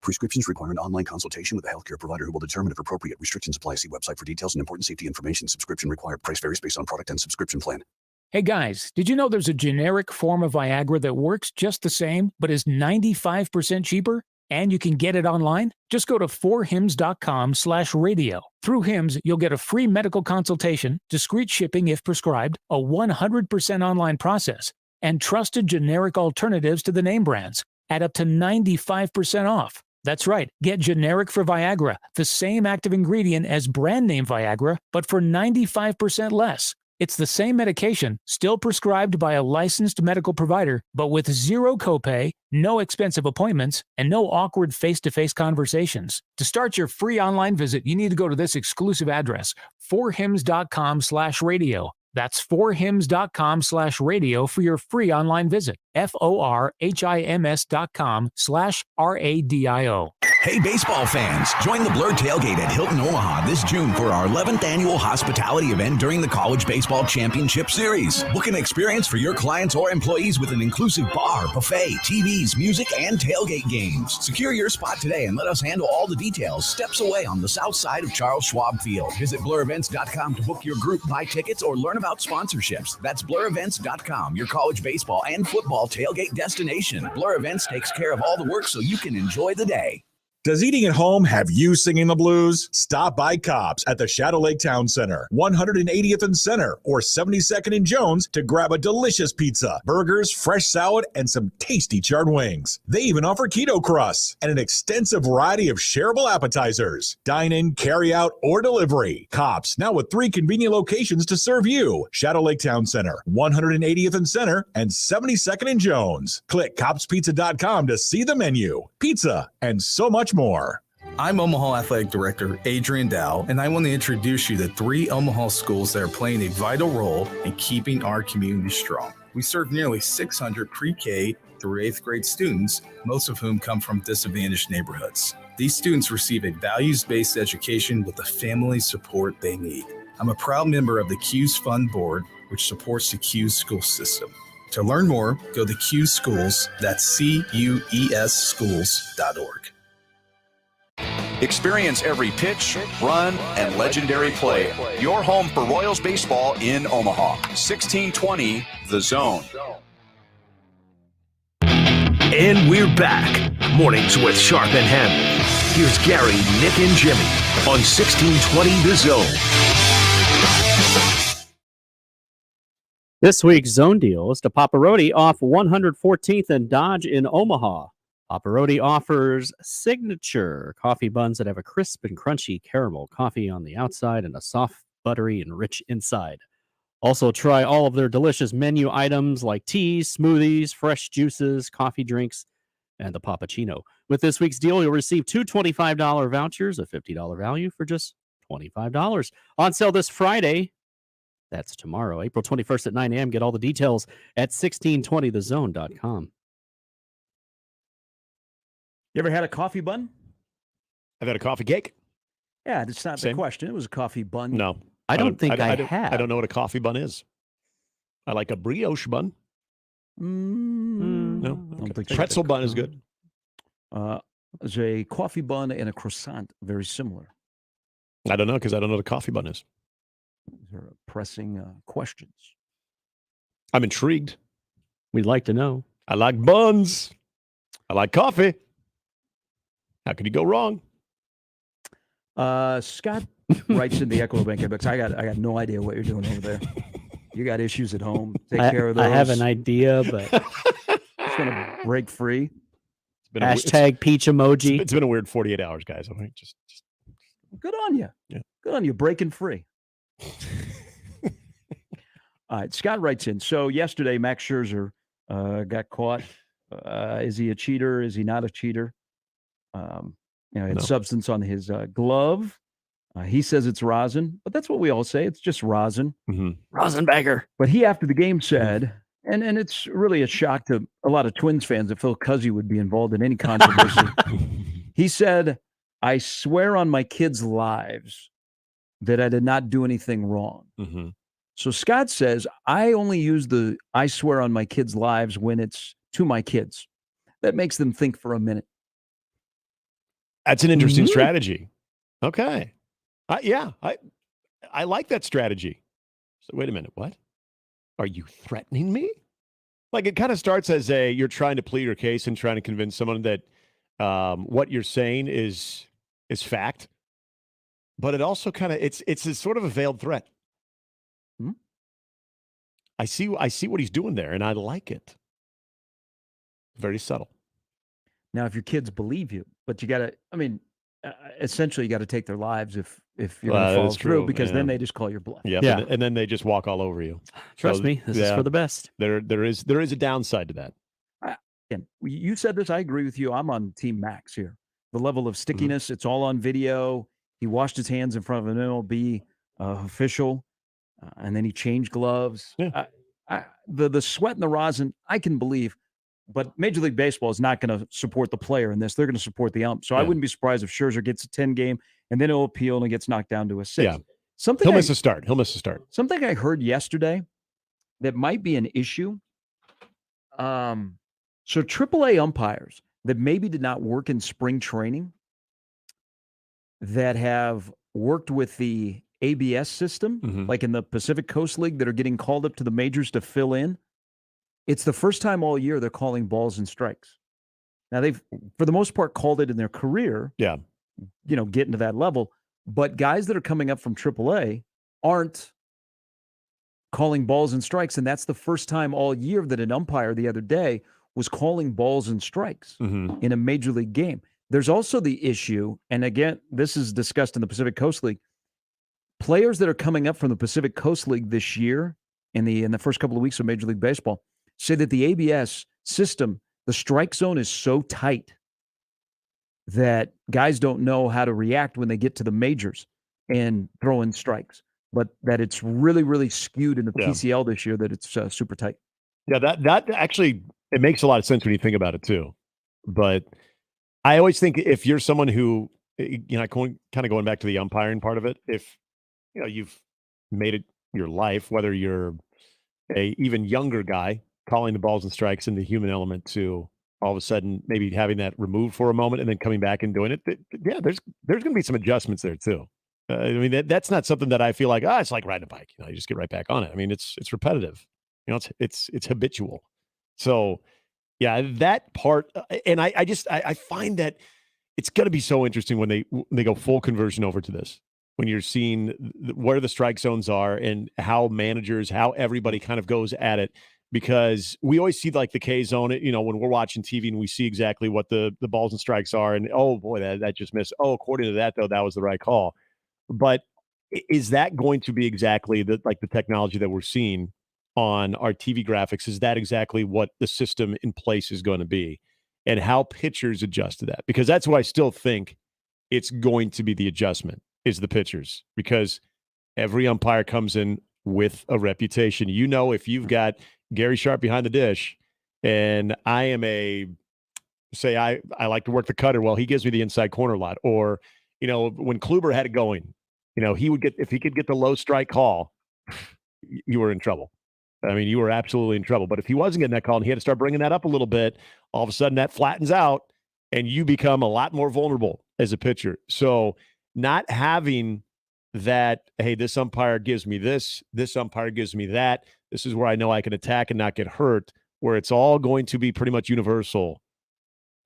Prescriptions require an online consultation with a healthcare provider who will determine if appropriate. Restrictions apply. See website for details and important safety information. Subscription required. Price varies based on product and subscription plan. Hey guys, did you know there's a generic form of Viagra that works just the same, but is 95% cheaper? And you can get it online? Just go to 4hims.com/radio. Through Hims, you'll get a free medical consultation, discreet shipping if prescribed, a 100% online process, and trusted generic alternatives to the name brands at up to 95% off. That's right. Get generic for Viagra, the same active ingredient as brand name Viagra, but for 95% less. It's the same medication, still prescribed by a licensed medical provider, but with zero copay, no expensive appointments, and no awkward face-to-face conversations. To start your free online visit, you need to go to this exclusive address, 4hims.com/radio. That's 4hims.com/radio for your free online visit. FORHIMS.com/RADIO. Hey, baseball fans, join the Blur Tailgate at Hilton Omaha this June for our 11th annual hospitality event during the College Baseball Championship Series. Book an experience for your clients or employees with an inclusive bar, buffet, TVs, music, and tailgate games. Secure your spot today and let us handle all the details steps away on the south side of Charles Schwab Field. Visit blurevents.com to book your group, buy tickets, or learn about sponsorships. That's blurevents.com, your college baseball and football tailgate destination. Blur Events takes care of all the work so you can enjoy the day. Does eating at home have you singing the blues? Stop by Cobb's at the Shadow Lake Town Center, 180th and Center, or 72nd and Jones to grab a delicious pizza, burgers, fresh salad, and some tasty charred wings. They even offer keto crusts and an extensive variety of shareable appetizers. Dine in, carry out, or delivery. Cobb's, now with 3 convenient locations to serve you. Shadow Lake Town Center, 180th and Center, and 72nd and Jones. Click cobbspizza.com to see the menu, pizza, and so much more. I'm Omaha Athletic Director Adrian Dow, and I want to introduce you to 3 Omaha schools that are playing a vital role in keeping our community strong. We serve nearly 600 pre-K through 8th grade students, most of whom come from disadvantaged neighborhoods. These students receive a values-based education with the family support they need. I'm a proud member of the CUES Fund Board, which supports the CUES school system. To learn more, go to CUES Schools, that's CUES schools.org. Experience every pitch, run, and legendary play. Your home for Royals baseball in Omaha. 1620 The Zone. And we're back. Mornings with Sharp and Handley. Here's Gary, Nick, and Jimmy on 1620 The Zone. This week's Zone Deal is to Paparotti off 114th and Dodge in Omaha. Paparotti offers signature coffee buns that have a crisp and crunchy caramel coffee on the outside and a soft, buttery, and rich inside. Also, try all of their delicious menu items like teas, smoothies, fresh juices, coffee drinks, and the Pappuccino. With this week's deal, you'll receive 2 $25 vouchers, a $50 value for just $25. On sale this Friday. That's tomorrow, April 21st at 9 a.m. Get all the details at 1620thezone.com. You ever had a coffee bun? I've had a coffee cake. Yeah, that's not the question. It was a coffee bun. No. I don't think I have. I don't know what a coffee bun is. I like a brioche bun. No. I don't think so. Pretzel bun is good. Is a coffee bun and a croissant very similar? I don't know because I don't know what a coffee bun is. These are pressing questions. I'm intrigued. We'd like to know. I like buns. I like coffee. How could you go wrong? Scott writes in the Equitable Bank inbox, I got no idea what you're doing over there. You got issues at home. Take care of those. I have an idea, but just want to break free. Hashtag peach emoji. It's been a weird 48 hours, guys. I mean, just good on you. Yeah. Good on you, breaking free. All right, Scott writes in. So yesterday, Max Scherzer got caught. Is he a cheater? Is he not a cheater? He had substance on his glove. He says it's rosin, but that's what we all say. It's just rosin. Mm-hmm. Rosin bagger. But he, after the game, said, and it's really a shock to a lot of Twins fans that Phil Cuzzy would be involved in any controversy. He said, I swear on my kids' lives that I did not do anything wrong. Mm-hmm. So Scott says, I only use the I swear on my kids' lives when it's to my kids. That makes them think for a minute. That's an interesting strategy. Okay. I like that strategy. So wait a minute. What? Are you threatening me? Like it kind of starts as you're trying to plead your case and trying to convince someone that what you're saying is fact. But it also kind of it's a sort of a veiled threat. I see what he's doing there, and I like it. Very subtle. Now, if your kids believe you, but you got to, essentially you got to take their lives if you're going to follow through, because then they just call your bluff. Yep. Yeah. And then they just walk all over you. Trust me, this is for the best. There is a downside to that. And you said this, I agree with you. I'm on Team Max here. The level of stickiness, it's all on video. He washed his hands in front of an MLB official, and then he changed gloves. Yeah. The sweat and the rosin, I can believe. But Major League Baseball is not going to support the player in this. They're going to support the ump. So I wouldn't be surprised if Scherzer gets a 10 game and then he'll appeal and gets knocked down to a 6. Yeah. He'll miss a start. Something I heard yesterday that might be an issue. So AAA umpires that maybe did not work in spring training that have worked with the ABS system, like in the Pacific Coast League, that are getting called up to the majors to fill in. It's the first time all year they're calling balls and strikes. Now, they've, for the most part, called it in their career. Yeah. Getting to that level. But guys that are coming up from AAA aren't calling balls and strikes. And that's the first time all year that an umpire the other day was calling balls and strikes in a major league game. There's also the issue, and again, this is discussed in the Pacific Coast League. Players that are coming up from the Pacific Coast League this year in the first couple of weeks of Major League Baseball say that the ABS system, the strike zone is so tight that guys don't know how to react when they get to the majors and throw in strikes, but that it's really, really skewed in the PCL this year, that it's super tight. Yeah, that actually, it makes a lot of sense when you think about it too. But I always think if you're someone who, kind of going back to the umpiring part of it, if you've made it your life, whether you're a even younger guy calling the balls and strikes in the human element to all of a sudden maybe having that removed for a moment and then coming back and doing it. There's going to be some adjustments there too. That's not something that I feel like, it's like riding a bike. You just get right back on it. I mean, it's repetitive. It's habitual. So yeah, that part. And I find that it's going to be so interesting when they go full conversion over to this, when you're seeing where the strike zones are and how managers, how everybody kind of goes at it. Because we always see like the K zone, when we're watching TV and we see exactly what the balls and strikes are. And, oh, boy, that just missed. Oh, according to that, though, that was the right call. But is that going to be exactly the technology that we're seeing on our TV graphics? Is that exactly what the system in place is going to be? And how pitchers adjust to that? Because that's what I still think it's going to be the adjustment, is the pitchers. Because every umpire comes in with a reputation. If you've got Gary Sharp behind the dish, and I am I like to work the cutter. Well, he gives me the inside corner a lot. Or, when Kluber had it going, he would if he could get the low strike call, you were in trouble. I mean, you were absolutely in trouble. But if he wasn't getting that call and he had to start bringing that up a little bit, all of a sudden that flattens out and you become a lot more vulnerable as a pitcher. So not having that, hey, this umpire gives me this umpire gives me that, this is where I know I can attack and not get hurt, where it's all going to be pretty much universal.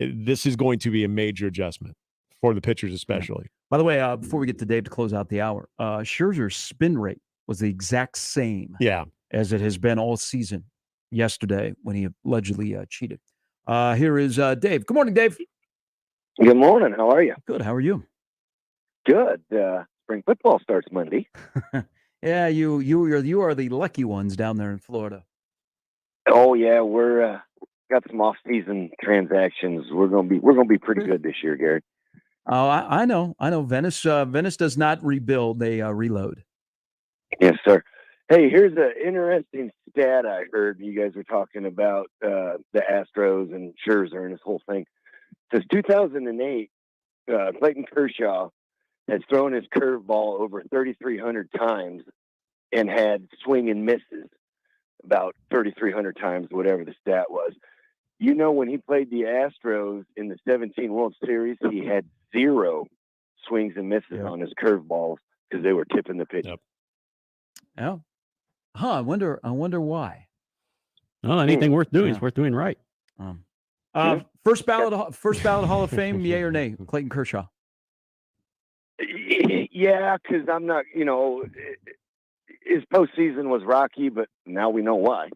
This is going to be a major adjustment for the pitchers especially. Yeah. By the way, before we get to Dave to close out the hour, Scherzer's spin rate was the exact same as it has been all season yesterday when he allegedly cheated. Here is Dave. Good morning, Dave. Good morning. How are you? Good. How are you? Good. Spring football starts Monday. Yeah, you are the lucky ones down there in Florida. Oh yeah, we're got some off-season transactions. We're gonna be pretty good this year, Gary. Oh, I know. Venice does not rebuild; they reload. Yes, sir. Hey, here's an interesting stat I heard. You guys were talking about the Astros and Scherzer and this whole thing. Since 2008, Clayton Kershaw has thrown his curveball over 3,300 times and had swing and misses about 3,300 times, whatever the stat was. You know, when he played the Astros in the 17 World Series, he had 0 swings and misses on his curveballs because they were tipping the pitch. Yeah. I wonder why. Well, anything worth doing is worth doing right. First ballot Hall of Fame, yay or nay? Clayton Kershaw. Yeah, because I'm not. His postseason was rocky, but now we know why.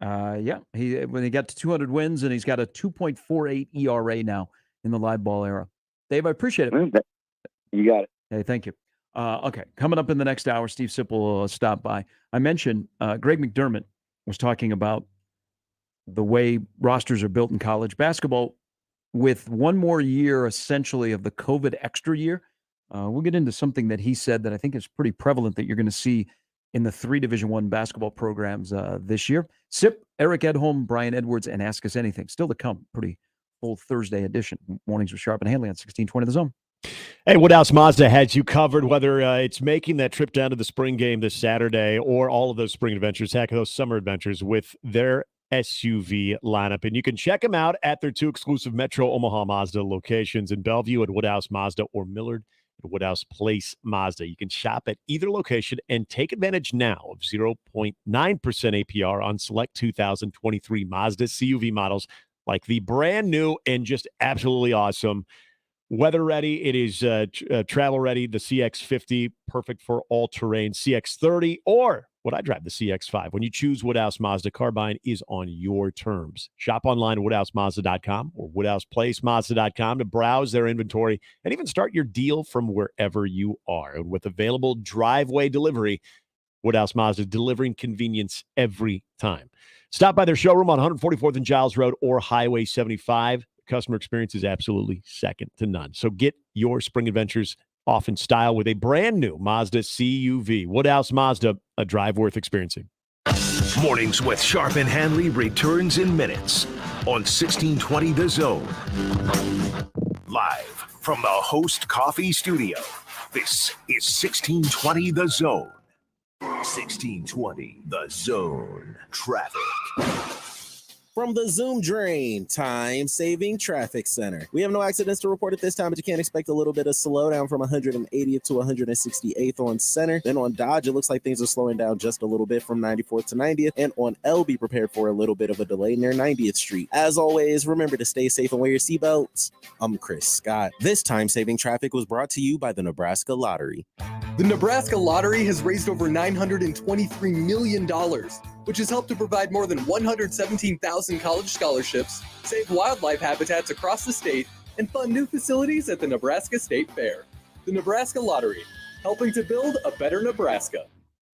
When he got to 200 wins, and he's got a 2.48 ERA now in the live ball era. Dave, I appreciate it. You got it. Hey, thank you. Okay, coming up in the next hour, Steve Sipple will stop by. I mentioned Greg McDermott was talking about the way rosters are built in college basketball with one more year, essentially, of the COVID extra year. We'll get into something that he said that I think is pretty prevalent that you're going to see in the 3 Division I basketball programs this year. Sip, Eric Edholm, Brian Edwards, and Ask Us Anything. Still to come. Pretty full Thursday edition. Mornings with Sharp and Handley on 1620 The Zone. Hey, Woodhouse Mazda has you covered, whether it's making that trip down to the spring game this Saturday or all of those spring adventures, heck, those summer adventures with their SUV lineup. And you can check them out at their 2 exclusive Metro Omaha Mazda locations in Bellevue at Woodhouse Mazda or Millard at Woodhouse Place Mazda. You can shop at either location and take advantage now of 0.9% APR on select 2023 Mazda CUV models like the brand new and just absolutely awesome weather ready. It is travel ready. The CX-50, perfect for all terrain. CX-30 or what I drive, the CX-5. When you choose Woodhouse Mazda, car buying is on your terms. Shop online at WoodhouseMazda.com or WoodhousePlaceMazda.com to browse their inventory and even start your deal from wherever you are. And with available driveway delivery, Woodhouse Mazda, delivering convenience every time. Stop by their showroom on 144th and Giles Road or Highway 75. Customer experience is absolutely second to none. So get your spring adventures off in style with a brand new Mazda CUV. Woodhouse Mazda, a drive worth experiencing. Mornings with Sharp and Handley returns in minutes on 1620 The Zone. Live from the Host Coffee Studio, this is 1620 The Zone. 1620 The Zone. Traffic. From the Zoom Drain Time-Saving Traffic Center. We have no accidents to report at this time, but you can expect a little bit of slowdown from 180th to 168th on Center. Then on Dodge, it looks like things are slowing down just a little bit from 94th to 90th. And on L, be prepared for a little bit of a delay near 90th Street. As always, remember to stay safe and wear your seatbelts. I'm Chris Scott. This time-saving traffic was brought to you by the Nebraska Lottery. The Nebraska Lottery has raised over $923 million, which has helped to provide more than 117,000 college scholarships, save wildlife habitats across the state, and fund new facilities at the Nebraska State Fair. The Nebraska Lottery, helping to build a better Nebraska.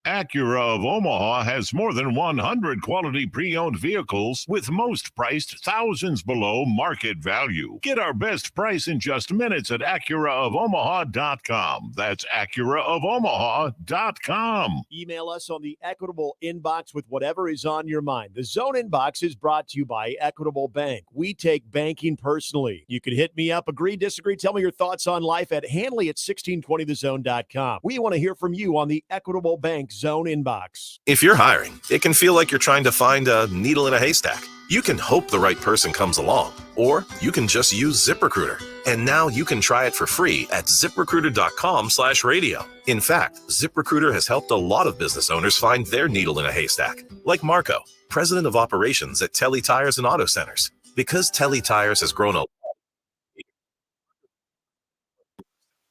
Acura of Omaha has more than 100 quality pre-owned vehicles, with most priced thousands below market value. Get our best price in just minutes at AcuraofOmaha.com. That's AcuraofOmaha.com. Email us on the Equitable inbox with whatever is on your mind. The Zone inbox is brought to you by Equitable Bank. We take banking personally. You can hit me up, agree, disagree, tell me your thoughts on life at Handley at 1620thezone.com. We want to hear from you on the Equitable Bank Zone inbox. If you're hiring, it can feel like you're trying to find a needle in a haystack. You can hope the right person comes along, or you can just use ZipRecruiter. And now you can try it for free at ziprecruiter.com/radio. In fact, ZipRecruiter has helped a lot of business owners find their needle in a haystack, like Marco, president of operations at Telly Tires and Auto Centers. Because Telly Tires has grown a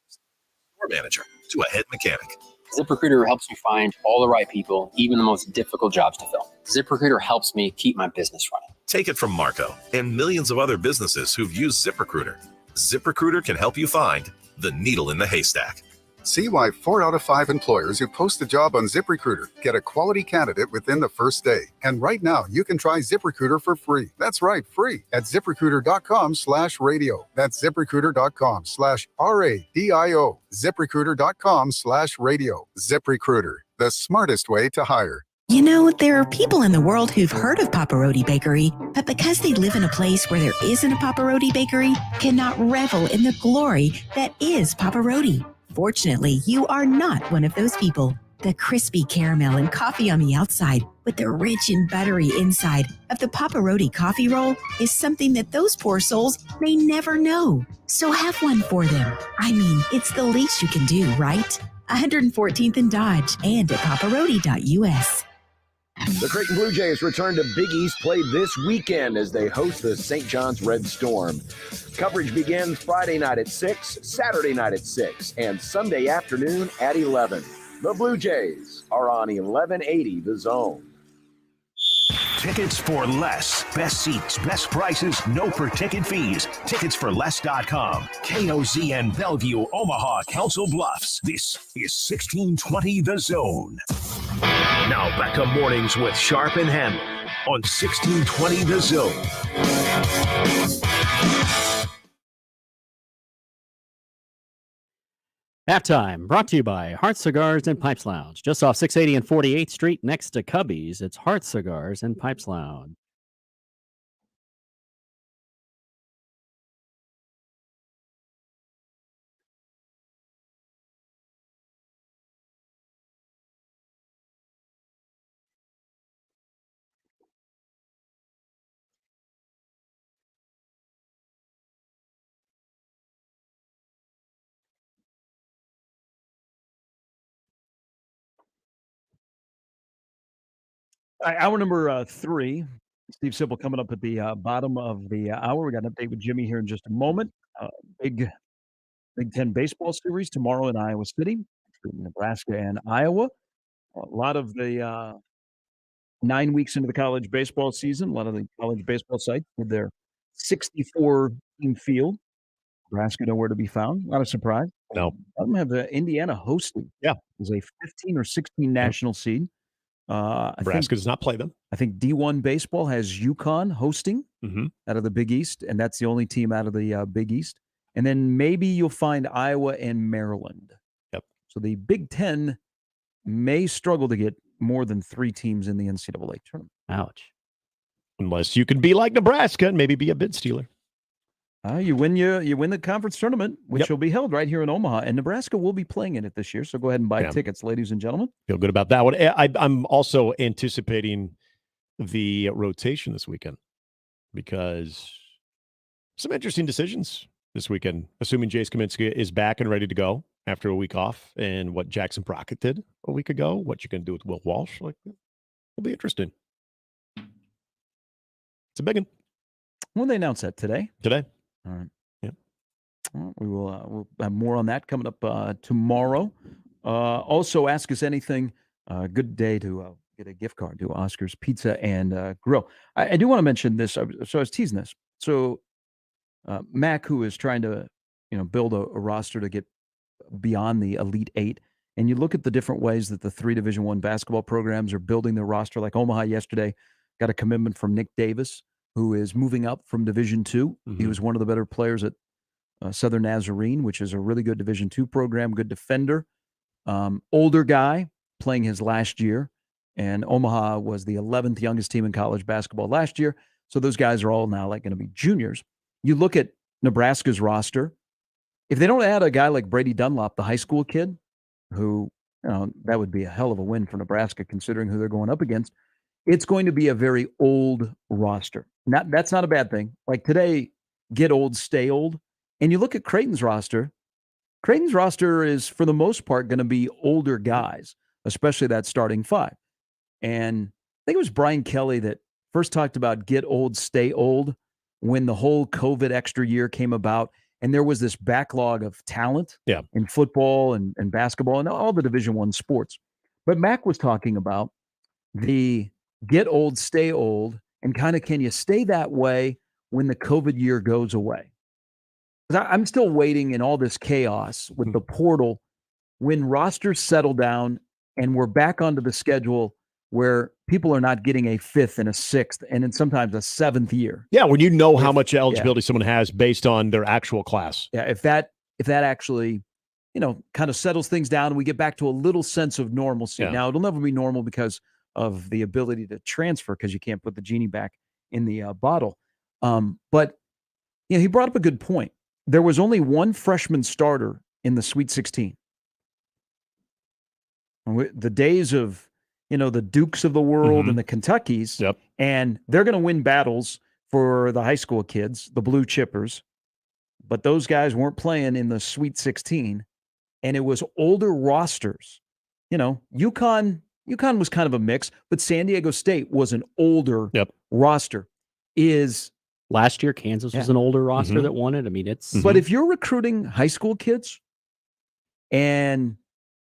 store manager to a head mechanic. ZipRecruiter helps me find all the right people, even the most difficult jobs to fill. ZipRecruiter helps me keep my business running. Take it from Marco and millions of other businesses who've used ZipRecruiter. ZipRecruiter can help you find the needle in the haystack. See why 4 out of 5 employers who post a job on ZipRecruiter get a quality candidate within the first day. And right now, you can try ZipRecruiter for free. That's right, free at ZipRecruiter.com/radio. That's ZipRecruiter.com/RADIO. ZipRecruiter.com/radio. ZipRecruiter, the smartest way to hire. You know, there are people in the world who've heard of Paparotti Bakery, but because they live in a place where there isn't a Paparotti Bakery, cannot revel in the glory that is Paparotti. Fortunately, you are not one of those people. The crispy caramel and coffee on the outside with the rich and buttery inside of the Paparotti coffee roll is something that those poor souls may never know. So have one for them. I mean, it's the least you can do, right? 114th and Dodge and at paparotti.us. The Creighton Blue Jays return to Big East play this weekend as they host the St. John's Red Storm. Coverage begins Friday night at 6, Saturday night at 6, and Sunday afternoon at 11. The Blue Jays are on 1180 The Zone. Tickets for less. Best seats, best prices, no per-ticket fees. Ticketsforless.com. KOZN Bellevue, Omaha, Council Bluffs. This is 1620 The Zone. Now back to mornings with Sharp and Handley on 1620 The Zone. Halftime brought to you by Hart Cigars and Pipes Lounge. Just off 680 and 48th Street next to Cubby's, it's Hart Cigars and Pipes Lounge. All right, hour number 3. Steve Sipple coming up at the bottom of the hour. We got an update with Jimmy here in just a moment. Big Ten baseball series tomorrow in Iowa City, Nebraska and Iowa. A lot of the 9 weeks into the college baseball season, a lot of the college baseball sites with their 64-team field. Nebraska nowhere to be found. Not a surprise. No. I don't have Indiana hosting. Yeah. Is a 15 or 16 national seed. Nebraska does not play them. I think D1 baseball has UConn hosting out of the Big East, and that's the only team out of the Big East. And then maybe you'll find Iowa and Maryland. Yep. So the Big Ten may struggle to get more than 3 teams in the NCAA tournament. Ouch. Unless you can be like Nebraska and maybe be a bid stealer. You win the conference tournament, which will be held right here in Omaha, and Nebraska will be playing in it this year. So go ahead and buy tickets, ladies and gentlemen. Feel good about that one. I'm also anticipating the rotation this weekend because some interesting decisions this weekend, assuming Jace Kaminsky is back and ready to go after a week off, and what Jackson Brockett did a week ago, what you can do with Will Walsh. It'll be interesting. It's a big one. When they announce that today? Today. All right. Yeah. Well, we'll have more on that coming up tomorrow. Also, ask us anything. Good day to get a gift card to Oscar's Pizza and Grill. I do want to mention this. So I was teasing this. So Mac, who is trying to build a roster to get beyond the Elite Eight, and you look at the different ways that the 3 Division I basketball programs are building their roster. Like Omaha yesterday got a commitment from Nick Davis, who is moving up from Division II. He was one of the better players at Southern Nazarene, which is a really good Division II program, good defender. Older guy playing his last year. And Omaha was the 11th youngest team in college basketball last year. So those guys are all now going to be juniors. You look at Nebraska's roster. If they don't add a guy like Brady Dunlop, the high school kid, who, that would be a hell of a win for Nebraska considering who they're going up against. it's going to be a very old roster. That's not a bad thing. Like today, get old, stay old. And you look at Creighton's roster. Creighton's roster is, for the most part, going to be older guys, especially that starting five. And I think it was Brian Kelly that first talked about get old, stay old when the whole COVID extra year came about. And there was this backlog of talent in football and basketball and all the Division I sports. But Mac was talking about the get old, stay old, and kind of can you stay that way when the COVID year goes away? Because I'm still waiting in all this chaos with the portal when rosters settle down and we're back onto the schedule where people are not getting a fifth and a sixth and then sometimes a seventh year. Yeah, when you know how much eligibility someone has based on their actual class. Yeah, if that actually, kind of settles things down and we get back to a little sense of normalcy. Yeah. Now, it'll never be normal because of the ability to transfer because you can't put the genie back in the bottle. But he brought up a good point. There was only one freshman starter in the Sweet 16. The days of, the Dukes of the world and the Kentuckys, and they're going to win battles for the high school kids, the blue chippers, but those guys weren't playing in the Sweet 16, and it was older rosters. UConn was kind of a mix, but San Diego State was an older roster. Last year, Kansas was an older roster that won it. I mean, it's... But if you're recruiting high school kids and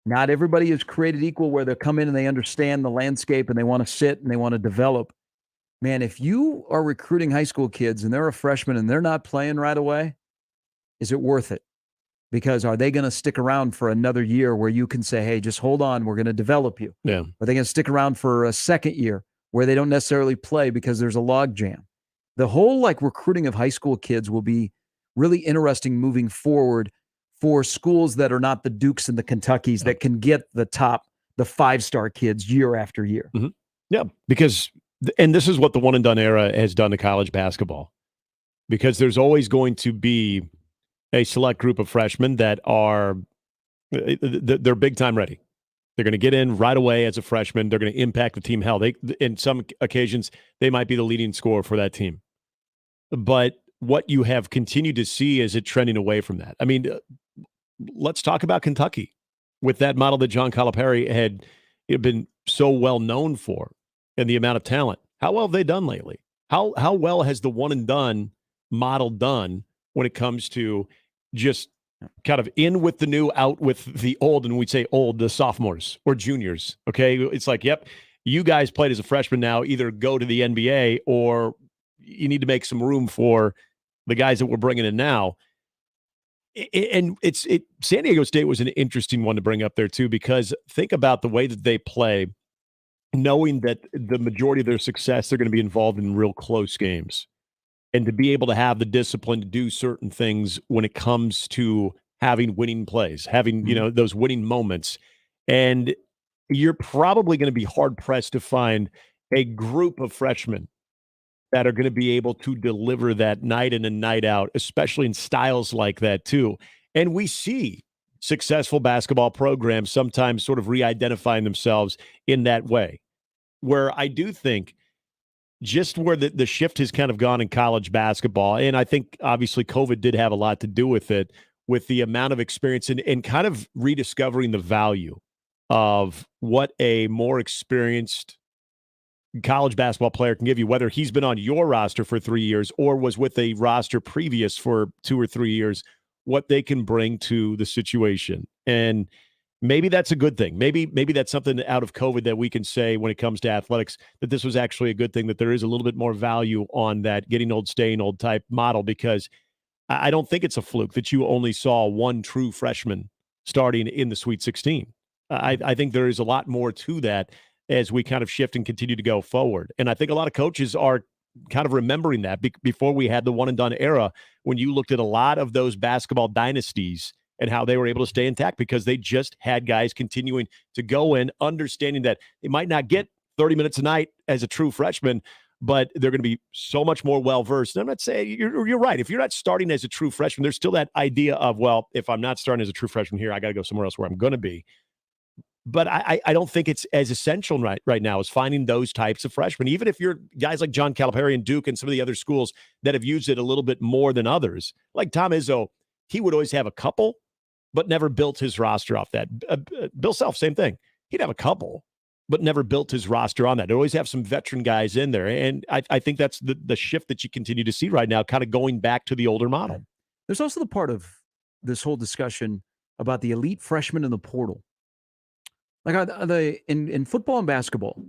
not everybody is created equal where they come in and they understand the landscape and they want to sit and they want to develop, man, if you are recruiting high school kids and they're a freshman and they're not playing right away, is it worth it? Because are they going to stick around for another year where you can say, hey, just hold on, we're going to develop you? Yeah. Are they going to stick around for a second year where they don't necessarily play because there's a log jam? The whole recruiting of high school kids will be really interesting moving forward for schools that are not the Dukes and the Kentuckys that can get the 5-star kids year after year. Yeah, because, and this is what the one and done era has done to college basketball, because there's always going to be a select group of freshmen that are, they're big time ready. They're going to get in right away as a freshman. They're going to impact the team. Hell, in some occasions, they might be the leading scorer for that team. But what you have continued to see is it trending away from that. I mean, let's talk about Kentucky with that model that John Calipari had been so well known for and the amount of talent. How well have they done lately? How well has the one and done model done when it comes to just kind of in with the new, out with the old, and we'd say old, the sophomores or juniors, okay? It's like, yep, you guys played as a freshman now, either go to the NBA or you need to make some room for the guys that we're bringing in now. And San Diego State was an interesting one to bring up there too, because think about the way that they play, knowing that the majority of their success, they're going to be involved in real close games. And to be able to have the discipline to do certain things when it comes to having winning plays, having, those winning moments. And you're probably going to be hard pressed to find a group of freshmen that are going to be able to deliver that night in and night out, especially in styles like that too. And we see successful basketball programs sometimes sort of re-identifying themselves in that way, where I do think just where the shift has kind of gone in college basketball, and I think obviously COVID did have a lot to do with it, with the amount of experience and kind of rediscovering the value of what a more experienced college basketball player can give you, whether he's been on your roster for 3 years or was with a roster previous for 2 or 3 years, what they can bring to the situation. And maybe that's a good thing. Maybe that's something out of COVID that we can say when it comes to athletics, that this was actually a good thing, that there is a little bit more value on that getting old, staying old type model, because I don't think it's a fluke that you only saw one true freshman starting in the Sweet 16. I think there is a lot more to that as we kind of shift and continue to go forward. And I think a lot of coaches are kind of remembering that before we had the one and done era, when you looked at a lot of those basketball dynasties and how they were able to stay intact because they just had guys continuing to go in, understanding that they might not get 30 minutes a night as a true freshman, but they're going to be so much more well-versed. And I'm not saying you're right. If you're not starting as a true freshman, there's still that idea of, well, if I'm not starting as a true freshman here, I got to go somewhere else where I'm going to be. But I don't think it's as essential right now as finding those types of freshmen. Even if you're guys like John Calipari and Duke and some of the other schools that have used it a little bit more than others, like Tom Izzo, he would always have a couple, but never built his roster off that. Bill Self, same thing. He'd have a couple, but never built his roster on that. He'd always have some veteran guys in there. And I think that's the shift that you continue to see right now, kind of going back to the older model. There's also the part of this whole discussion about the elite freshmen in the portal. Like, are they in football and basketball,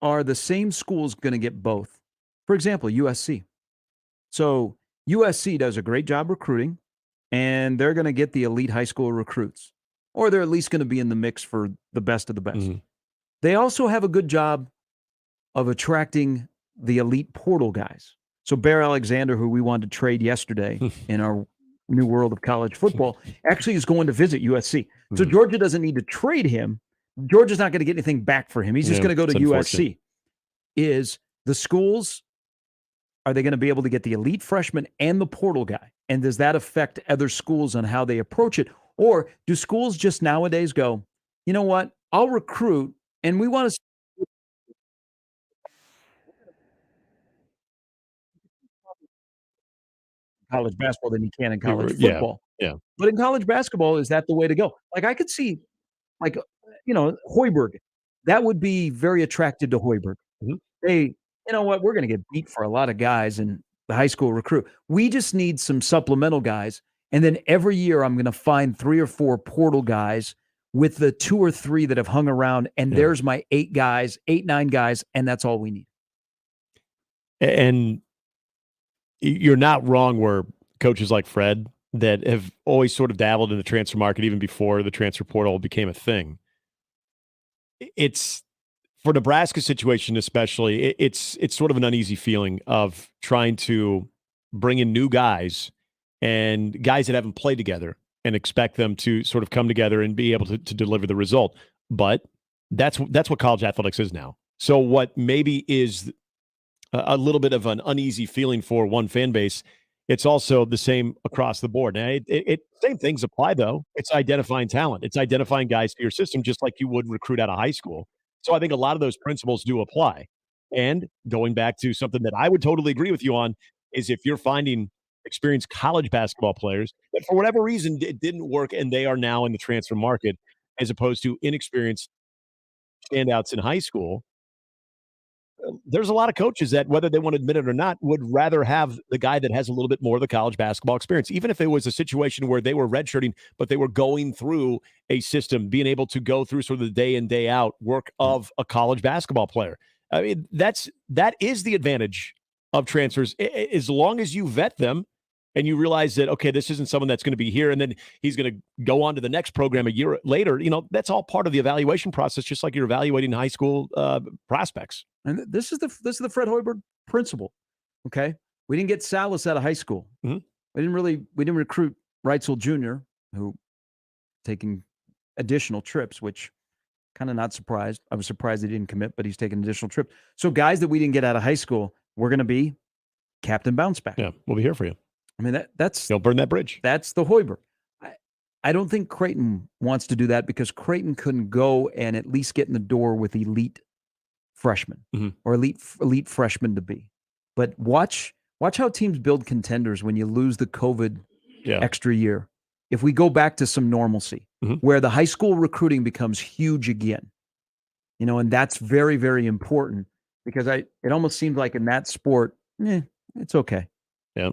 are the same schools going to get both? For example, USC. So USC does a great job recruiting, and they're going to get the elite high school recruits, or they're at least going to be in the mix for the best of the best. They also have a good job of attracting the elite portal guys. So Bear Alexander, who we wanted to trade yesterday in our new world of college football, actually is going to visit USC. So Georgia doesn't need to trade him. Georgia's not going to get anything back for him. He's just going to go to USC. Is the schools, are they going to be able to get the elite freshman and the portal guy? And does that affect other schools on how they approach it? Or do schools just nowadays go, you know what, I'll recruit, and we want to college basketball than you can in college football. Yeah. But in college basketball, is that the way to go? Like, I could see, like, Hoiberg. That would be very attractive to Hoiberg. Hey, you know what? We're going to get beat for a lot of guys in the high school recruit. We just need some supplemental guys. And then every year I'm going to find 3 or 4 portal guys with the 2 or 3 that have hung around. And there's my 8 guys, 8, 9 guys. And that's all we need. And you're not wrong where coaches like Fred that have always sort of dabbled in the transfer market even before the transfer portal became a thing. It's for Nebraska's situation, especially, it's sort of an uneasy feeling of trying to bring in new guys and guys that haven't played together and expect them to sort of come together and be able to deliver the result. But that's what college athletics is now. So what maybe is a little bit of an uneasy feeling for one fan base, it's also the same across the board. Now, same things apply, though. It's identifying talent. It's identifying guys to your system, just like you would recruit out of high school. So I think a lot of those principles do apply. And going back to something that I would totally agree with you on is if you're finding experienced college basketball players that for whatever reason it didn't work and they are now in the transfer market as opposed to inexperienced standouts in high school, there's a lot of coaches that, whether they want to admit it or not, would rather have the guy that has a little bit more of the college basketball experience, even if it was a situation where they were redshirting, but they were going through a system, being able to go through sort of the day in, day out work of a college basketball player. I mean, that is the advantage of transfers. As long as you vet them and you realize that, okay, this isn't someone that's going to be here and then he's going to go on to the next program a year later, that's all part of the evaluation process, just like you're evaluating high school prospects. And this is the Fred Hoiberg principle. Okay, we didn't get Salas out of high school. We didn't recruit Reitzel Jr., who taking additional trips, which kind of not surprised. I was surprised he didn't commit, but he's taking an additional trip. So guys that we didn't get out of high school, we're going to be Captain Bounce Back. Yeah, we'll be here for you. I mean, that's don't burn that bridge. That's the Hoiberg. I don't think Creighton wants to do that because Creighton couldn't go and at least get in the door with elite freshmen or elite freshmen to be. But watch how teams build contenders when you lose the COVID extra year. If we go back to some normalcy where the high school recruiting becomes huge again, and that's very, very important because it almost seems like in that sport, it's okay. Yeah.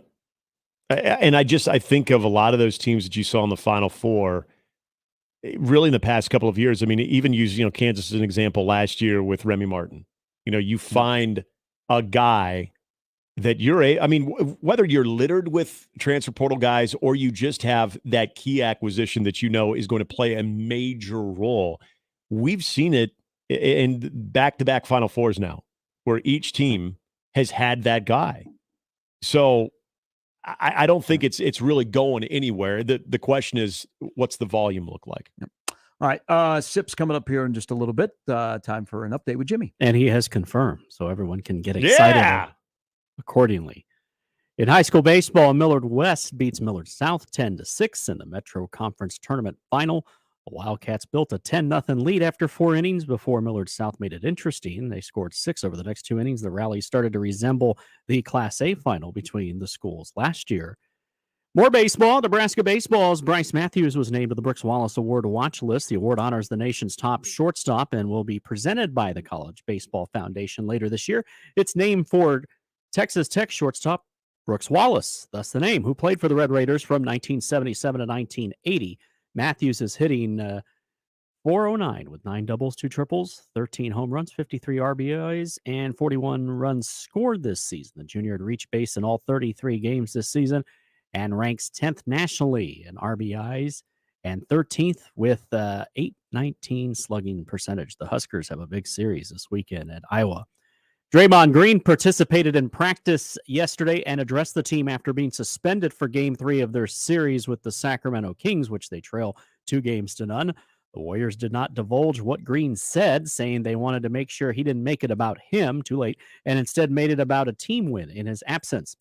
And I think of a lot of those teams that you saw in the Final Four, really in the past couple of years. I mean, even use, Kansas as an example last year with Remy Martin. You find a guy that whether you're littered with transfer portal guys or you just have that key acquisition that is going to play a major role. We've seen it in back-to-back Final Fours now, where each team has had that guy. So I don't think it's really going anywhere. The question is, what's the volume look like? Yep. All right. SIP's coming up here in just a little bit. Time for an update with Jimmy. And he has confirmed, so everyone can get excited accordingly. In high school baseball, Millard West beats Millard South 10-6 in the Metro Conference Tournament final. The Wildcats built a 10-0 lead after 4 innings before Millard South made it interesting. They scored 6 over the next 2 innings. The rally started to resemble the Class A final between the schools last year. More baseball. Nebraska baseball's Bryce Matthews was named to the Brooks Wallace Award watch list. The award honors the nation's top shortstop and will be presented by the College Baseball Foundation later this year. It's named for Texas Tech shortstop Brooks Wallace, thus the name, who played for the Red Raiders from 1977 to 1980. Matthews is hitting .409 with 9 doubles, 2 triples, 13 home runs, 53 RBIs, and 41 runs scored this season. The junior had reached base in all 33 games this season and ranks 10th nationally in RBIs and 13th with .819 slugging percentage. The Huskers have a big series this weekend at Iowa. Draymond Green participated in practice yesterday and addressed the team after being suspended for Game 3 of their series with the Sacramento Kings, which they trail 2-0. The Warriors did not divulge what Green said, saying they wanted to make sure he didn't make it about him too late and instead made it about a team win in his absence.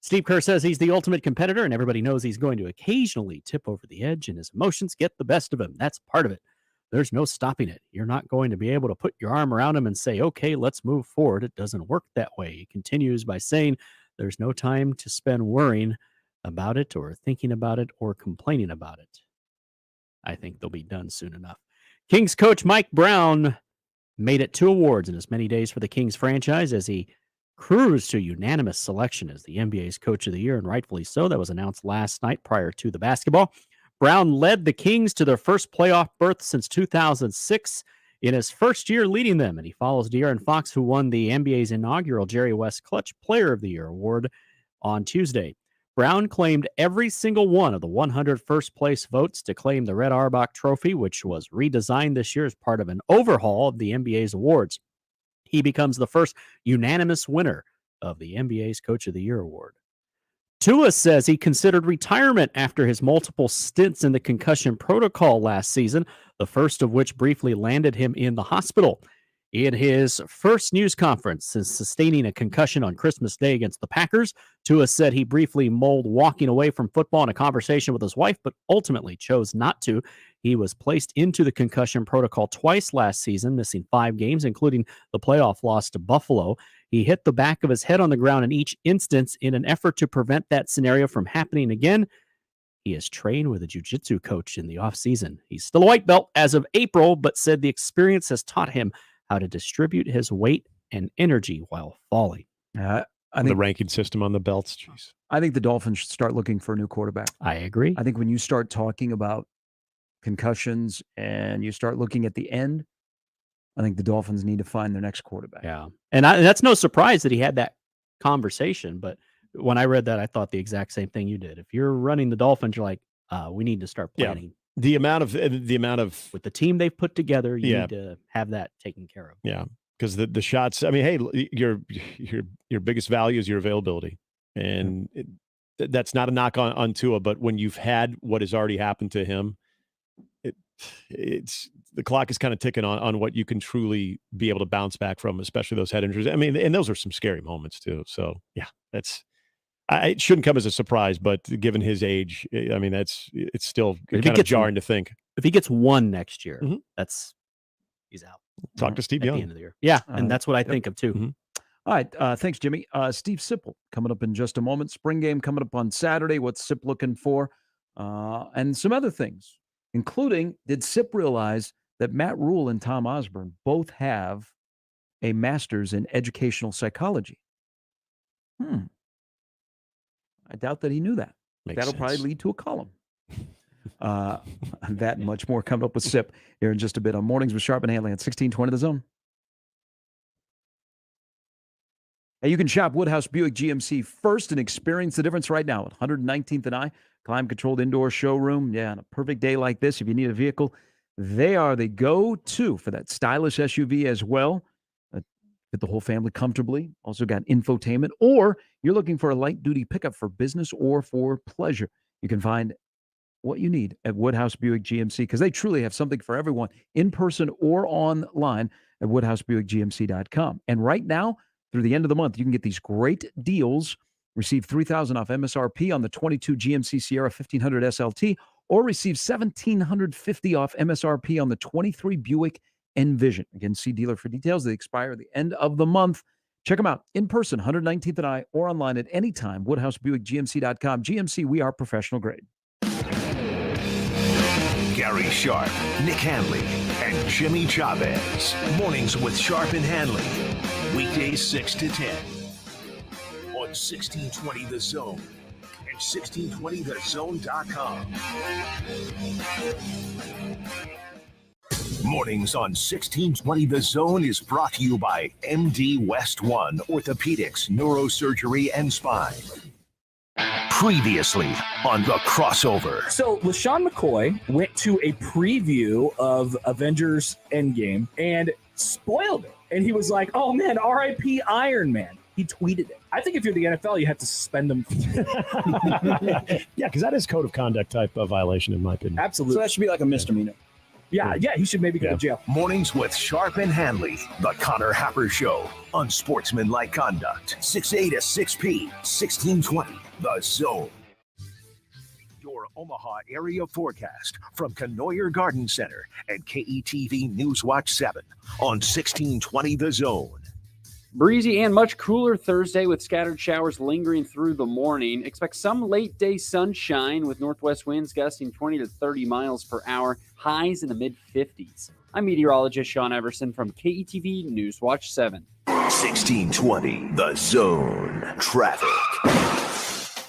Steve Kerr says he's the ultimate competitor, and everybody knows he's going to occasionally tip over the edge, and his emotions get the best of him. That's part of it. There's no stopping it. You're not going to be able to put your arm around him and say, okay, let's move forward. It doesn't work that way. He continues by saying there's no time to spend worrying about it or thinking about it or complaining about it. I think they'll be done soon enough. Kings coach Mike Brown made it 2 awards in as many days for the Kings franchise as he cruised to unanimous selection as the NBA's Coach of the Year, and rightfully so. That was announced last night prior to the basketball. Brown led the Kings to their first playoff berth since 2006 in his first year leading them, and he follows De'Aaron Fox, who won the NBA's inaugural Jerry West Clutch Player of the Year award on Tuesday. Brown claimed every single one of the 100 first-place votes to claim the Red Auerbach Trophy, which was redesigned this year as part of an overhaul of the NBA's awards. He becomes the first unanimous winner of the NBA's Coach of the Year award. Tua says he considered retirement after his multiple stints in the concussion protocol last season, the first of which briefly landed him in the hospital. In his first news conference since sustaining a concussion on Christmas Day against the Packers, Tua said he briefly mulled walking away from football in a conversation with his wife, but ultimately chose not to. He was placed into the concussion protocol twice last season, missing 5 games, including the playoff loss to Buffalo. He hit the back of his head on the ground in each instance in an effort to prevent that scenario from happening again. He has trained with a jiu-jitsu coach in the offseason. He's still a white belt as of April, but said the experience has taught him how to distribute his weight and energy while falling. I think the ranking system on the belts. Jeez. I think the Dolphins should start looking for a new quarterback. I agree. I think when you start talking about concussions and you start looking at the end, I think the Dolphins need to find their next quarterback. Yeah. And that's no surprise that he had that conversation. But when I read that, I thought the exact same thing you did. If you're running the Dolphins, you're like, we need to start planning. Yeah. The amount of with the team they've put together, you Yeah. need to have that taken care of. Yeah, because the shots. I mean, hey, your biggest value is your availability, and that's not a knock on Tua. But when you've had what has already happened to him, it's the clock is kind of ticking on what you can truly be able to bounce back from, especially those head injuries. I mean, and those are some scary moments too. So yeah, it shouldn't come as a surprise, but given his age, I mean, it's still kind of jarring to think. If he gets 1 next year, he's out. Talk to Steve at Young the end of the year. Yeah, and that's what I think of too. Mm-hmm. All right. Thanks, Jimmy. Steve Sipple coming up in just a moment. Spring game coming up on Saturday. What's Sip looking for? And some other things, including, did Sip realize that Matt Rule and Tom Osborne both have a master's in educational psychology? I doubt that he knew that. That'll probably lead to a column. That and much more coming up with Sip here in just a bit on Mornings with Sharp and Handley at 1620 The Zone. Hey, you can shop Woodhouse Buick GMC first and experience the difference right now at 119th and I. Climate-controlled indoor showroom. Yeah, on a perfect day like this, if you need a vehicle, they are the go-to for that stylish SUV as well. Fit the whole family comfortably. Also got infotainment. Or you're looking for a light-duty pickup for business or for pleasure. You can find what you need at Woodhouse Buick GMC because they truly have something for everyone in person or online at WoodhouseBuickGMC.com. And right now, through the end of the month, you can get these great deals. Receive $3,000 off MSRP on the 22 GMC Sierra 1500 SLT or receive $1,750 off MSRP on the 23 Buick Envision. Again, see dealer for details. They expire at the end of the month. Check them out in person, 119th and I, or online at any time, WoodhouseBuickGMC.com. GMC, we are professional grade. Gary Sharp, Nick Handley, and Jimmy Chavez. Mornings with Sharp and Handley. Weekdays 6 to 10. On 1620 The Zone and 1620thezone.com. Mornings on 1620 The Zone is brought to you by MD West One Orthopedics, Neurosurgery, and Spine. Previously on The Crossover. So LaShawn McCoy went to a preview of Avengers Endgame and spoiled it. And he was like, oh man, RIP Iron Man. He tweeted it. I think if you're the NFL, you have to suspend him. Yeah, because that is code of conduct type of violation in my opinion. Absolutely. So that should be like a misdemeanor. Yeah, he should maybe go to jail. Mornings with Sharp and Handley, the Connor Happer Show, unsportsmanlike conduct, 6A to 6P, 1620, The Zone. Your Omaha area forecast from Canoyer Garden Center and KETV Newswatch 7 on 1620 The Zone. Breezy and much cooler Thursday with scattered showers lingering through the morning. Expect some late day sunshine with northwest winds gusting 20 to 30 miles per hour, highs in the mid 50s. I'm meteorologist Sean Everson from KETV Newswatch 7. 1620 The Zone. Traffic.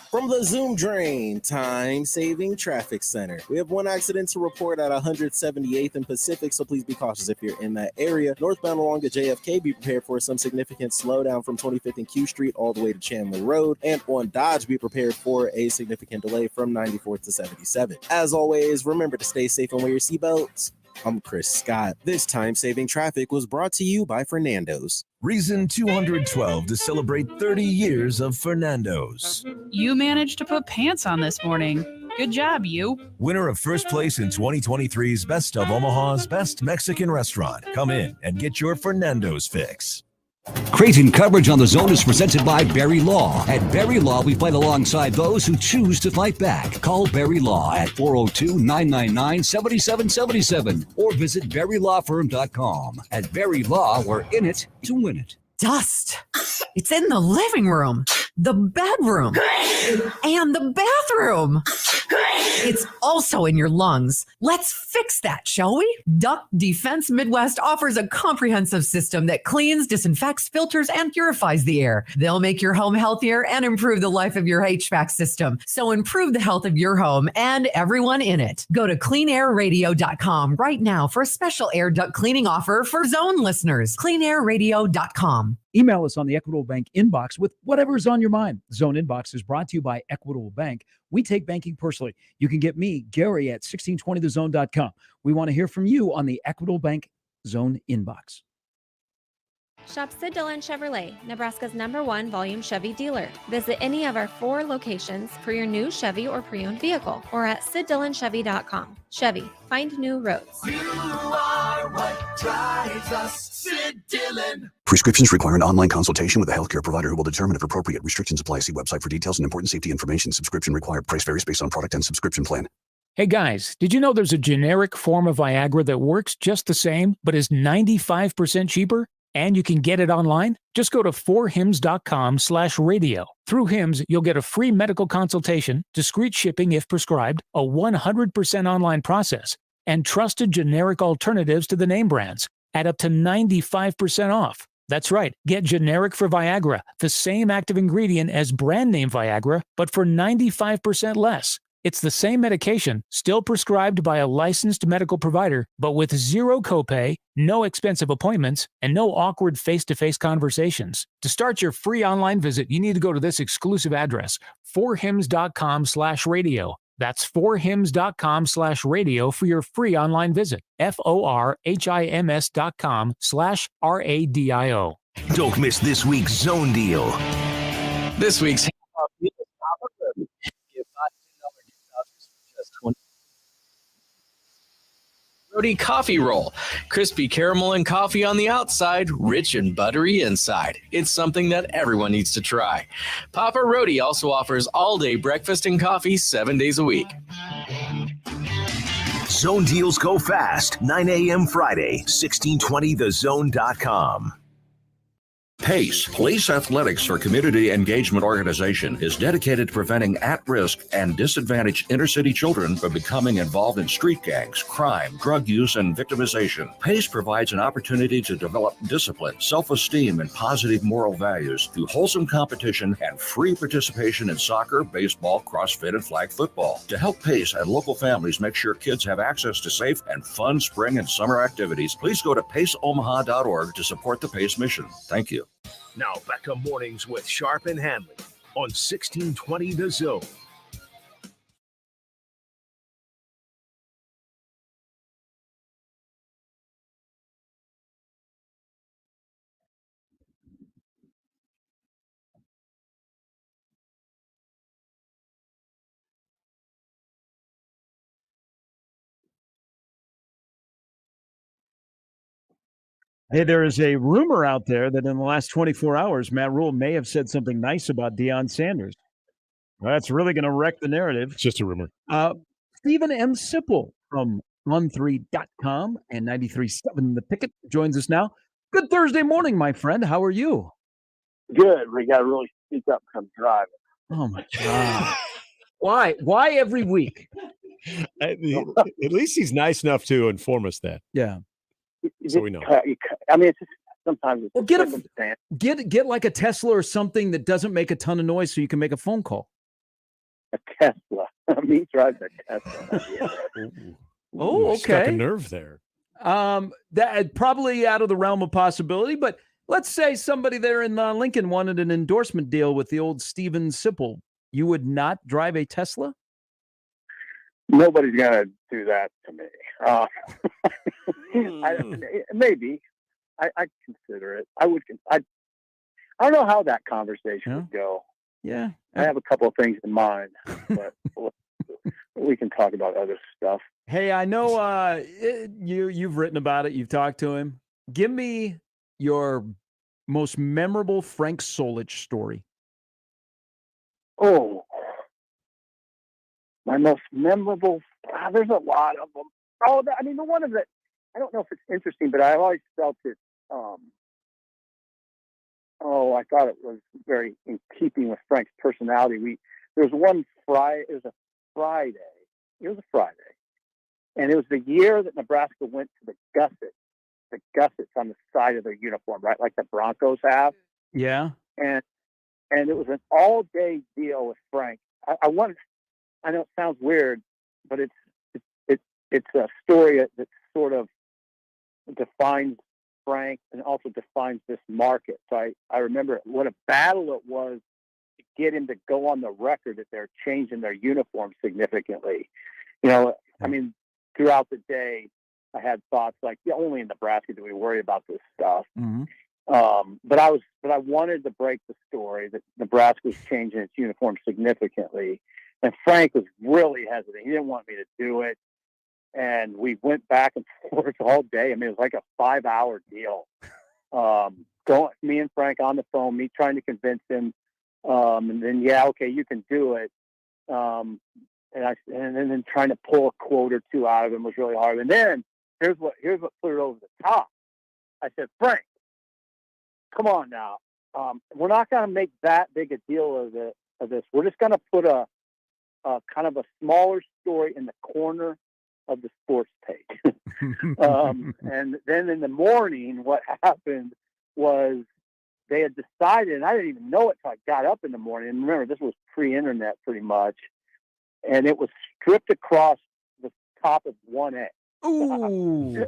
From the Zoom Drain Time-Saving Traffic Center. We have one accident to report at 178th and Pacific, so please be cautious if you're in that area. Northbound along the JFK, be prepared for some significant slowdown from 25th and Q Street all the way to Chandler Road. And on Dodge, be prepared for a significant delay from 94th to 77. As always, remember to stay safe and wear your seatbelts. I'm Chris Scott. This time-saving traffic was brought to you by Fernando's. Reason 212 to celebrate 30 years of Fernando's. You managed to put pants on this morning. Good job, you. Winner of first place in 2023's Best of Omaha's Best Mexican Restaurant. Come in and get your Fernando's fix. Creighton coverage on the Zone is presented by Barry Law. At Barry Law, we fight alongside those who choose to fight back. Call Barry Law at 402-999-7777 or visit BarryLawFirm.com. At Barry Law, we're in it to win it. Dust. It's in the living room, the bedroom, and the bathroom. It's also in your lungs. Let's fix that, shall we? Duct Defense Midwest offers a comprehensive system that cleans, disinfects, filters, and purifies the air. They'll make your home healthier and improve the life of your HVAC system. So improve the health of your home and everyone in it. Go to cleanairradio.com right now for a special air duct cleaning offer for Zone listeners. cleanairradio.com. Email us on the Equitable Bank inbox with whatever is on your mind. Zone Inbox is brought to you by Equitable Bank. We take banking personally. You can get me, Gary, at 1620thezone.com. We want to hear from you on the Equitable Bank Zone Inbox. Shop Sid Dillon Chevrolet, Nebraska's #1 volume Chevy dealer. Visit any of our 4 locations for your new Chevy or pre-owned vehicle or at SidDillonChevy.com. Chevy, find new roads. You are what drives us, Sid Dillon. Prescriptions require an online consultation with a healthcare provider who will determine if appropriate. Restrictions apply. See website for details and important safety information. Subscription required. Price varies based on product and subscription plan. Hey guys, did you know there's a generic form of Viagra that works just the same, but is 95% cheaper? And you can get it online? Just go to 4hims.com/radio. Through Hims, you'll get a free medical consultation, discreet shipping if prescribed, a 100% online process, and trusted generic alternatives to the name brands at up to 95% off. That's right, get generic for Viagra, the same active ingredient as brand name Viagra, but for 95% less. It's the same medication, still prescribed by a licensed medical provider, but with zero copay, no expensive appointments, and no awkward face-to-face conversations. To start your free online visit, you need to go to this exclusive address, 4hims.com/radio. That's 4hims.com/radio for your free online visit. FORHIMS.com/RADIO. Don't miss this week's Zone Deal. This week's Roti coffee roll. Crispy caramel and coffee on the outside, rich and buttery inside. It's something that everyone needs to try. Papa Roti also offers all-day breakfast and coffee 7 days a week. Zone deals go fast. 9 a.m. Friday, 1620thezone.com. PACE, Police Athletics for Community Engagement Organization, is dedicated to preventing at-risk and disadvantaged inner-city children from becoming involved in street gangs, crime, drug use, and victimization. PACE provides an opportunity to develop discipline, self-esteem, and positive moral values through wholesome competition and free participation in soccer, baseball, CrossFit, and flag football. To help PACE and local families make sure kids have access to safe and fun spring and summer activities, please go to paceomaha.org to support the PACE mission. Thank you. Now back to mornings with Sharp and Handley on 1620 The Zone. Hey, there is a rumor out there that in the last 24 hours, Matt Rule may have said something nice about Deion Sanders. Well, that's really going to wreck the narrative. It's just a rumor. Stephen M. Sipple from on3.com and 93.7 The Ticket joins us now. Good Thursday morning, my friend. How are you? Good. We got to really speak up because I'm driving. Oh, my God. Why? Why every week? At least he's nice enough to inform us that. Yeah. So we know. I mean, it's just, sometimes it's Well, get like a Tesla or something that doesn't make a ton of noise so you can make a phone call. A Tesla. Me drives a Tesla. Oh, okay. Struck a nerve there. That probably out of the realm of possibility, but let's say somebody there in Lincoln wanted an endorsement deal with the old Steven Sipple. You would not drive a Tesla? Nobody's going to do that to me. Maybe. I'd consider it. I don't know how that conversation would go. Yeah. I have a couple of things in mind, but we can talk about other stuff. Hey, I know you've written about it. You've talked to him. Give me your most memorable Frank Solich story. Oh, my most memorable. There's a lot of them. Oh, I mean, the one of it. I don't know if it's interesting, but I always felt it. I thought it was very in keeping with Frank's personality. There was one Friday. It was a Friday. And it was the year that Nebraska went to the gussets on the side of their uniform, right, like the Broncos have. Yeah. And it was an all-day deal with Frank. I know it sounds weird, but it's a story that sort of defines Frank and also defines this market. So I remember what a battle it was to get him to go on the record that they're changing their uniform significantly. I mean, throughout the day, I had thoughts like, only in Nebraska do we worry about this stuff. Mm-hmm. But I wanted to break the story that Nebraska was changing its uniform significantly. And Frank was really hesitant. He didn't want me to do it. And we went back and forth all day. I mean, it was like a 5-hour deal. Me and Frank on the phone, me trying to convince him. And then, okay, you can do it. And then trying to pull a quote or two out of him was really hard. And then here's what put it over the top. I said, Frank, come on now. We're not going to make that big a deal of this. We're just going to put a kind of a smaller story in the corner of the sports page. And then in the morning, what happened was they had decided, and I didn't even know it till I got up in the morning. And remember, this was pre-internet pretty much. And it was stripped across the top of 1A. Ooh.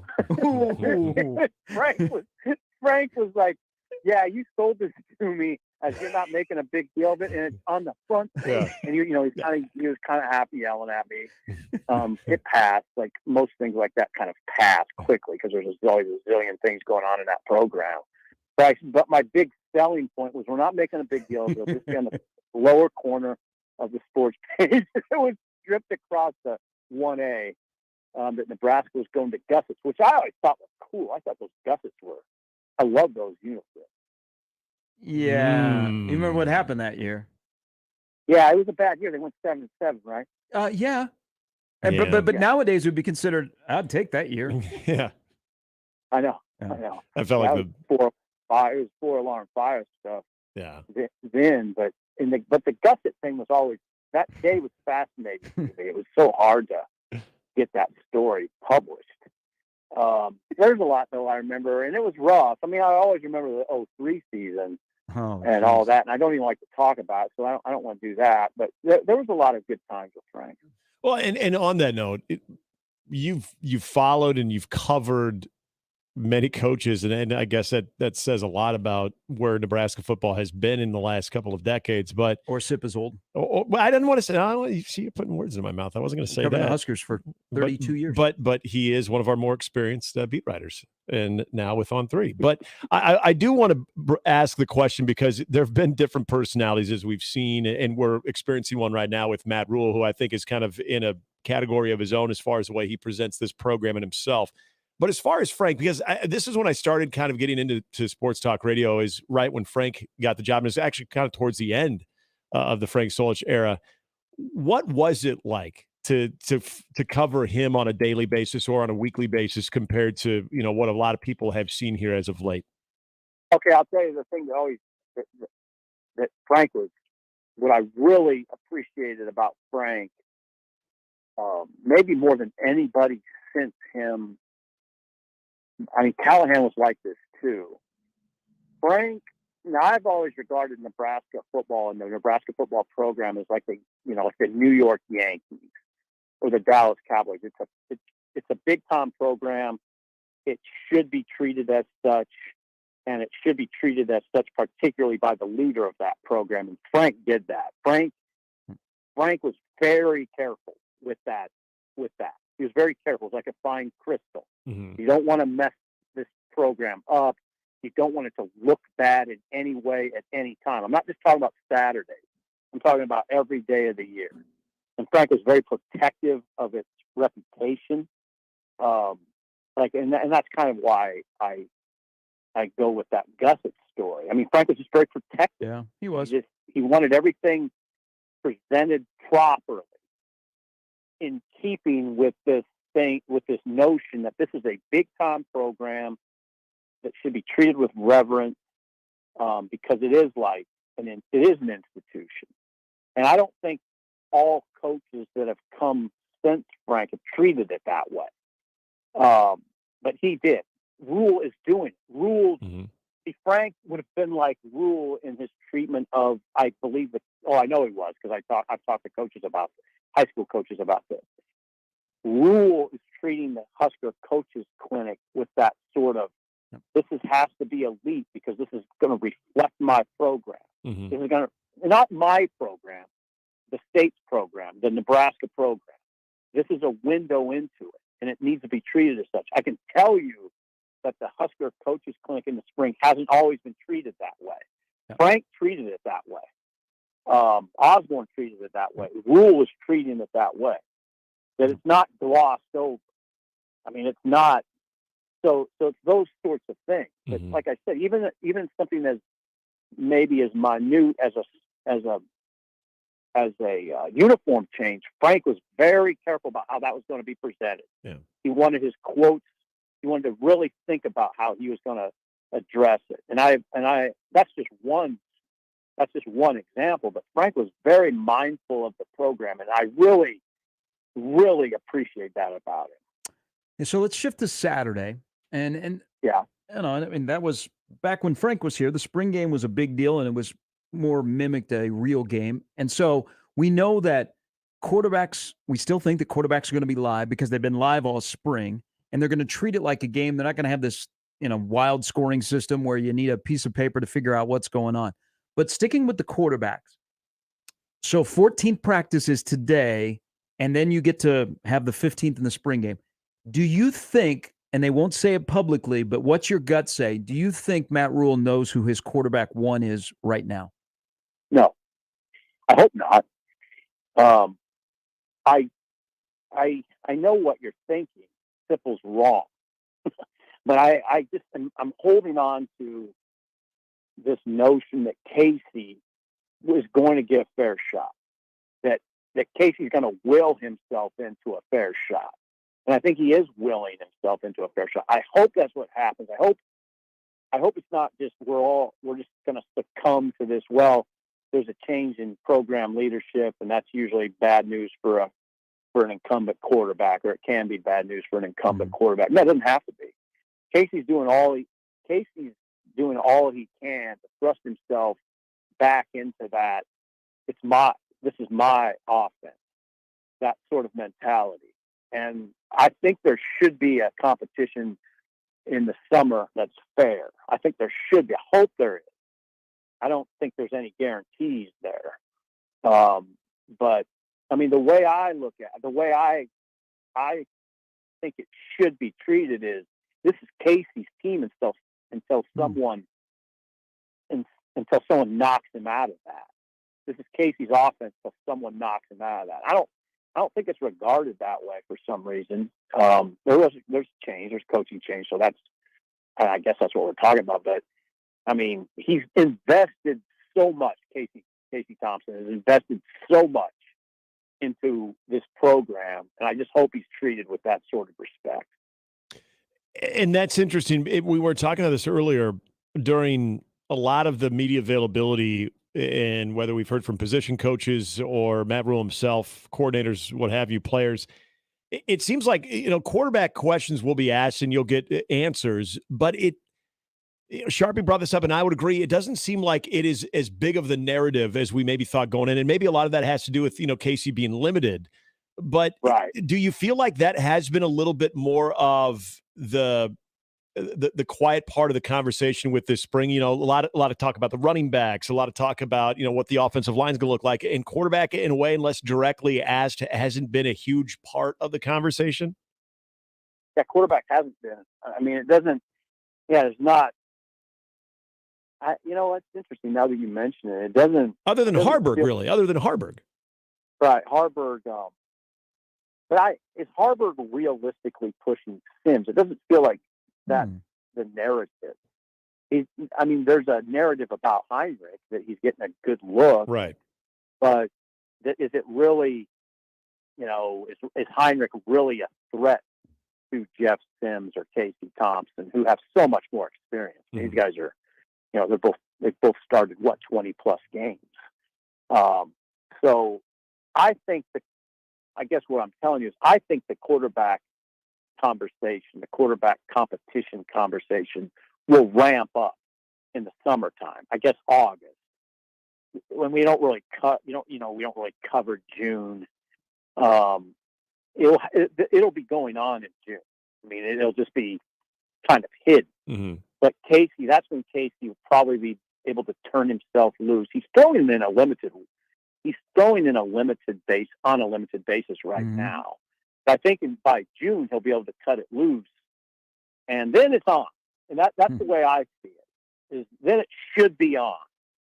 Frank was like, yeah, you sold this to me as you're not making a big deal of it, and it's on the front page. Yeah. And he was kind of happy yelling at me. It passed, like most things like that kind of pass quickly because there's always a zillion things going on in that program. But my big selling point was we're not making a big deal of it. Just be on the lower corner of the sports page. It was stripped across the 1A that Nebraska was going to gussets, which I always thought was cool. I thought those gussets I love those uniforms. Yeah. You remember what happened that year? Yeah, it was a bad year. They went 7-7, right? Yeah. And, Yeah. But nowadays it would be considered, I'd take that year. Yeah. I know. Yeah. I know. I felt That like was it was 4-alarm fire stuff yeah. then, but the gusset thing was always, that day was fascinating to me. It was so hard to get that story published. There's a lot though I remember, and it was rough. I mean, I always remember the 03 season and all that, and I don't even like to talk about it, so I don't want to do that. But there was a lot of good times with Frank. Well, and on that note, you've followed and you've covered many coaches, and I guess that says a lot about where Nebraska football has been in the last couple of decades. But Sip is old. I didn't want to say. You see, you're putting words in my mouth. I wasn't going to say Covered that. the Huskers for 32 years. But he is one of our more experienced beat writers, and now with On 3. But I do want to ask the question because there have been different personalities as we've seen, and we're experiencing one right now with Matt Rule, who I think is kind of in a category of his own as far as the way he presents this program and himself. But as far as Frank, because this is when I started kind of getting into sports talk radio, is right when Frank got the job, and it's actually kind of towards the end of the Frank Solich era. What was it like to cover him on a daily basis or on a weekly basis compared to what a lot of people have seen here as of late? Okay, I'll tell you the thing that Frank was, what I really appreciated about Frank, maybe more than anybody since him. I mean, Callahan was like this too. Frank, now I've always regarded Nebraska football and the Nebraska football program as like the New York Yankees or the Dallas Cowboys. It's a big time program. It should be treated as such, and it should be treated as such, particularly by the leader of that program. And Frank did that. Frank was very careful with that. He was very careful. It's like a fine crystal. Mm-hmm. You don't want to mess this program up. You don't want it to look bad in any way at any time. I'm not just talking about Saturdays. I'm talking about every day of the year. And Frank was very protective of its reputation. And that's kind of why I go with that Gusset story. I mean, Frank was just very protective. Yeah, he was. He wanted everything presented properly, in keeping with this thing, with this notion that this is a big time program that should be treated with reverence, because it is an institution. And I don't think all coaches that have come since Frank have treated it that way. But he did. Rule is doing it. Rule. Mm-hmm. See, Frank would have been like Rule in his treatment of, I believe that. Oh, I know he was, because I've talked to coaches about this, high school coaches about this. Rule is treating the Husker Coaches Clinic with that sort of, this has to be elite because this is going to reflect my program. Mm-hmm. This is going to, not my program, the state's program, the Nebraska program. This is a window into it, and it needs to be treated as such. I can tell you that the Husker Coaches Clinic in the spring hasn't always been treated that way. Yeah. Frank treated it that way. Osborne treated it that way. Rule is treating it that way. That it's not glossed over. I mean, it's not. So it's those sorts of things. But Mm-hmm. like I said, even something as maybe as minute as a uniform change, Frank was very careful about how that was going to be presented. Yeah. He wanted his quotes. He wanted to really think about how he was going to address it. And I that's just one example. But Frank was very mindful of the program, and I really, really appreciate that about him. And so let's shift to Saturday. And yeah, I mean, that was back when Frank was here. The spring game was a big deal, and it was more mimicked a real game. And so we know that quarterbacks, we still think that quarterbacks are going to be live because they've been live all spring, and they're going to treat it like a game. They're not going to have this, wild scoring system where you need a piece of paper to figure out what's going on. But sticking with the quarterbacks, so 14 practices today, and then you get to have the 15th in the spring game. Do you think, and they won't say it publicly, but what's your gut say? Do you think Matt Rule knows who his quarterback one is right now? No, I hope not. I know what you're thinking. Sipple's wrong, but I'm holding on to this notion that Casey was going to get a fair shot. That that Casey's going to will himself into a fair shot. And I think he is willing himself into a fair shot. I hope that's what happens. I hope it's not just we're just going to succumb to this. Well, there's a change in program leadership, and that's usually bad news for an incumbent quarterback, or it can be bad news for an incumbent quarterback. No, it doesn't have to be. Casey's doing all he can to thrust himself back into that. This is my offense, that sort of mentality. And I think there should be a competition in the summer that's fair. I think there should be. I hope there is. I don't think there's any guarantees there. But I mean, the way I think it should be treated is this is Casey's team until someone knocks him out of that. This is Casey's offense until someone knocks him out of that. I don't think it's regarded that way for some reason. There's change, there's coaching change, so I guess that's what we're talking about. But I mean, he's invested so much. Casey Thompson has invested so much into this program, and I just hope he's treated with that sort of respect. And that's interesting. We were talking about this earlier during a lot of the media availability, and whether we've heard from position coaches or Matt Rule himself, coordinators, what have you, players. It seems like, quarterback questions will be asked and you'll get answers, but Sharpie brought this up, and I would agree. It doesn't seem like it is as big of the narrative as we maybe thought going in. And maybe a lot of that has to do with, Casey being limited. But do you feel like that has been a little bit more of the quiet part of the conversation with this spring? A lot of talk about the running backs, a lot of talk about, what the offensive line is going to look like, and quarterback in a way, unless directly asked, hasn't been a huge part of the conversation. Yeah, quarterback hasn't been. I mean, it doesn't. Yeah, it's not. It's interesting now that you mention it. It doesn't. Other than Harburg, really. Other than Harburg. Right, Harburg. But is Harburg realistically pushing Sims? It doesn't feel like that's the narrative. There's a narrative about Heinrich that he's getting a good look. Right. But is it really, is Heinrich really a threat to Jeff Sims or Casey Thompson, who have so much more experience? These guys are, they've both started 20 plus games. So I think I guess what I'm telling you is I think the quarterback conversation, the quarterback competition conversation will ramp up in the summertime. I guess August, when we don't really we don't really cover June. It'll be going on in June. I mean, it'll just be kind of hidden. Mm-hmm. But Casey, that's when Casey will probably be able to turn himself loose. He's throwing in a limited basis right now. But I think by June he'll be able to cut it loose, and then it's on. And that's the way I see it. Is then it should be on.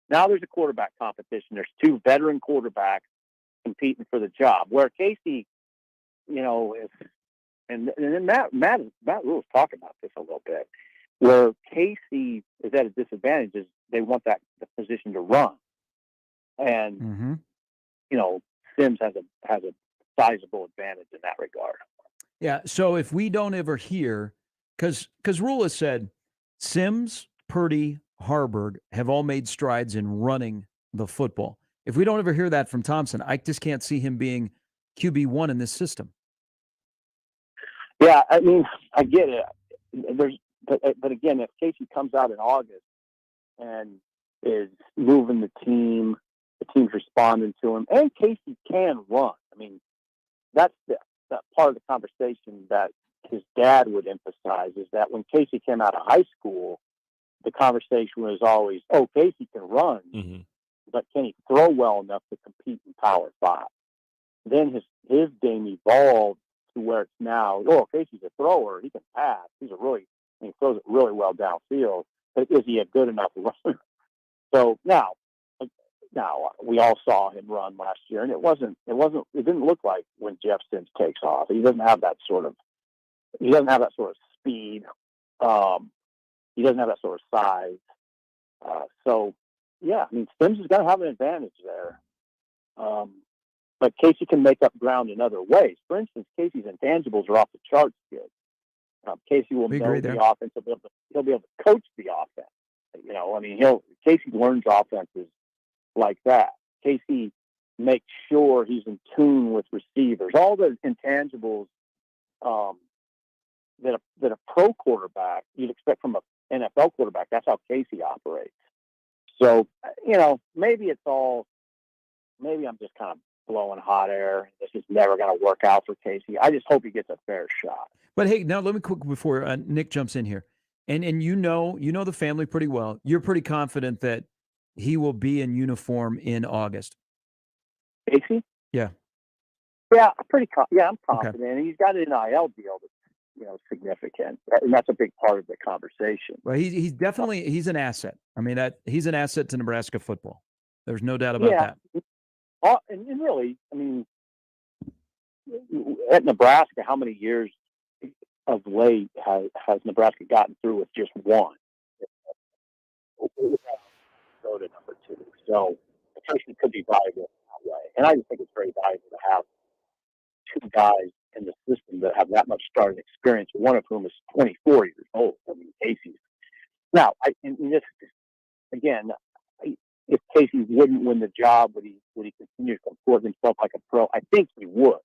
Now there's a quarterback competition. There's two veteran quarterbacks competing for the job. Where Casey, is, and then Matt Rule's talking about this a little bit. Where Casey is at a disadvantage is they want the position to run, and Sims has a sizable advantage in that regard. Yeah. So if we don't ever hear, because Rule has said Sims, Purdy, Harburg have all made strides in running the football. If we don't ever hear that from Thompson, I just can't see him being QB1 in this system. Yeah, I mean, I get it. But again, if Casey comes out in August and is moving the team's responding to him, and Casey can run. I mean, that's the part of the conversation that his dad would emphasize, is that when Casey came out of high school, the conversation was always, Casey can run, but can he throw well enough to compete in Power 5? Then his game evolved to where it's now, Casey's a thrower, he can pass, he throws it really well downfield, but is he a good enough runner? So now we all saw him run last year, and it didn't look like when Jeff Sims takes off. He doesn't have that sort of speed. He doesn't have that sort of size. So yeah, I mean, Sims is going to have an advantage there. but Casey can make up ground in other ways. For instance, Casey's intangibles are off the charts good. Casey will know the offense. He'll be able to coach the offense. Casey learns offenses like that. Casey makes sure he's in tune with receivers. All the intangibles that a pro quarterback you'd expect from an NFL quarterback. That's how Casey operates. So maybe I'm just kind of blowing hot air. This is never going to work out for Casey. I just hope he gets a fair shot. But hey, now let me quick before Nick jumps in here, and you know the family pretty well. You're pretty confident that he will be in uniform in August. Casey? Yeah. Yeah, I'm confident. Okay. And he's got an NIL deal that's significant, and that's a big part of the conversation. Well, he's definitely an asset. I mean, he's an asset to Nebraska football. There's no doubt about that. And really, I mean, at Nebraska, how many years of late has Nebraska gotten through with just one? Go to number 2. So the person could be valuable in that way. And I just think it's very valuable to have 2 guys in the system that have that much starting experience, one of whom is 24 years old. I mean, Casey's. Now, if Casey wouldn't win the job, would he continue to comport himself like a pro? I think he would.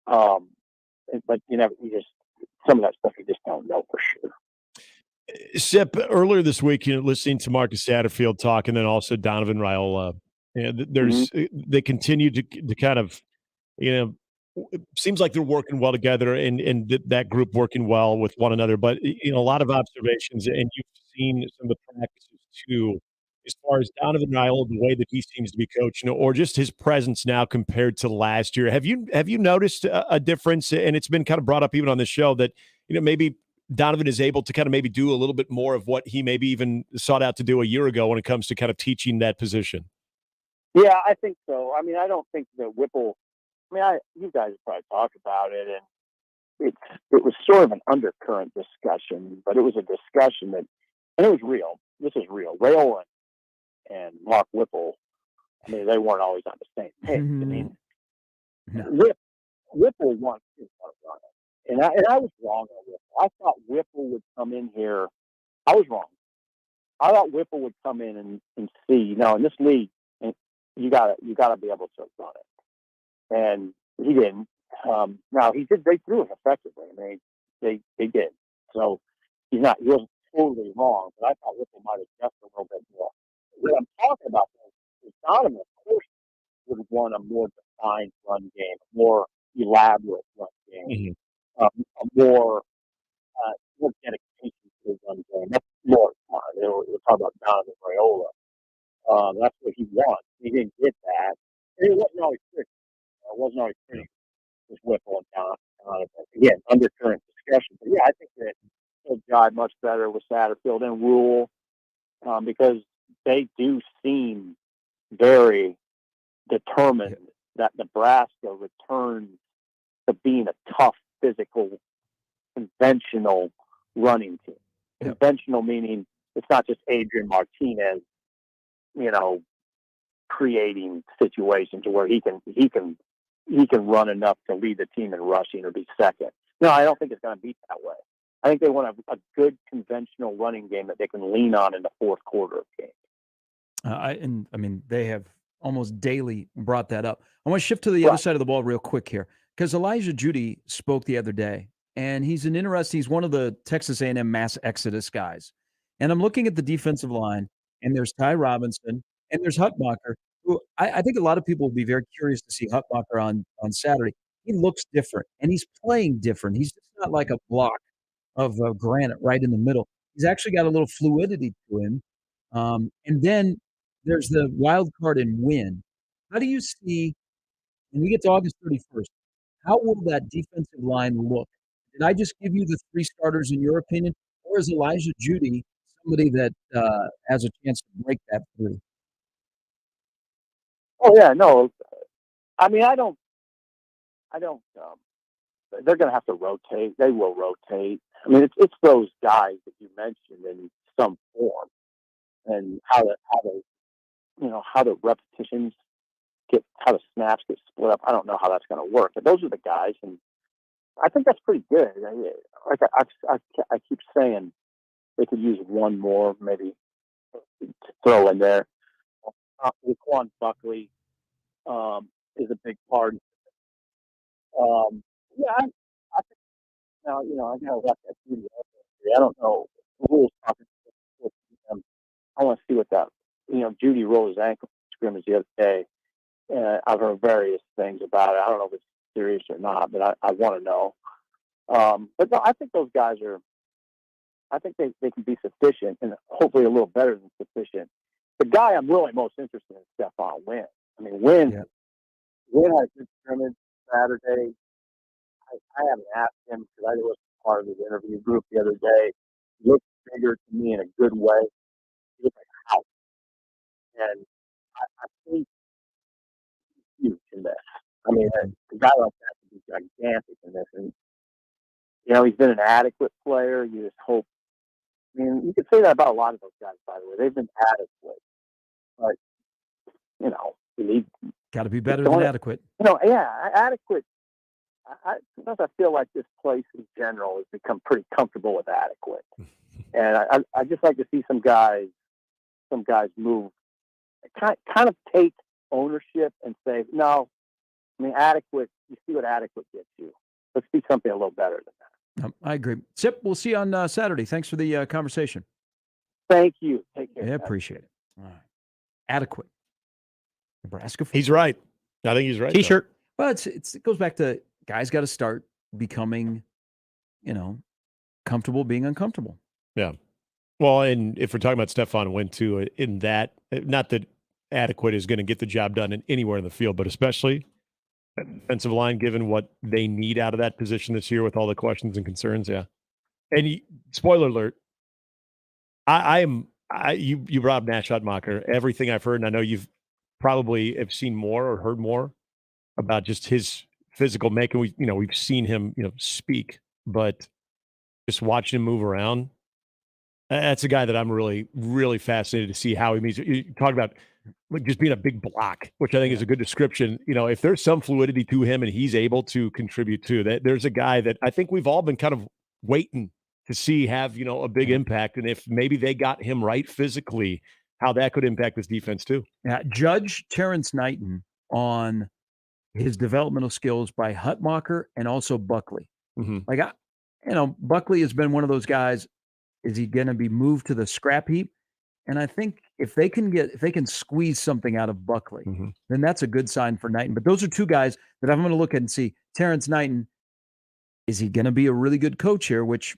But some of that stuff you just don't know for sure. Sip, earlier this week, listening to Marcus Satterfield talk, and then also Donovan Raiola, they continue to kind of, it seems like they're working well together, and that group working well with one another. But a lot of observations, and you've seen some of the practices too, as far as Donovan Raiola, the way that he seems to be coaching, or just his presence now compared to last year. Have you noticed a difference? And it's been kind of brought up even on the show that maybe Donovan is able to kind of maybe do a little bit more of what he maybe even sought out to do a year ago when it comes to kind of teaching that position. Yeah, I think so. I mean, I don't think that Whipple. I mean, you guys probably talk about it, and it was sort of an undercurrent discussion, but it was a discussion and it was real. This is real. Raiola and Mark Whipple, I mean, they weren't always on the same page. I mean, Whipple wants to run it. And I was wrong on Whipple. I thought Whipple would come in here. I was wrong. I thought Whipple would come in and see, in this league, you gotta be able to run it. And he didn't. Now they threw it effectively. I mean, they did. So he wasn't totally wrong, but I thought Whipple might have just a little bit more. What I'm talking about is Donovan, of course, would want a more defined run game, a more elaborate run game, a more dedication to the run game. That's more fun. We'll talk about Donovan Raiola. That's what he wants. He didn't get that. And it wasn't always pretty. It wasn't always pretty with Whipple and Donovan. Again, undercurrent discussion. But yeah, I think that he'll jive much better with Satterfield and Rule because they do seem very determined that Nebraska returns to being a tough, physical, conventional running team. Conventional meaning it's not just Adrian Martinez, creating situations where he can run enough to lead the team in rushing or be second. No, I don't think it's going to be that way. I think they want a good conventional running game that they can lean on in the fourth quarter of games. They have almost daily brought that up. I want to shift to the other side of the ball real quick here because Elijah Judy spoke the other day, and he's one of the Texas A&M mass exodus guys. And I'm looking at the defensive line, and there's Ty Robinson, and there's Hutmacher, who I think a lot of people will be very curious to see Hutmacher on Saturday. He looks different, and he's playing different. He's just not like a block of granite right in the middle. He's actually got a little fluidity to him. And then there's the wild card in win. How do you see, when we get to August 31st, how will that defensive line look? Did I just give you the 3 starters in your opinion, or is Elijah Judy somebody that has a chance to break that through? Oh yeah, no. I mean, I don't. They're going to have to rotate. They will rotate. I mean, it's those guys that you mentioned in some form, and how the repetitions the snaps get split up. I don't know how that's going to work, but those are the guys, and I think that's pretty good. Like I keep saying, they could use one more maybe to throw in there. Laquan Buckley is a big part. Yeah, I think now I gotta watch that video. I don't know the rules talking. I want to see what that. Judy rolled his ankle scrimmage the other day. I've heard various things about it. I don't know if it's serious or not, but I want to know. But no, I think those guys are. I think they can be sufficient, and hopefully a little better than sufficient. The guy I'm really most interested in is Stephon Wynn. I mean, Wynn had a good scrimmage Saturday. I haven't asked him because I was part of his interview group the other day. He looked bigger to me in a good way. He looked like a house. And I think he's huge in this. I mean, a guy like that could be gigantic in this. And, he's been an adequate player. You just hope. I mean, you could say that about a lot of those guys, by the way. They've been adequate. But, you need. Got to be better than adequate. Adequate. Sometimes I feel like this place in general has become pretty comfortable with adequate. And I just like to see some guys move, kind of take ownership and say, no, I mean, adequate, you see what adequate gets you. Let's be something a little better than that. I agree. Sip, we'll see you on Saturday. Thanks for the conversation. Thank you. Take care. Yeah, appreciate it. All right. Adequate. Nebraska. He's right. I think he's right. T-shirt. Well, it goes back to guys got to start becoming, comfortable being uncomfortable. Yeah. Well, and if we're talking about Stephon Wynn too, in that, not that adequate is going to get the job done anywhere in the field, but especially defensive line, given what they need out of that position this year with all the questions and concerns. Yeah. And spoiler alert, you brought up Nash Hutmacher. Everything I've heard, and I know you've probably have seen more or heard more about just his physical making. We've seen him, speak, but just watching him move around, that's a guy that I'm really, really fascinated to see how he meets. You talk about just being a big block, which I think is a good description. If there's some fluidity to him and he's able to contribute to that, there's a guy that I think we've all been kind of waiting to see have, a big impact. And if maybe they got him right physically, how that could impact this defense too. Yeah, judge Terrence Knighton on his developmental skills by Hutmacher and also Buckley. Mm-hmm. Like, Buckley has been one of those guys. Is he going to be moved to the scrap heap? And I think if they can squeeze something out of Buckley, then that's a good sign for Knighton. But those are two guys that I'm going to look at and see. Terrence Knighton, is he going to be a really good coach here? Which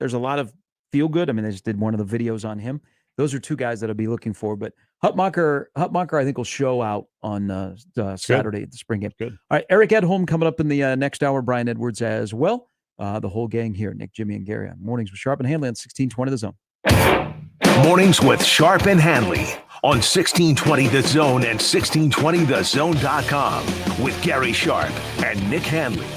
there's a lot of feel good. I mean, they just did one of the videos on him. Those are two guys that I'll be looking for. But Hutmacher, I think, will show out on Saturday at the spring game. Good. All right, Eric Edholm coming up in the next hour. Brian Edwards as well. The whole gang here, Nick, Jimmy, and Gary on Mornings with Sharp and Handley on 1620 The Zone. Mornings with Sharp and Handley on 1620 The Zone and 1620thezone.com with Gary Sharp and Nick Handley.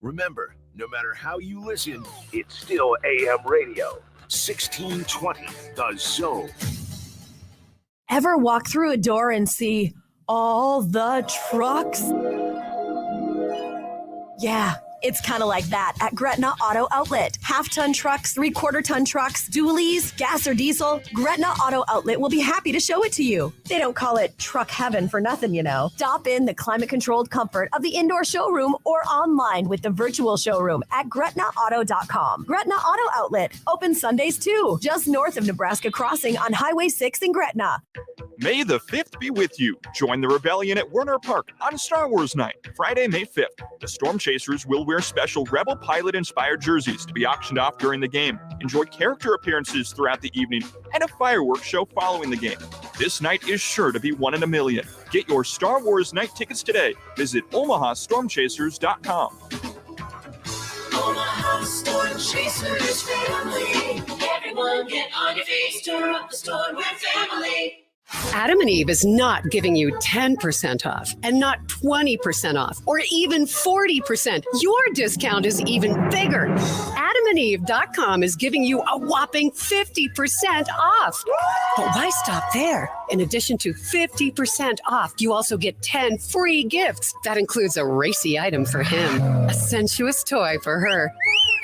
Remember, no matter how you listen, it's still AM radio. 1620 The Zone. Ever walk through a door and see all the trucks? Yeah, it's kind of like that at Gretna Auto Outlet. Half-ton trucks, three-quarter-ton trucks, dualies, gas or diesel. Gretna Auto Outlet will be happy to show it to you. They don't call it truck heaven for nothing, Stop in the climate-controlled comfort of the indoor showroom or online with the virtual showroom at GretnaAuto.com. Gretna Auto Outlet, open Sundays too, just north of Nebraska Crossing on Highway 6 in Gretna. May the 5th be with you. Join the rebellion at Werner Park on Star Wars Night, Friday, May 5th. The Storm Chasers will wear special Rebel Pilot-inspired jerseys to be auctioned off during the game. Enjoy character appearances throughout the evening and a fireworks show following the game. This night is sure to be one in a million. Get your Star Wars Night tickets today. Visit OmahaStormChasers.com. Omaha Storm Chasers family. Everyone get on your feet, stir up the storm with family. Adam and Eve is not giving you 10% off and not 20% off or even 40%. Your discount is even bigger. AdamandEve.com is giving you a whopping 50% off. But why stop there? In addition to 50% off, you also get 10 free gifts. That includes a racy item for him, a sensuous toy for her,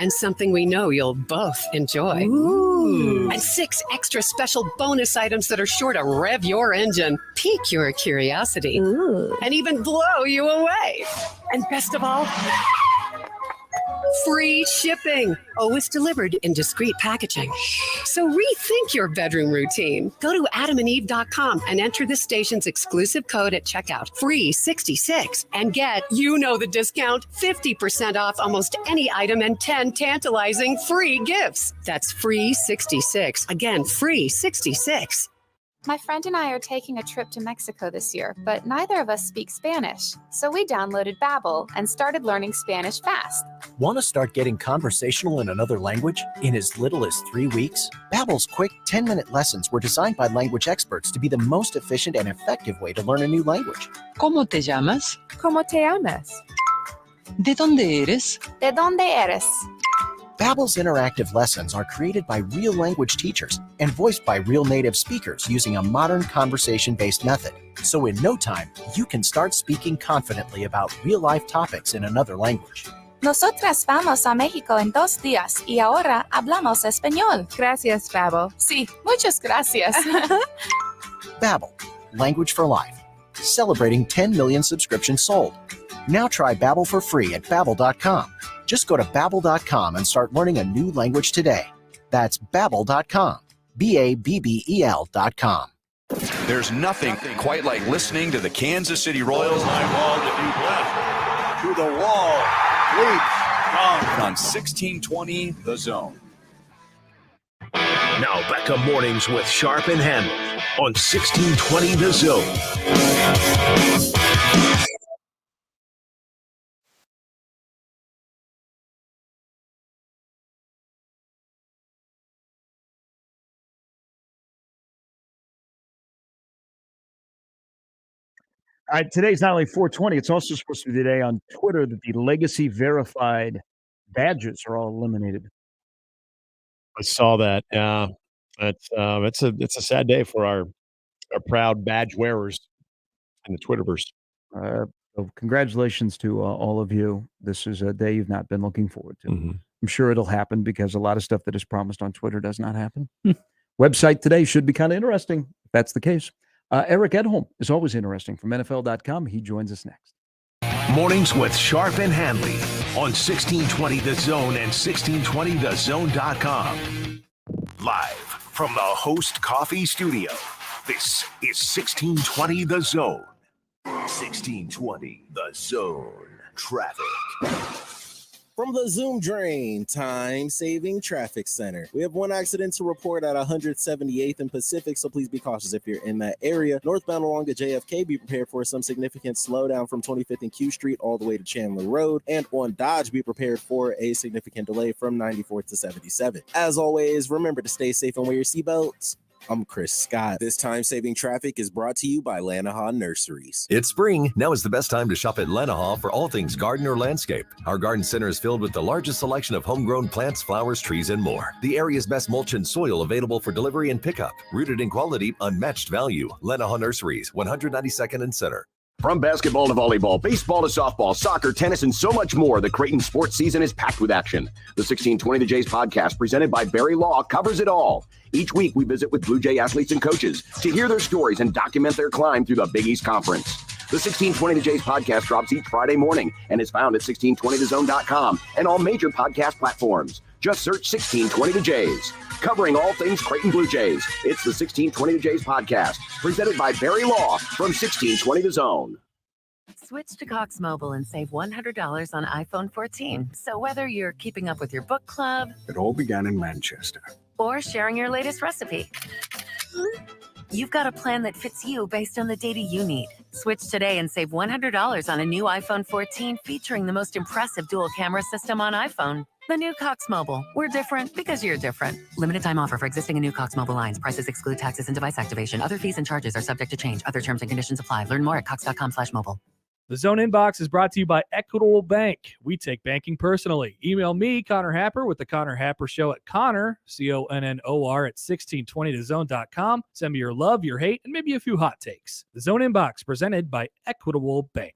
and something we know you'll both enjoy. Ooh. And 6 extra special bonus items that are sure to rev your engine, pique your curiosity, and even blow you away. And best of all, free shipping, always delivered in discreet packaging. So rethink your bedroom routine. Go to adamandeve.com and enter this station's exclusive code at checkout, FREE66, and get, the discount, 50% off almost any item and 10 tantalizing free gifts. That's FREE66. Again, FREE66. My friend and I are taking a trip to Mexico this year, but neither of us speak Spanish. So we downloaded Babbel and started learning Spanish fast. Want to start getting conversational in another language in as little as 3 weeks? Babbel's quick 10-minute lessons were designed by language experts to be the most efficient and effective way to learn a new language. ¿Cómo te llamas? ¿Cómo te llamas? ¿De dónde eres? ¿De dónde eres? Babbel's interactive lessons are created by real language teachers and voiced by real native speakers using a modern conversation-based method. So in no time, you can start speaking confidently about real-life topics in another language. Nosotras vamos a México en 2 días y ahora hablamos español. Gracias, Babbel. Sí, muchas gracias. Babbel, language for life. Celebrating 10 million subscriptions sold. Now try Babbel for free at Babbel.com. Just go to Babbel.com and start learning a new language today. That's Babbel.com. Babbel.com. There's nothing quite like listening to the Kansas City Royals. High ball to deep left. To the wall. Leaps. On 1620 The Zone. Now back to mornings with Sharp and Handley on 1620 The Zone. All right, today's not only 420, it's also supposed to be the day on Twitter that the legacy verified badges are all eliminated. I saw that. Yeah, it's a sad day for our proud badge wearers in the Twitterverse. So congratulations to all of you. This is a day you've not been looking forward to. I'm sure it'll happen because a lot of stuff that is promised on Twitter does not happen. Website today should be kind of interesting if that's the case. Eric Edholm is always interesting from NFL.com. He joins us next. Mornings with Sharp and Handley on 1620 The Zone and 1620thezone.com. Live from the Host Coffee Studio, this is 1620 The Zone. 1620 The Zone. Traffic. From the Zoom Drain Time-Saving Traffic Center. We have one accident to report at 178th and Pacific, so please be cautious if you're in that area. Northbound along the JFK, be prepared for some significant slowdown from 25th and Q Street all the way to Chandler Road. And on Dodge, be prepared for a significant delay from 94th to 77. As always, remember to stay safe and wear your seatbelts. I'm Chris Scott. This time-saving traffic is brought to you by Lanahaw Nurseries. It's spring. Now is the best time to shop at Lanahaw for all things garden or landscape. Our garden center is filled with the largest selection of homegrown plants, flowers, trees, and more. The area's best mulch and soil available for delivery and pickup. Rooted in quality, unmatched value. Lanahaw Nurseries, 192nd and Center. From basketball to volleyball, baseball to softball, soccer, tennis, and so much more, the Creighton sports season is packed with action. The 1620 The Jays podcast, presented by Barry Law, covers it all. Each week, we visit with Blue Jay athletes and coaches to hear their stories and document their climb through the Big East Conference. The 1620 The Jays podcast drops each Friday morning and is found at 1620thezone.com and all major podcast platforms. Just search 1620 The Jays. Covering all things Creighton Blue Jays, it's the 1620 The Jays podcast, presented by Barry Law from 1620 The Zone. Switch to Cox Mobile and save $100 on iPhone 14. So whether you're keeping up with your book club, It all began in Manchester. or sharing your latest recipe, you've got a plan that fits you based on the data you need. Switch today and save $100 on a new iPhone 14 featuring the most impressive dual camera system on iPhone. The new Cox Mobile. We're different because you're different. Limited time offer for existing and new Cox Mobile lines. Prices exclude taxes and device activation. Other fees and charges are subject to change. Other terms and conditions apply. Learn more at cox.com/mobile. The Zone Inbox is brought to you by Equitable Bank. We take banking personally. Email me, Connor Happer, with the Connor Happer Show at Connor, CONNOR, at 1620thezone.com. Send me your love, your hate, and maybe a few hot takes. The Zone Inbox, presented by Equitable Bank.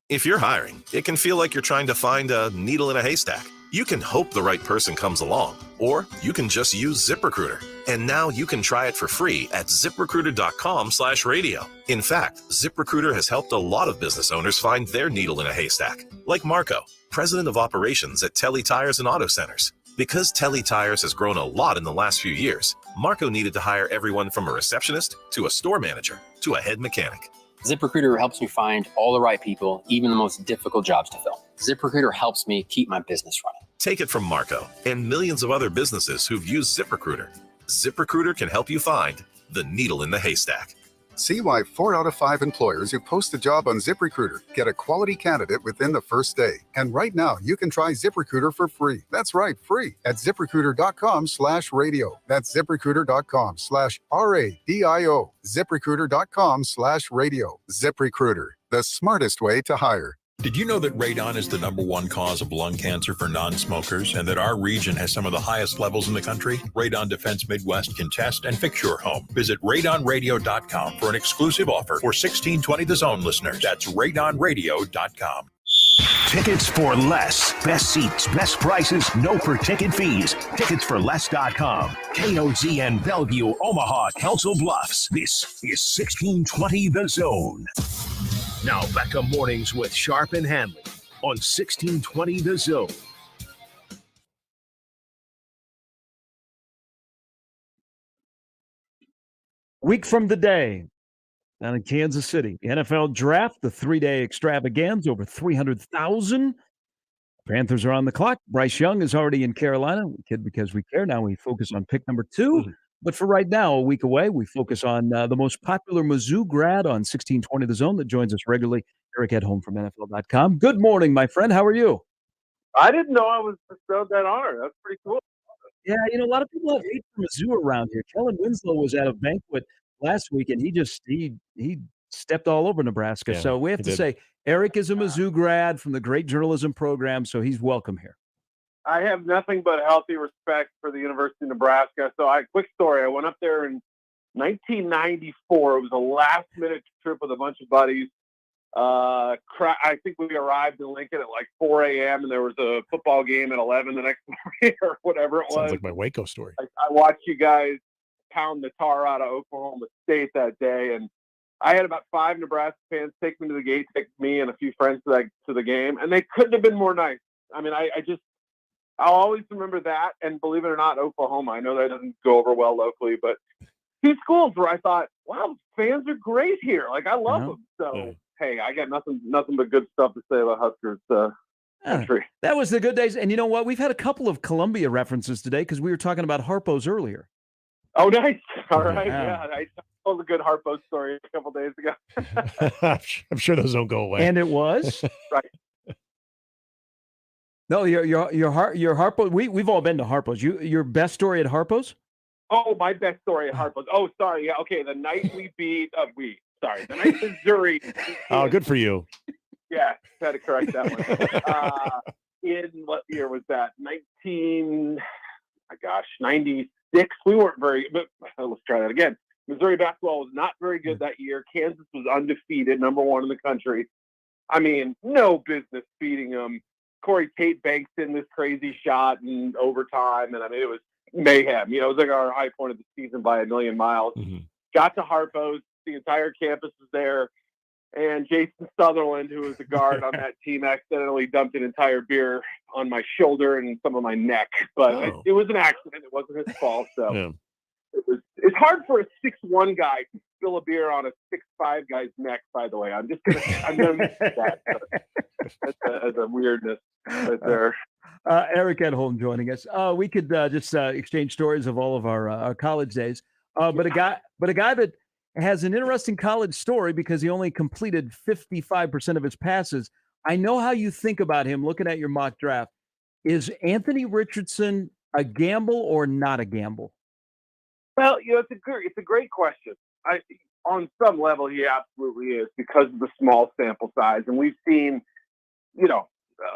If you're hiring, it can feel like you're trying to find a needle in a haystack. You can hope the right person comes along, or you can just use ZipRecruiter. And now you can try it for free at ZipRecruiter.com/radio. In fact, ZipRecruiter has helped a lot of business owners find their needle in a haystack, like Marco, president of operations at Telly Tires and Auto Centers. Because Telly Tires has grown a lot in the last few years, Marco needed to hire everyone from a receptionist to a store manager to a head mechanic. ZipRecruiter helps me find all the right people, even the most difficult jobs to fill. ZipRecruiter helps me keep my business running. Take it from Marco and millions of other businesses who've used ZipRecruiter. ZipRecruiter can help you find the needle in the haystack. See why 4 out of 5 employers who post a job on ZipRecruiter get a quality candidate within the first day. And right now, you can try ZipRecruiter for free. That's right, free at ZipRecruiter.com/radio. That's ZipRecruiter.com/RADIO. ZipRecruiter.com/radio. ZipRecruiter, the smartest way to hire. Did you know that radon is the #1 cause of lung cancer for non-smokers and that our region has some of the highest levels in the country? Radon Defense Midwest can test and fix your home. Visit radonradio.com for an exclusive offer for 1620 The Zone listeners. That's radonradio.com. Tickets for less. Best seats, best prices, no per-ticket fees. Ticketsforless.com. KOZN Bellevue, Omaha, Council Bluffs. This is 1620 The Zone. Now back to mornings with Sharp and Handley on 1620 The Zone. Week from today, down in Kansas City, the NFL Draft, the 3-day extravaganza, over 300,000. Panthers are on the clock. Bryce Young is already in Carolina. We kid because we care. Now we focus on pick number 2. But for right now, a week away, we focus on the most popular Mizzou grad on 1620 The Zone that joins us regularly, Eric Edholm from NFL.com. Good morning, my friend. How are you? I didn't know I was bestowed that honor. That's pretty cool. Yeah, a lot of people have hate for Mizzou around here. Kellen Winslow was at a banquet last week, and he stepped all over Nebraska. Yeah, so we have to say Eric is a Mizzou grad from the great journalism program, so he's welcome here. I have nothing but healthy respect for the University of Nebraska. So quick story. I went up there in 1994. It was a last-minute trip with a bunch of buddies. I think we arrived in Lincoln at like 4 a.m. and there was a football game at 11 the next morning or whatever it was. Sounds like my Waco story. I watched you guys pound the tar out of Oklahoma State that day, and I had about 5 Nebraska fans take me to the gate, take me and a few friends to the game, and they couldn't have been more nice. I mean, I'll always remember that, and believe it or not, Oklahoma. I know that doesn't go over well locally, but 2 schools where I thought, wow, fans are great here. Like, I love them. So, hey, I got nothing but good stuff to say about Huskers country. That was the good days. And you know what? We've had a couple of Columbia references today because we were talking about Harpo's earlier. Oh, nice. All right. Yeah. I told a good Harpo story a couple days ago. I'm sure those don't go away. And it was? Right. No, your Harpo. We've all been to Harpo's. Your best story at Harpo's? Oh, my best story at Harpo's. Oh, sorry. Yeah, okay. The night we beat the night Missouri. Oh, good for you. Yeah, had to correct that one. In what year was that? 96. We weren't very. But let's try that again. Missouri basketball was not very good that year. Kansas was undefeated, #1 in the country. I mean, no business beating them. Corey Tate banks in this crazy shot in overtime, and I mean, it was mayhem. It was like our high point of the season by a million miles. Mm-hmm. Got to Harpo's. The entire campus was there, and Jason Sutherland, who was the guard on that team, accidentally dumped an entire beer on my shoulder and some of my neck. But it was an accident. It wasn't his fault. So it's hard for a 6'1" guy to spill a beer on a 6'5" guy's neck. By the way, I'm gonna miss that. As a weirdness right there. Eric Edholm joining us. We could just exchange stories of all of our college days. But a guy that has an interesting college story because he only completed 55% of his passes. I know how you think about him looking at your mock draft. Is Anthony Richardson a gamble or not a gamble? Well, it's a great question. On some level, he absolutely is because of the small sample size, and we've seen,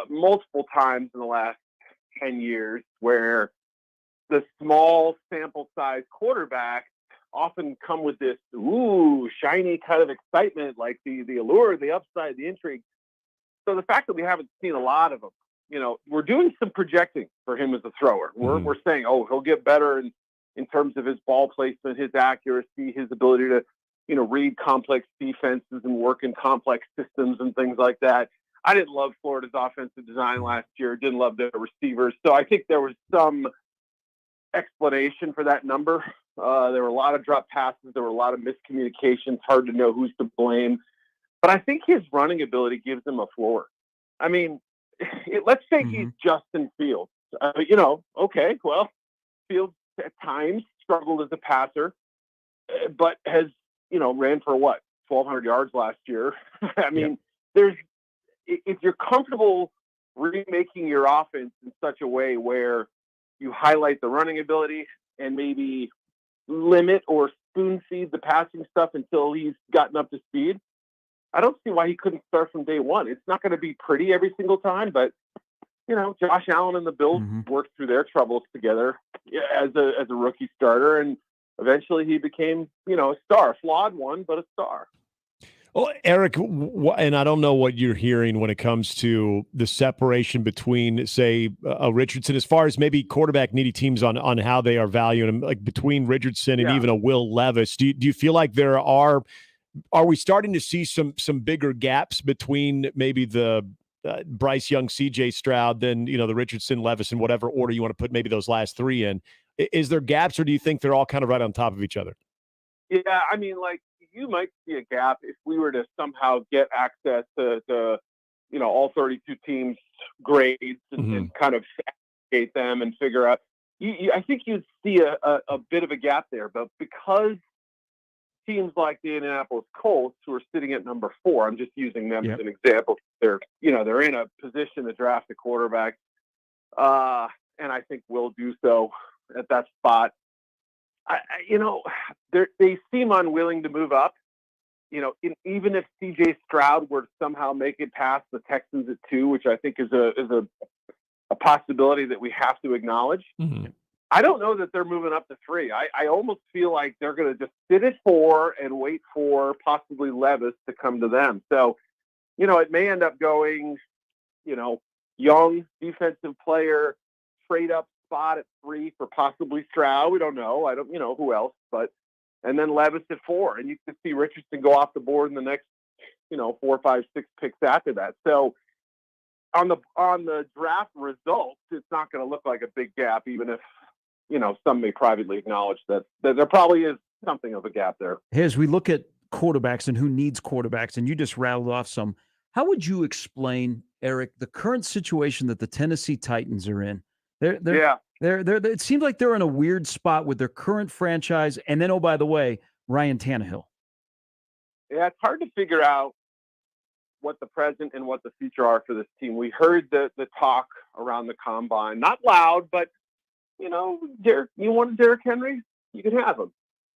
multiple times in the last 10 years where the small sample size quarterbacks often come with this shiny kind of excitement, like the allure, the upside, the intrigue. So the fact that we haven't seen a lot of them, we're doing some projecting for him as a thrower. We're saying, he'll get better in terms of his ball placement, his accuracy, his ability to, read complex defenses and work in complex systems and things like that. I didn't love Florida's offensive design last year. Didn't love their receivers. So I think there was some explanation for that number. There were a lot of drop passes. There were a lot of miscommunications. Hard to know who's to blame. But I think his running ability gives him a floor. I mean, let's say he's Justin Fields. Okay, well, Fields at times struggled as a passer, but has, ran for 1,200 yards last year. I mean, if you're comfortable remaking your offense in such a way where you highlight the running ability and maybe limit or spoon feed the passing stuff until he's gotten up to speed, I don't see why he couldn't start from day one. It's not going to be pretty every single time, but Josh Allen and the Bills worked through their troubles together as a rookie starter, and eventually he became, a star, a flawed one, but a star. Well, Eric, and I don't know what you're hearing when it comes to the separation between, say, Richardson, as far as maybe quarterback needy teams on how they are valuing him, like between Richardson and even a Will Levis. Do you feel like there are we starting to see some bigger gaps between maybe the Bryce Young, CJ Stroud, then, the Richardson, Levis, in whatever order you want to put maybe those last three in? Is there gaps, or do you think they're all kind of right on top of each other? Yeah, I mean, you might see a gap if we were to somehow get access to all 32 teams' grades and kind of aggregate them and figure out. I think you'd see a bit of a gap there, but because teams like the Indianapolis Colts, who are sitting at number 4, I'm just using them as an example. They're in a position to draft a quarterback, and I think will do so at that spot. They seem unwilling to move up. Even if CJ Stroud were to somehow make it past the Texans at 2, which I think is a possibility that we have to acknowledge. I don't know that they're moving up to 3. I almost feel like they're going to just sit at 4 and wait for possibly Levis to come to them. So, it may end up going, young defensive player, trade up spot at 3 for possibly Stroud. We don't know. I don't, who else, and then Levis at 4. And you can see Richardson go off the board in the next, 4, 5, 6 picks after that. So, on the draft results, it's not going to look like a big gap, even if, some may privately acknowledge that there probably is something of a gap there. As we look at quarterbacks and who needs quarterbacks, and you just rattled off some, how would you explain, Eric, the current situation that the Tennessee Titans are in? It seems like they're in a weird spot with their current franchise, and then, oh, by the way, Ryan Tannehill. Yeah, it's hard to figure out what the present and what the future are for this team. We heard the talk around the combine, not loud, but you want Derrick Henry, you can have him.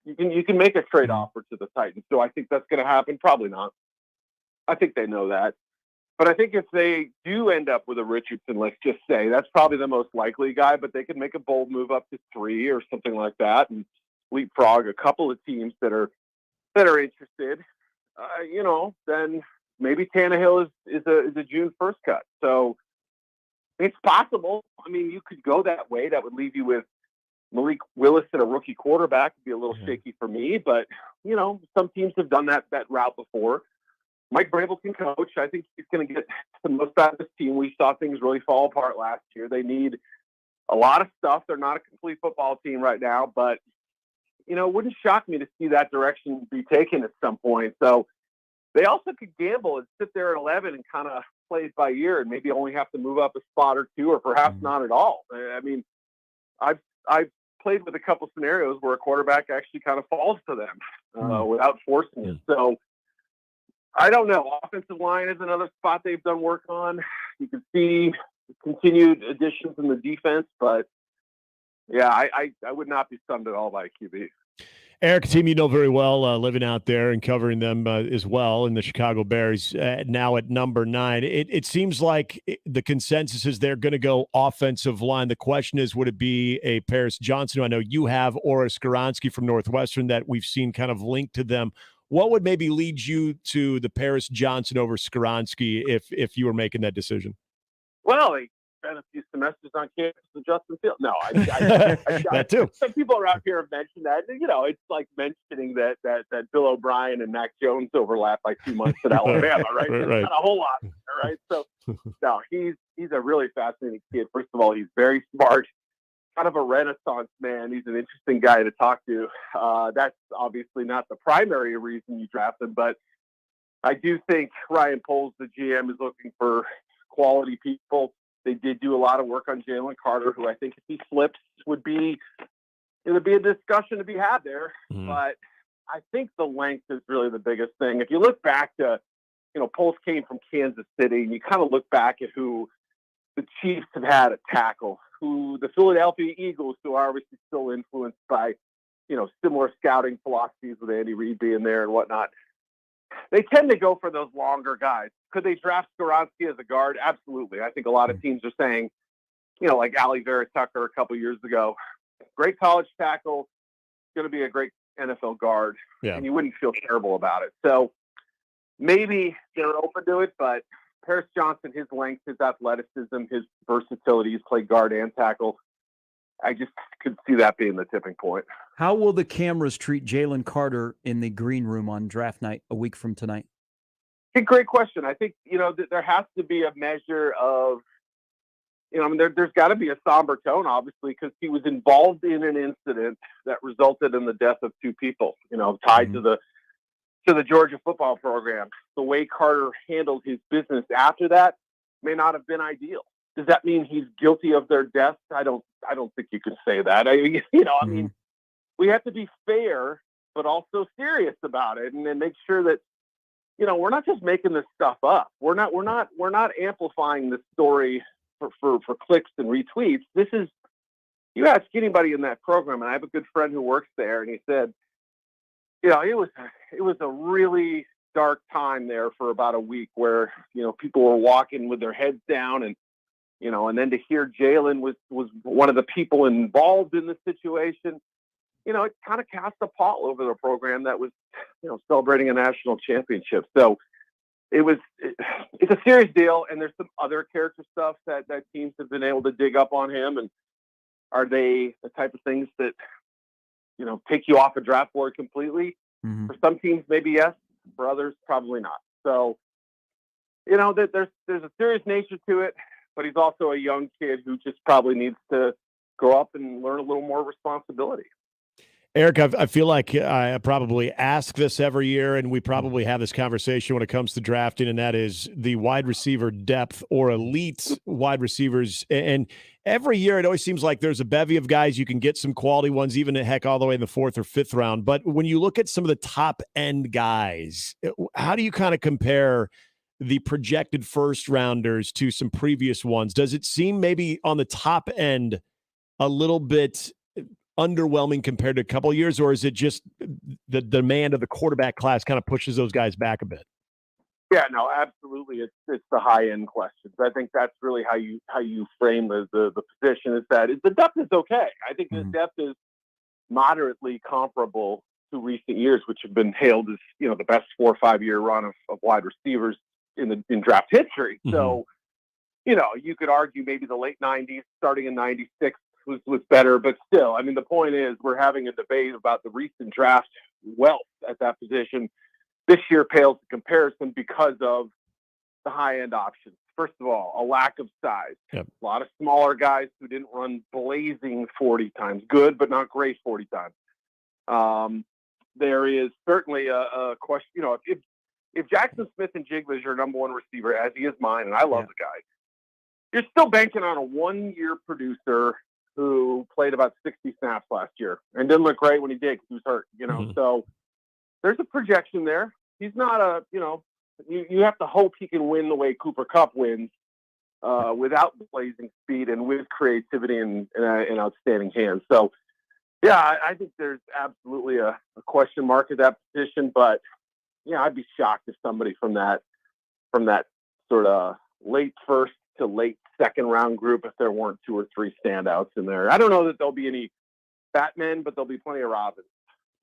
You can make a trade offer to the Titans. So I think that's going to happen. Probably not. I think they know that. But I think if they do end up with a Richardson, let's just say, that's probably the most likely guy, but they could make a bold move up to 3 or something like that and leapfrog a couple of teams that are interested. Then maybe Tannehill is a June 1st cut. So it's possible. I mean, you could go that way. That would leave you with Malik Willis and a rookie quarterback. Would be a little shaky for me, but some teams have done that route before. Mike Vrabel can coach. I think he's going to get the most out of this team. We saw things really fall apart last year. They need a lot of stuff. They're not a complete football team right now, but it wouldn't shock me to see that direction be taken at some point. So they also could gamble and sit there at 11 and kind of play it by ear and maybe only have to move up a spot or 2 or perhaps not at all. I mean, I've played with a couple scenarios where a quarterback actually kind of falls to them without forcing it. So I don't know. Offensive line is another spot they've done work on. You can see continued additions in the defense, but yeah, I would not be stunned at all by QB. Eric, a team you know very well, living out there and covering them as well in the Chicago Bears, now at number 9. It seems like the consensus is they're going to go offensive line. The question is, would it be a Paris Johnson, who I know you have, or a Skoronski from Northwestern that we've seen kind of linked to them? What would maybe lead you to the Paris Johnson over Skoronski if you were making that decision? Well, he spent a few semesters on campus with Justin Fields. No, that too. Some people around here have mentioned that. You know, it's like mentioning that Bill O'Brien and Mac Jones overlap by 2 months at Alabama, right? Right. Not a whole lot, right? So, no, he's a really fascinating kid. First of all, he's very smart, kind of a Renaissance man. He's an interesting guy to talk to. That's obviously not the primary reason you draft him, but I do think Ryan Poles, the GM, is looking for quality people. They did do a lot of work on Jalen Carter, who I think if he flips would be a discussion to be had there. But I think the length is really the biggest thing. If you look back to, Poles came from Kansas City, and you kind of look back at who the Chiefs have had at tackle, who the Philadelphia Eagles, who are obviously still influenced by, similar scouting philosophies with Andy Reid being there and whatnot. They tend to go for those longer guys. Could they draft Skoronski as a guard? Absolutely. I think a lot of teams are saying, like Ali Vera-Tucker a couple years ago, great college tackle, going to be a great NFL guard, and you wouldn't feel terrible about it. So maybe they're open to it, but Paris Johnson, his length, his athleticism, his versatility, he's played guard and tackle. I just could see that being the tipping point. How will the cameras treat Jalen Carter in the green room on draft night a week from tonight? Great question. I think, there has to be a measure of, there's got to be a somber tone, obviously, because he was involved in an incident that resulted in the death of 2 people, tied to the Georgia football program. The way Carter handled his business after that may not have been ideal. Does that mean he's guilty of their deaths? I don't think you can say that. I mean, we have to be fair, but also serious about it, and then make sure that, we're not just making this stuff up. We're not amplifying this story for clicks and retweets. This is, you ask anybody in that program, and I have a good friend who works there, and he said, it was a really dark time there for about a week where, people were walking with their heads down, and then to hear Jalen was one of the people involved in the situation, it kind of cast a pall over the program that was, celebrating a national championship. So it's a serious deal. And there's some other character stuff that teams have been able to dig up on him. And are they the type of things that, take you off a draft board completely? For some teams, maybe yes. For others, probably not. So, there's a serious nature to it. But he's also a young kid who just probably needs to grow up and learn a little more responsibility. Eric, I feel like I probably ask this every year, and we probably have this conversation when it comes to drafting, and that is the wide receiver depth or elite wide receivers. And every year it always seems like there's a bevy of guys. You can get some quality ones, even heck all the way in the 4th or 5th round. But when you look at some of the top-end guys, how do you kind of compare the projected first rounders to some previous ones? Does it seem maybe on the top end a little bit underwhelming compared to a couple of years, or is it just the demand of the quarterback class kind of pushes those guys back a bit? Yeah, no, absolutely. It's the high end questions. I think that's really how you frame the position. Is the depth is okay. I think the depth is moderately comparable to recent years, which have been hailed as the best 4 or 5 year run of wide receivers in draft history. So, you could argue maybe the late 90s, starting in 96 was better, but still, I mean, the point is we're having a debate about the recent draft wealth at that position. This year pales in comparison because of the high end options. First of all, a lack of size. Yep. A lot of smaller guys who didn't run blazing 40 times, good, but not great 40 times. There is certainly a question, if Jackson Smith and Jigba is your number 1 receiver, as he is mine, and I love the guy, you're still banking on a 1-year producer who played about 60 snaps last year and didn't look great when he did because he was hurt, So there's a projection there. He's not you have to hope he can win the way Cooper Kupp wins without blazing speed and with creativity and outstanding hands. So, yeah, I think there's absolutely a question mark at that position. But yeah, I'd be shocked if somebody from that sort of late first to late second round group, if there weren't 2 or 3 standouts in there. I don't know that there'll be any Batmen, but there'll be plenty of Robins.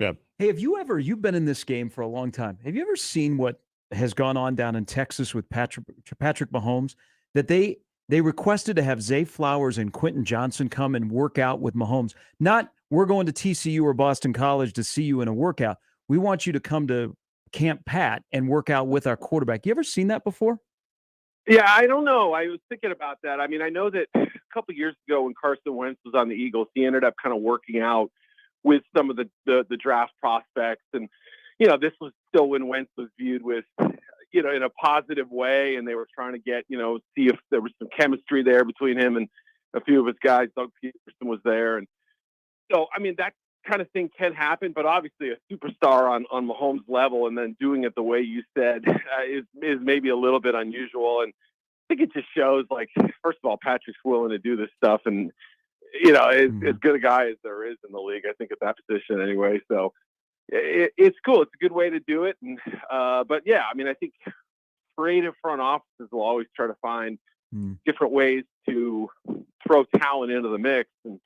Yeah. Hey, you've been in this game for a long time. Have you ever seen what has gone on down in Texas with Patrick Mahomes? That they requested to have Zay Flowers and Quentin Johnson come and work out with Mahomes. Not, we're going to TCU or Boston College to see you in a workout. We want you to come to Camp Pat and work out with our quarterback. You ever seen that before? Yeah, I don't know. I was thinking about that. I mean, I know that a couple of years ago when Carson Wentz was on the Eagles, he ended up kind of working out with some of the draft prospects. And, this was still when Wentz was viewed with, in a positive way. And they were trying to get, see if there was some chemistry there between him and a few of his guys. Doug Peterson was there. And so, I mean, that kind of thing can happen, but obviously a superstar on Mahomes' level and then doing it the way you said is maybe a little bit unusual. And I think it just shows, like, first of all, Patrick's willing to do this stuff, and as good a guy as there is in the league, I think, at that position anyway. So it's cool. It's a good way to do it. And but yeah, I mean, I think creative front offices will always try to find different ways to throw talent into the mix and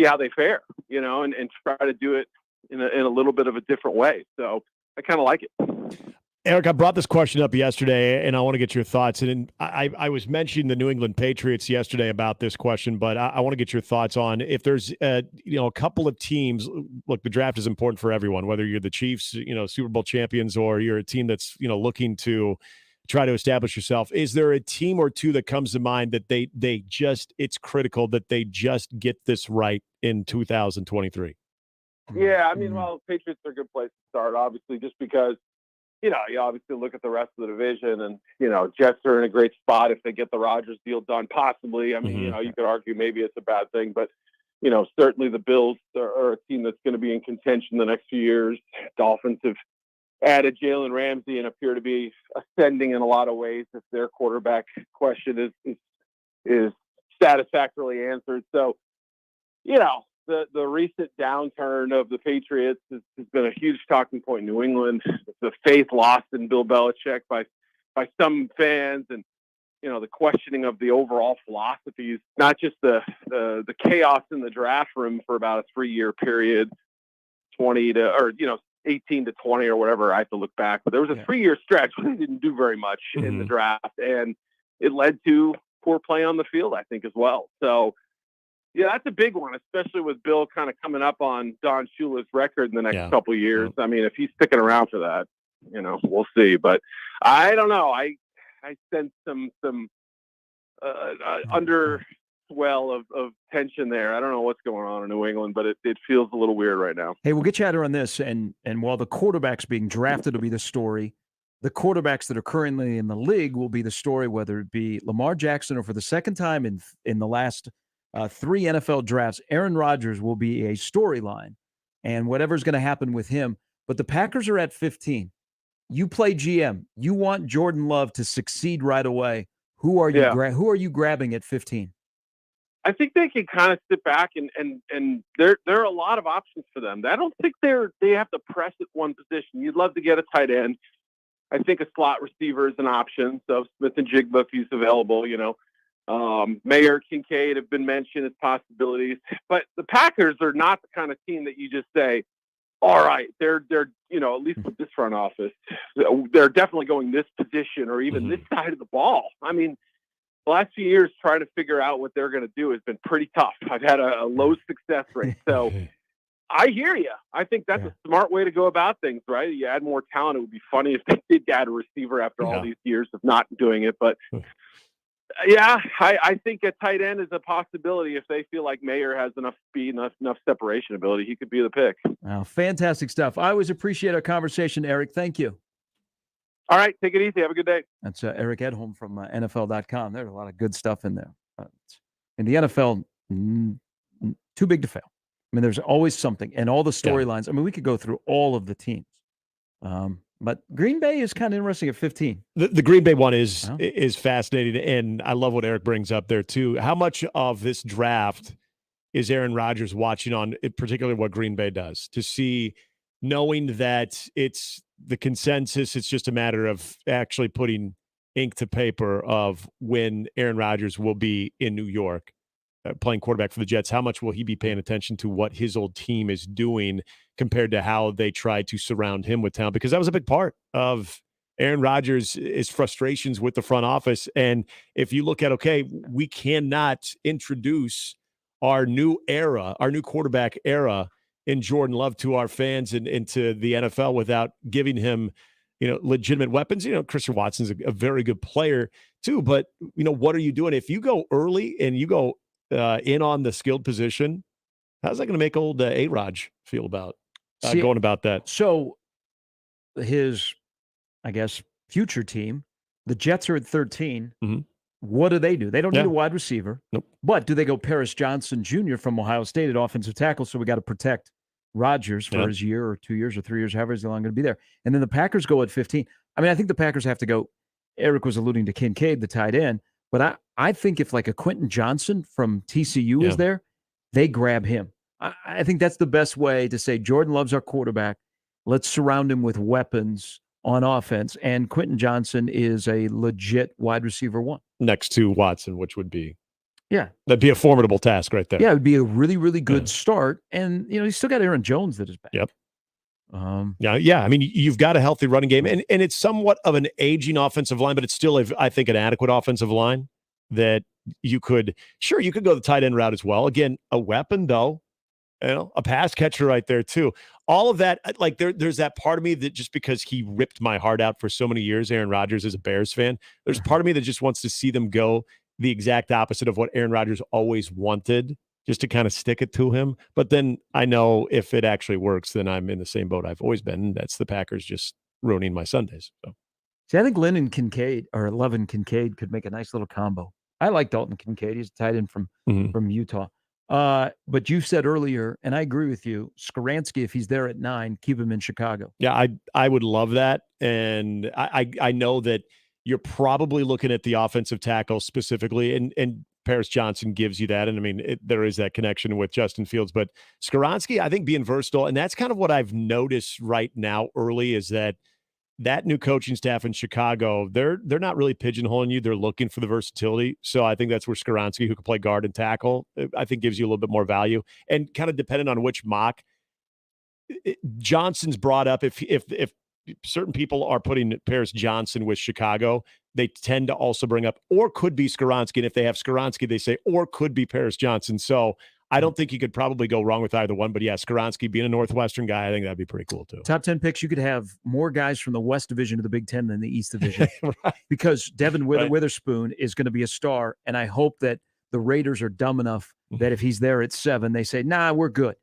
see how they fare, and try to do it in a little bit of a different way. So I kind of like it. Eric, I brought this question up yesterday, and I want to get your thoughts. And I was mentioning the New England Patriots yesterday about this question, but I want to get your thoughts on if there's a couple of teams. Look, the draft is important for everyone, whether you're the Chiefs, Super Bowl champions, or you're a team that's looking to try to establish yourself. Is there a team or two that comes to mind that they just, it's critical that they just get this right in 2023? Yeah, I mean, well, Patriots are a good place to start, obviously, just because you obviously look at the rest of the division, and Jets are in a great spot if they get the Rodgers deal done. Possibly, I mean, you could argue maybe it's a bad thing, but certainly the Bills are a team that's going to be in contention the next few years. Dolphins have added Jalen Ramsey and appear to be ascending in a lot of ways if their quarterback question is satisfactorily answered. So, the recent downturn of the Patriots has been a huge talking point in New England. The faith lost in Bill Belichick by some fans, and the questioning of the overall philosophies, not just the chaos in the draft room for about a 3-year period, 18 to 20 or whatever. I have to look back, but there was a 3-year stretch where they didn't do very much in the draft, and it led to poor play on the field, I think, as well. So, yeah, that's a big one, especially with Bill kind of coming up on Don Shula's record in the next couple of years. I mean, if he's sticking around for that, we'll see. But I don't know. I sense some underswell of tension there. I don't know what's going on in New England, but it feels a little weird right now. Hey, we'll get you out here on this. And while the quarterbacks being drafted will be the story, the quarterbacks that are currently in the league will be the story, whether it be Lamar Jackson or for the second time in the last 3 NFL drafts, Aaron Rodgers will be a storyline, and whatever's going to happen with him. But the Packers are at 15. You play GM. You want Jordan Love to succeed right away. Who are you grabbing at 15? I think they can kind of sit back and there are a lot of options for them. I don't think they have to press at one position. You'd love to get a tight end. I think a slot receiver is an option. So Smith and Jigba, if he's available, Mayer, Kincaid have been mentioned as possibilities, but the Packers are not the kind of team that you just say, all right, they're at least with this front office, they're definitely going this position or even this side of the ball. I mean, the last few years trying to figure out what they're going to do has been pretty tough. I've had a low success rate. So I hear you. I think that's a smart way to go about things, right? You add more talent. It would be funny if they did add a receiver after all these years of not doing it, but yeah, I think a tight end is a possibility if they feel like Mayer has enough speed, enough separation ability. He could be the pick. Wow, fantastic stuff. I always appreciate our conversation, Eric. Thank you. All right, take it easy. Have a good day. That's Eric Edholm from NFL.com. There's a lot of good stuff in there. In the NFL, too big to fail. I mean, there's always something, and all the storylines. I mean, we could go through all of the teams. But Green Bay is kind of interesting at 15. The Green Bay one is fascinating, and I love what Eric brings up there too. How much of this draft is Aaron Rodgers watching on, particularly what Green Bay does, to see, knowing that it's the consensus, it's just a matter of actually putting ink to paper of when Aaron Rodgers will be in New York playing quarterback for the Jets. How much will he be paying attention to what his old team is doing compared to how they tried to surround him with talent? Because that was a big part of Aaron Rodgers' frustrations with the front office. And if you look at, okay, we cannot introduce our new era, our new quarterback era in Jordan Love to our fans and into the NFL without giving him, legitimate weapons. Christian Watson's a very good player too, but what are you doing? If you go early and you go in on the skilled position, how's that going to make old A-Raj feel about going about that? So his, I guess, future team, the Jets are at 13. Mm-hmm. What do? They don't need a wide receiver. Nope. But do they go Paris Johnson Jr. from Ohio State at offensive tackle? So we got to protect Rodgers for his year or 2 years or 3 years, however long going to be there. And then the Packers go at 15. I mean, I think the Packers have to go. Eric was alluding to Kincaid, the tight end. But I think if like a Quentin Johnson from TCU is there, they grab him. I think that's the best way to say Jordan Love's our quarterback. Let's surround him with weapons on offense. And Quentin Johnson is a legit wide receiver one. Next to Watson, which would be, that'd be a formidable task right there. Yeah, it would be a really, really good start. And, he's still got Aaron Jones that is back. Yep. I mean, you've got a healthy running game, and it's somewhat of an aging offensive line, but it's still, I think, an adequate offensive line that you could go the tight end route as well. Again, a weapon, though, a pass catcher right there, too. All of that, like there's that part of me that just because he ripped my heart out for so many years, Aaron Rodgers as a Bears fan, there's part of me that just wants to see them go the exact opposite of what Aaron Rodgers always wanted, just to kind of stick it to him. But then I know if it actually works, then I'm in the same boat I've always been. And that's the Packers just ruining my Sundays. So, see, I think Love and Kincaid could make a nice little combo. I like Dalton Kincaid. He's a tight end from Utah. But you said earlier, and I agree with you, Skoransky, if he's there at 9, keep him in Chicago. Yeah, I would love that. And I know that you're probably looking at the offensive tackle specifically, and Paris Johnson gives you that. And I mean, there is that connection with Justin Fields, but Skoransky, I think being versatile, and that's kind of what I've noticed right now early is that new coaching staff in Chicago, they're not really pigeonholing you. They're looking for the versatility. So I think that's where Skoransky, who can play guard and tackle, I think gives you a little bit more value. And kind of depending on which mock, Johnson's brought up, if certain people are putting Paris Johnson with Chicago, they tend to also bring up, or could be Skoransky. And if they have Skoransky, they say, or could be Paris Johnson. So I don't think you could probably go wrong with either one. But yeah, Skoransky being a Northwestern guy, I think that'd be pretty cool too. Top 10 picks, you could have more guys from the West Division of the Big Ten than the East Division. Right. Because Devin Witherspoon is going to be a star. And I hope that the Raiders are dumb enough that if he's there at 7, they say, nah, we're good.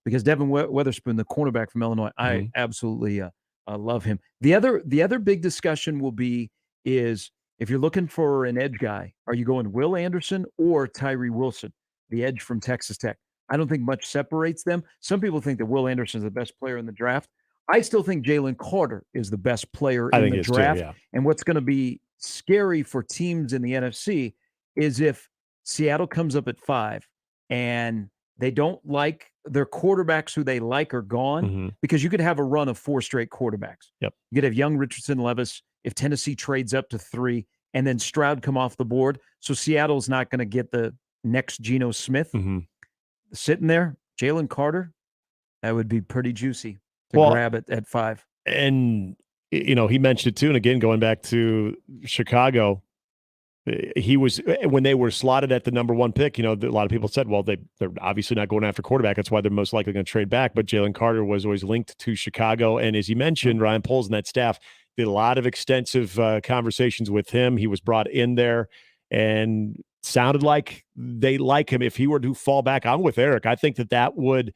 Because Devin Witherspoon, the cornerback from Illinois, I absolutely love him. The other big discussion will be is if you're looking for an edge guy, are you going Will Anderson or Tyree Wilson, the edge from Texas Tech? I don't think much separates them. Some people think that Will Anderson is the best player in the draft. I still think Jalen Carter is the best player in the draft. Too. And what's going to be scary for teams in the NFC is if Seattle comes up at 5 and they don't like their quarterbacks who they like are gone, because you could have a run of 4 straight quarterbacks. Yep. You could have Young, Richardson, Levis, if Tennessee trades up to 3, and then Stroud come off the board. So Seattle's not going to get the next Geno Smith sitting there. Jalen Carter, that would be pretty juicy to grab it at 5. And, he mentioned it too. And again, going back to Chicago, he was, when they were slotted at the number 1 pick, a lot of people said, well, they're obviously not going after quarterback. That's why they're most likely going to trade back. But Jalen Carter was always linked to Chicago. And as you mentioned, Ryan Poles and that staff did a lot of extensive conversations with him. He was brought in there and sounded like they like him. If he were to fall back, I'm with Eric. I think that would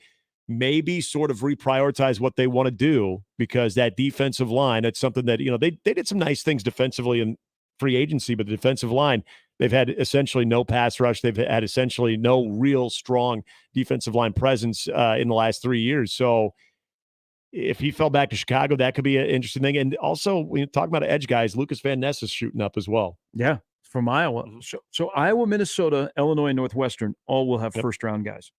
maybe sort of reprioritize what they want to do, because that defensive line, that's something that, they did some nice things defensively in free agency, but the defensive line, they've had essentially no pass rush. They've had essentially no real strong defensive line presence in the last 3 years. So if he fell back to Chicago, that could be an interesting thing. And also, when you talk about edge guys, Lucas Van Ness is shooting up as well. Yeah, from Iowa. So Iowa, Minnesota, Illinois, Northwestern all will have first-round guys.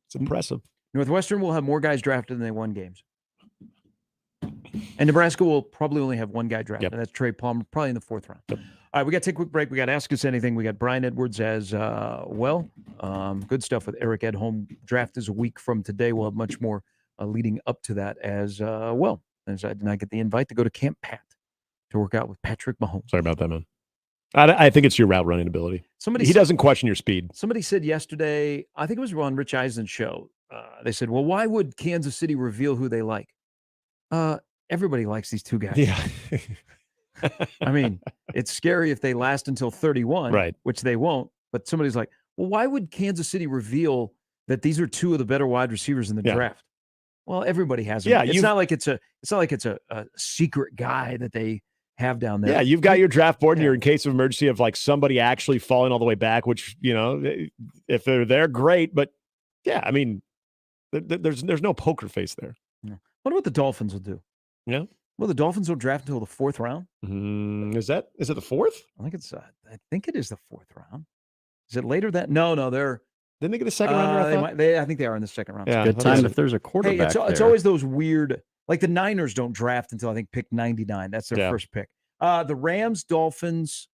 It's impressive. Northwestern will have more guys drafted than they won games. And Nebraska will probably only have one guy drafted. That's Trey Palmer, probably in the 4th round. All right, we got to take a quick break. We got to Ask Us Anything. We got Brian Edwards as well. Good stuff with Eric Edholm. Draft is a week from today. We'll have much more leading up to that as well. As I did not get the invite to go to Camp Pat to work out with Patrick Mahomes. Sorry about that, man. I think it's your route running ability. He doesn't question your speed. Somebody said yesterday, I think it was on Rich Eisen's show, they said, well, why would Kansas City reveal who they like? Everybody likes these two guys. Yeah. I mean, it's scary if they last until 31, right? Which they won't. But somebody's like, well, why would Kansas City reveal that these are two of the better wide receivers in the draft? Well, everybody has them. Yeah, it's not like it's a secret guy that they have down there. Yeah, you've got your draft board, and you're in case of emergency of like somebody actually falling all the way back. Which if they're there, great. But yeah, I mean, there's no poker face there. Yeah. What about the Dolphins will do? Yeah. Well, the Dolphins will draft until the 4th round. Is it the 4th? I think it is the 4th round. Is it later that? No, they're. Didn't they get a second round? I think they are in the second round. Yeah, good time if there's a quarterback. It's always those weird. Like the Niners don't draft until I think pick 99. That's their first pick. The Rams, Dolphins,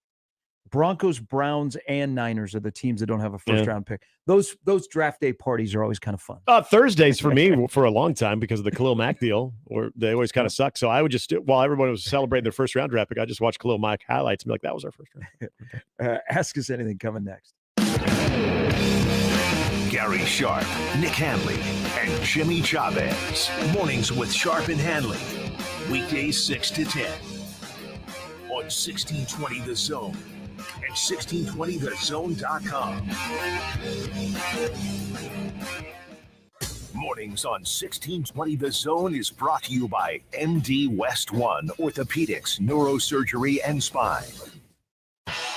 Broncos, Browns, and Niners are the teams that don't have a first round pick. Those draft day parties are always kind of fun. Thursdays for me for a long time because of the Khalil Mack deal, or they always kind of suck. So I would just, while everyone was celebrating their first round draft pick, I just watch Khalil Mack highlights and be like, that was our first round. Ask Us Anything coming next. Gary Sharp, Nick Handley, and Jimmy Chavez. Mornings with Sharp and Handley. Weekdays 6 to 10. On 1620 The Zone and 1620thezone.com. Mornings on 1620 The Zone is brought to you by MD West One Orthopedics, Neurosurgery, and Spine.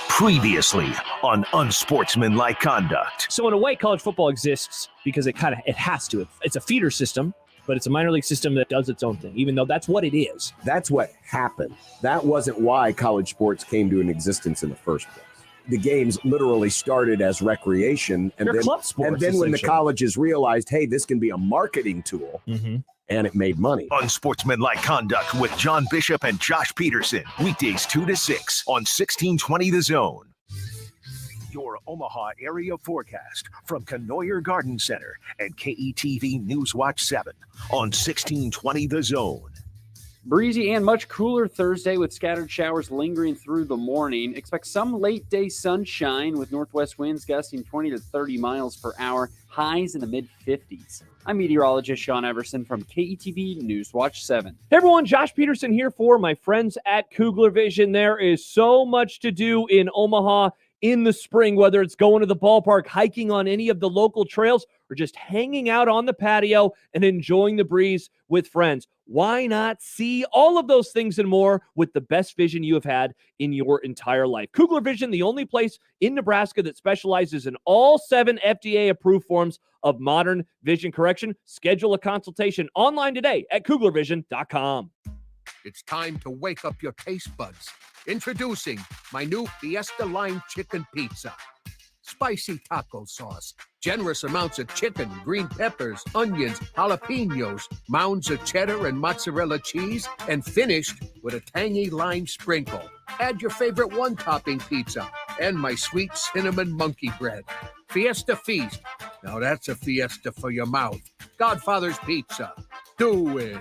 Previously on Unsportsmanlike Conduct. So in a way, college football exists because it has to. It's a feeder system, but it's a minor league system that does its own thing, even though that's what it is. That's what happened. That wasn't why college sports came to an existence in the first place. The games literally started as recreation. And They're club sports, and then when the colleges realized, hey, this can be a marketing tool, and it made money. Unsportsmanlike Conduct with John Bishop and Josh Peterson. Weekdays 2 to 6 on 1620 The Zone. Your Omaha area forecast from Canoyer Garden Center and KETV Newswatch 7 on 1620 The Zone. Breezy and much cooler Thursday with scattered showers lingering through the morning. Expect some late day sunshine with northwest winds gusting 20 to 30 miles per hour, highs in the mid 50s. I'm meteorologist Sean Everson from KETV Newswatch 7. Hey everyone, Josh Peterson here for my friends at Kugler Vision. There is so much to do in Omaha in the spring, whether it's going to the ballpark, hiking on any of the local trails, or just hanging out on the patio and enjoying the breeze with friends. Why not see all of those things and more with the best vision you have had in your entire life? Kugler Vision, the only place in Nebraska that specializes in all 7 FDA-approved forms of modern vision correction. Schedule a consultation online today at KuglerVision.com. It's time to wake up your taste buds. Introducing my new Fiesta Line Chicken Pizza. Spicy taco sauce, generous amounts of chicken, green peppers, onions, jalapenos, mounds of cheddar and mozzarella cheese, and finished with a tangy lime sprinkle. Add your favorite one-topping pizza and my sweet cinnamon monkey bread. Fiesta Feast. Now that's a fiesta for your mouth. Godfather's Pizza. Do it.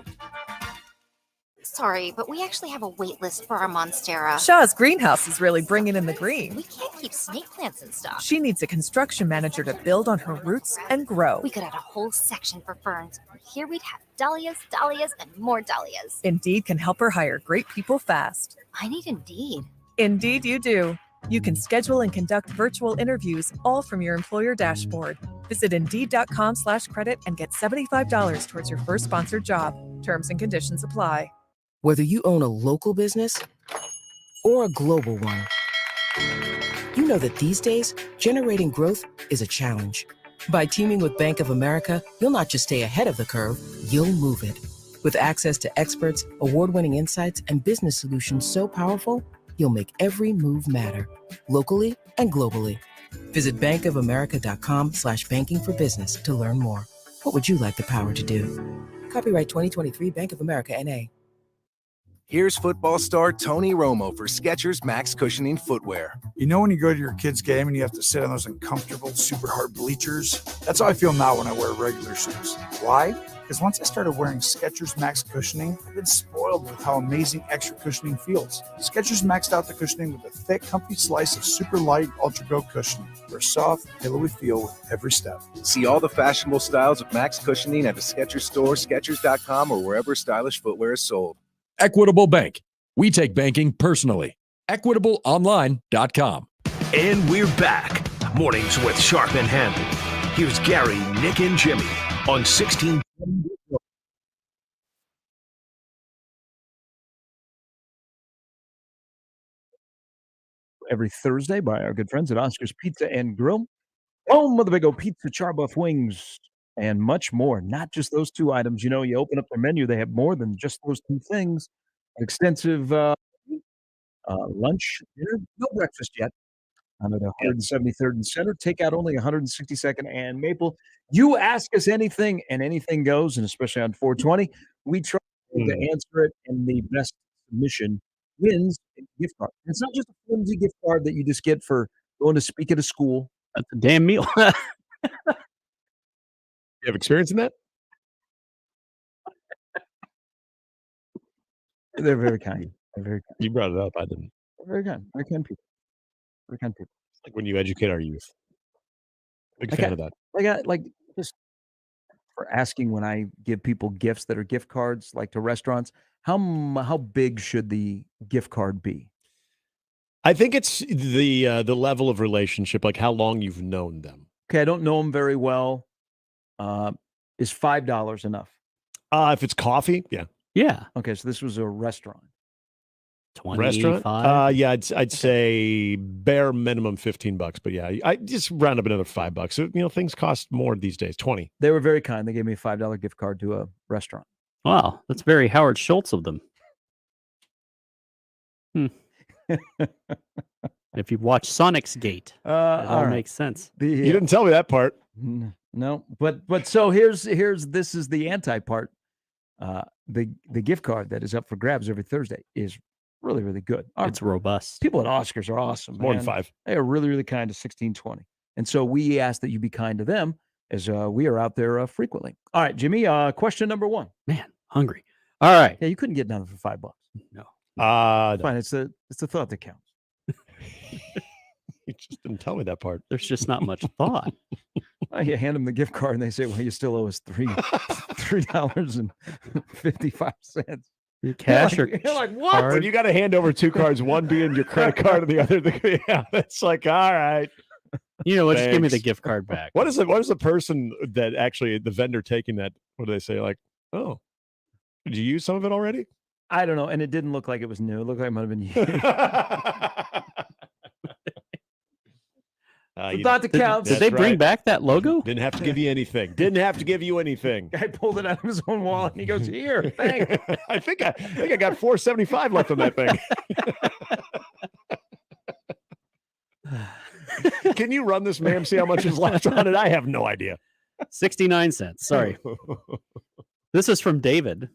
Sorry, but we actually have a wait list for our Monstera. Shaw's greenhouse is really bringing in the green. We can't keep snake plants in stock. She needs a construction manager to build on her roots and grow. We could add a whole section for ferns. Here we'd have dahlias, dahlias, and more dahlias. Indeed can help her hire great people fast. I need Indeed. Indeed you do. You can schedule and conduct virtual interviews all from your employer dashboard. Visit Indeed.com/credit and get $75 towards your first sponsored job. Terms and conditions apply. Whether you own a local business or a global one, you know that these days, generating growth is a challenge. By teaming with Bank of America, you'll not just stay ahead of the curve, you'll move it. With access to experts, award-winning insights, and business solutions so powerful, you'll make every move matter, locally and globally. Visit bankofamerica.com/banking for business to learn more. What would you like the power to do? Copyright 2023 Bank of America, N.A. Here's football star Tony Romo for Skechers Max Cushioning Footwear. You know when you go to your kid's game and you have to sit on those uncomfortable, super hard bleachers? That's how I feel now when I wear regular shoes. Why? Because once I started wearing Skechers Max Cushioning, I've been spoiled with how amazing extra cushioning feels. Skechers maxed out the cushioning with a thick, comfy slice of super light Ultra Go cushioning for a soft, pillowy feel with every step. See all the fashionable styles of Max Cushioning at the Skechers store, Skechers.com, or wherever stylish footwear is sold. Equitable Bank. We take banking personally. EquitableOnline.com. And we're back. Mornings with Sharp and Handley. Here's Gary, Nick, and Jimmy on 16. Every Thursday by our good friends at Oscar's Pizza and Grill, home of the Big O Pizza, Char-Buff Wings, and much more. Not just those two items. You know, you open up their menu, they have more than just those two things. Extensive lunch, dinner, no breakfast yet. I'm at 173rd and Center. Takeout only 162nd and Maple. You ask us anything, and anything goes, and especially on 420, we try to answer it, and the best submission wins a gift card. It's not just a flimsy gift card that you just get for going to speak at a school. That's a damn meal. You have experience in that? They're very kind. They're very kind. You brought it up. I didn't. They're very kind. Very kind people. Very kind people. It's like when you educate our youth. Big fan of that. Like just for asking when I give people gifts that are gift cards, like to restaurants, how big should the gift card be? I think it's the level of relationship, like how long you've known them. Okay, I don't know them very well. Is $5 enough? If it's coffee, yeah. Yeah. Okay, so this was a restaurant. 25? Restaurant? Yeah, I'd say bare minimum $15, but yeah, I just round up another $5. So, things cost more these days. 20. They were very kind. They gave me a $5 gift card to a restaurant. Wow, that's very Howard Schultz of them. If you watch Sonic's Gate, it all makes sense. You didn't tell me that part. No, but so this is the anti part. The gift card that is up for grabs every Thursday is really, really good. It's robust. People at Oscars are awesome. More than 5. They are really, really kind to 1620. And so we ask that you be kind to them as we are out there frequently. All right, Jimmy, question number 1. Man, hungry. All right. Yeah, you couldn't get nothing for $5. No. Fine. It's the thought that counts. You just didn't tell me that part. There's just not much thought. You hand them the gift card and they say, well, you still owe us $3.55. Cash you're or like, what? When you got to hand over 2 cards, one being your credit card and the other, yeah, that's like, all right. You know what? Just give me the gift card back. What is the person that actually, the vendor taking that, what do they say? Like, oh, did you use some of it already? I don't know. And it didn't look like it was new. It looked like it might have been used. The thought that counts. Did they bring back that logo? Didn't have to give you anything. Didn't have to give you anything. Guy pulled it out of his own wallet and he goes, here, thanks. I think I got $4.75 left on that thing. Can you run this, ma'am? See how much is left on it? I have no idea. 69 cents. Sorry. This is from David.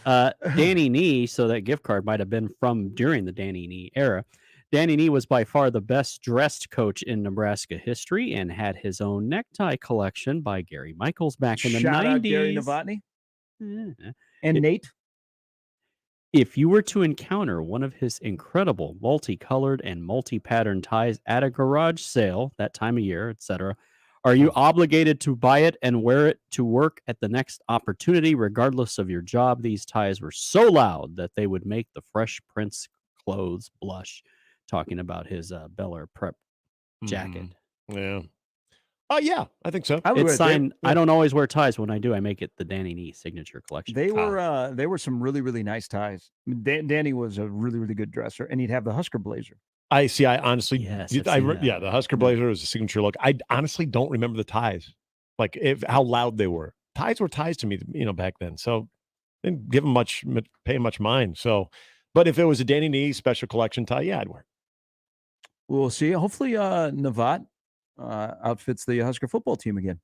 Danny Nee, so that gift card might have been from during the Danny Nee era. Danny Nee was by far the best dressed coach in Nebraska history and had his own necktie collection by Gary Michaels back in the 90s. Shout out Gary Novotny. And Nate. If you were to encounter one of his incredible multicolored and multi-pattern ties at a garage sale that time of year, etc., are you obligated to buy it and wear it to work at the next opportunity, regardless of your job? These ties were so loud that they would make the Fresh Prince clothes blush. Talking about his Bel Air prep jacket. Yeah. Oh, yeah, I think so. It's signed. I don't always wear ties. When I do, I make it the Danny Nee signature collection. They were some really, really nice ties. Danny was a really, really good dresser, and he'd have the Husker blazer. I see. I honestly, yes, the Husker blazer was a signature look. I honestly don't remember the ties. like how loud they were. Ties were ties to me, back then. So didn't give them pay much mind. So, but if it was a Danny Nee special collection tie, yeah, I'd wear it. We'll see. Hopefully, Navat outfits the Husker football team again.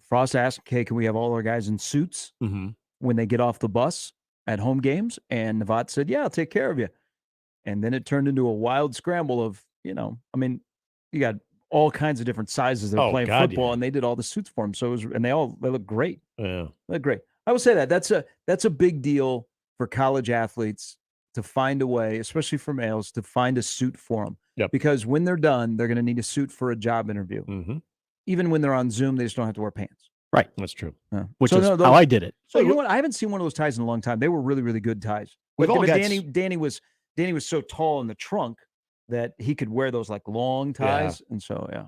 Frost asked, "Hey, can we have all our guys in suits when they get off the bus at home games?" And Navat said, "Yeah, I'll take care of you." And then it turned into a wild scramble of, you got all kinds of different sizes. They're playing football, and they did all the suits for them. So they look great. Yeah, they look great. I will say that's a big deal for college athletes to find a way, especially for males, to find a suit for them. Yep. Because when they're done, they're going to need a suit for a job interview. Mm-hmm. Even when they're on Zoom, they just don't have to wear pants. Right. That's true. Yeah. Which is how I did it. So you know what? I haven't seen one of those ties in a long time. They were really, really good ties. But Danny was so tall in the trunk that he could wear those like long ties. Yeah. And so, yeah.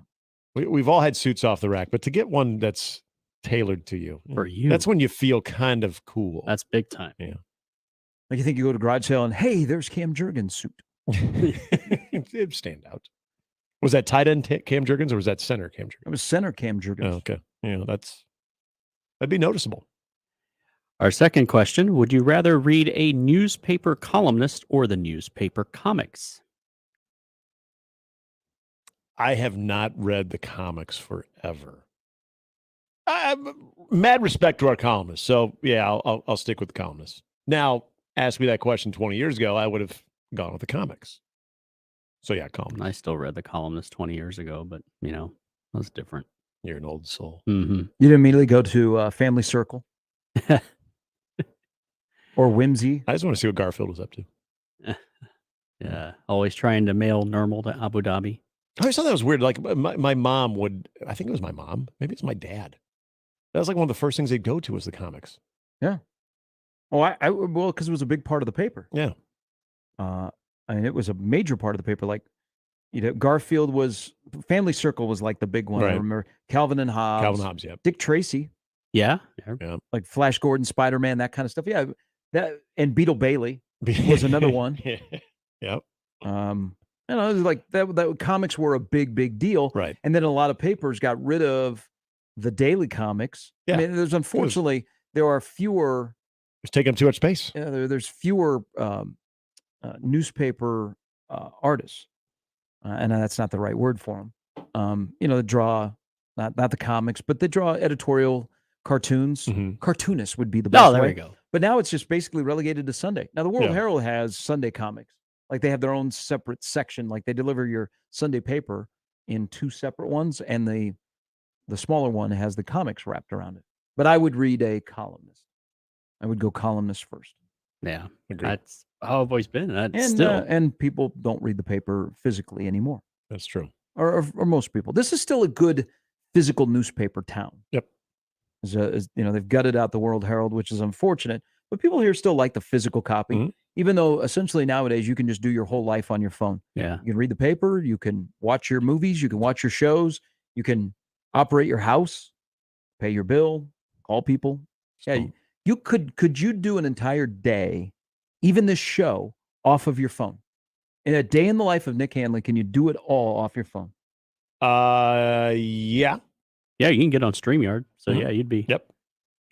We've all had suits off the rack, but to get one that's tailored to you, for you, that's when you feel kind of cool. That's big time. Yeah. Like you think you go to garage sale and, hey, there's Cam Jurgens' suit. It'd stand out. Was that tight end Cam Jurgens or was that center Cam Jurgens? It was center Cam Jurgens. Oh, okay. Yeah, that'd be noticeable. Our second question, would you rather read a newspaper columnist or the newspaper comics? I have not read the comics forever. Mad respect to our columnists. So, yeah, I'll stick with the columnists. Now, ask me that question 20 years ago, I would have gone with the comics. So, yeah, columnists. I still read the columnist 20 years ago, but, that's different. You're an old soul. Mm-hmm. You didn't immediately go to Family Circle? Or Whimsy? I just want to see what Garfield was up to. Yeah, always trying to mail normal to Abu Dhabi. I always thought that was weird. Like my mom would, I think it was my mom. Maybe it's my dad. That was like one of the first things they'd go to was the comics. Yeah. Oh, well, because it was a big part of the paper. Yeah. It was a major part of the paper. Like, Garfield was, Family Circle was like the big one. Right. I remember Calvin and Hobbes. Yeah. Dick Tracy. Yeah. Like Flash Gordon, Spider-Man, that kind of stuff. Yeah. And Beetle Bailey was another one. Yep. It was like that comics were a big deal. Right. And then a lot of papers got rid of the daily comics. Yeah. I mean, there are fewer. It's taking up too much space. Yeah, there's fewer newspaper artists, and that's not the right word for them. They draw not the comics, but they draw editorial cartoons. Mm-hmm. Cartoonists would be the best. There way. we go. But now it's just basically relegated to Sunday. Now the World Herald has Sunday comics. Like they have their own separate section. Like they deliver your Sunday paper in two separate ones, and the smaller one has the comics wrapped around it. But I would read a columnist. I would go columnist first. Yeah, agreed. That's how I've always been. And people don't read the paper physically anymore. That's true. Or most people. This is still a good physical newspaper town. Yep. They've gutted out the World Herald, which is unfortunate. But people here still like the physical copy, Mm-hmm. even though essentially nowadays you can just do your whole life on your phone. Yeah. You can read the paper, you can watch your movies, you can watch your shows, you can operate your house, pay your bill, call people. Yeah. You could you do an entire day, even this show, off of your phone? In a day in the life of Nick Handley, can you do it all off your phone? Yeah. Yeah, you can get on StreamYard. So yeah, you'd be. Yep.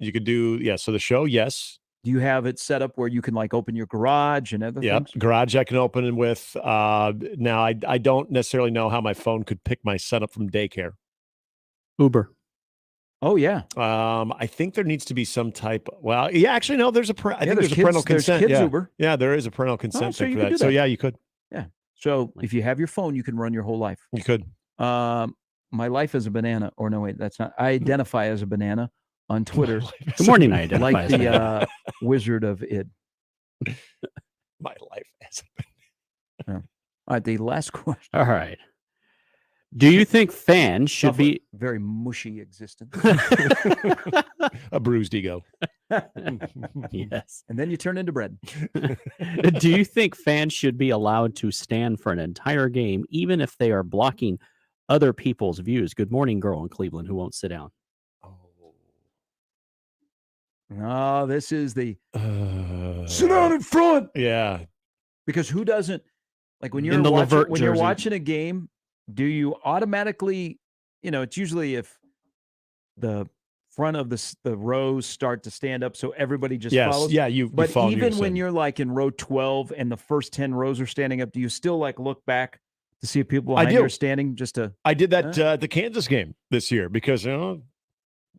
You could do, so the show, yes. Do you have it set up where you can like open your garage and other things? Garage I can open it with. Now I don't necessarily know how my phone could pick my son up from daycare. Uber. Oh yeah. I think there needs to be some type. Well, yeah, actually no. There's a there's parental consent. Kids Uber. Yeah, there is a parental consent so thing you for could that. do So that. yeah, you could. Yeah. So if you have your phone, you can run your whole life. You could. My life is a banana. Or no, wait, that's not. I identify as a banana on Twitter. Good morning, I identify like as a banana. the Wizard of Id. My life as a banana. All right, the last question. All right. Do you think fans should be very mushy existence? A bruised ego. Yes. And then you turn into bread. Do you think fans should be allowed to stand for an entire game, even if they are blocking other people's views? Good morning, girl in Cleveland who won't sit down. Oh, this is the sit down in front. Yeah. Because who doesn't, like when In the Levert you're jersey. watching a game, do you automatically, it's usually if the front of the rows start to stand up, so everybody just Yes, follows. yeah, you But follow even yours when in. you're like in row 12 and the first 10 rows are standing up, do you still like look back to see if people I behind you do. are standing? Just to I did that at the Kansas game this year because I'm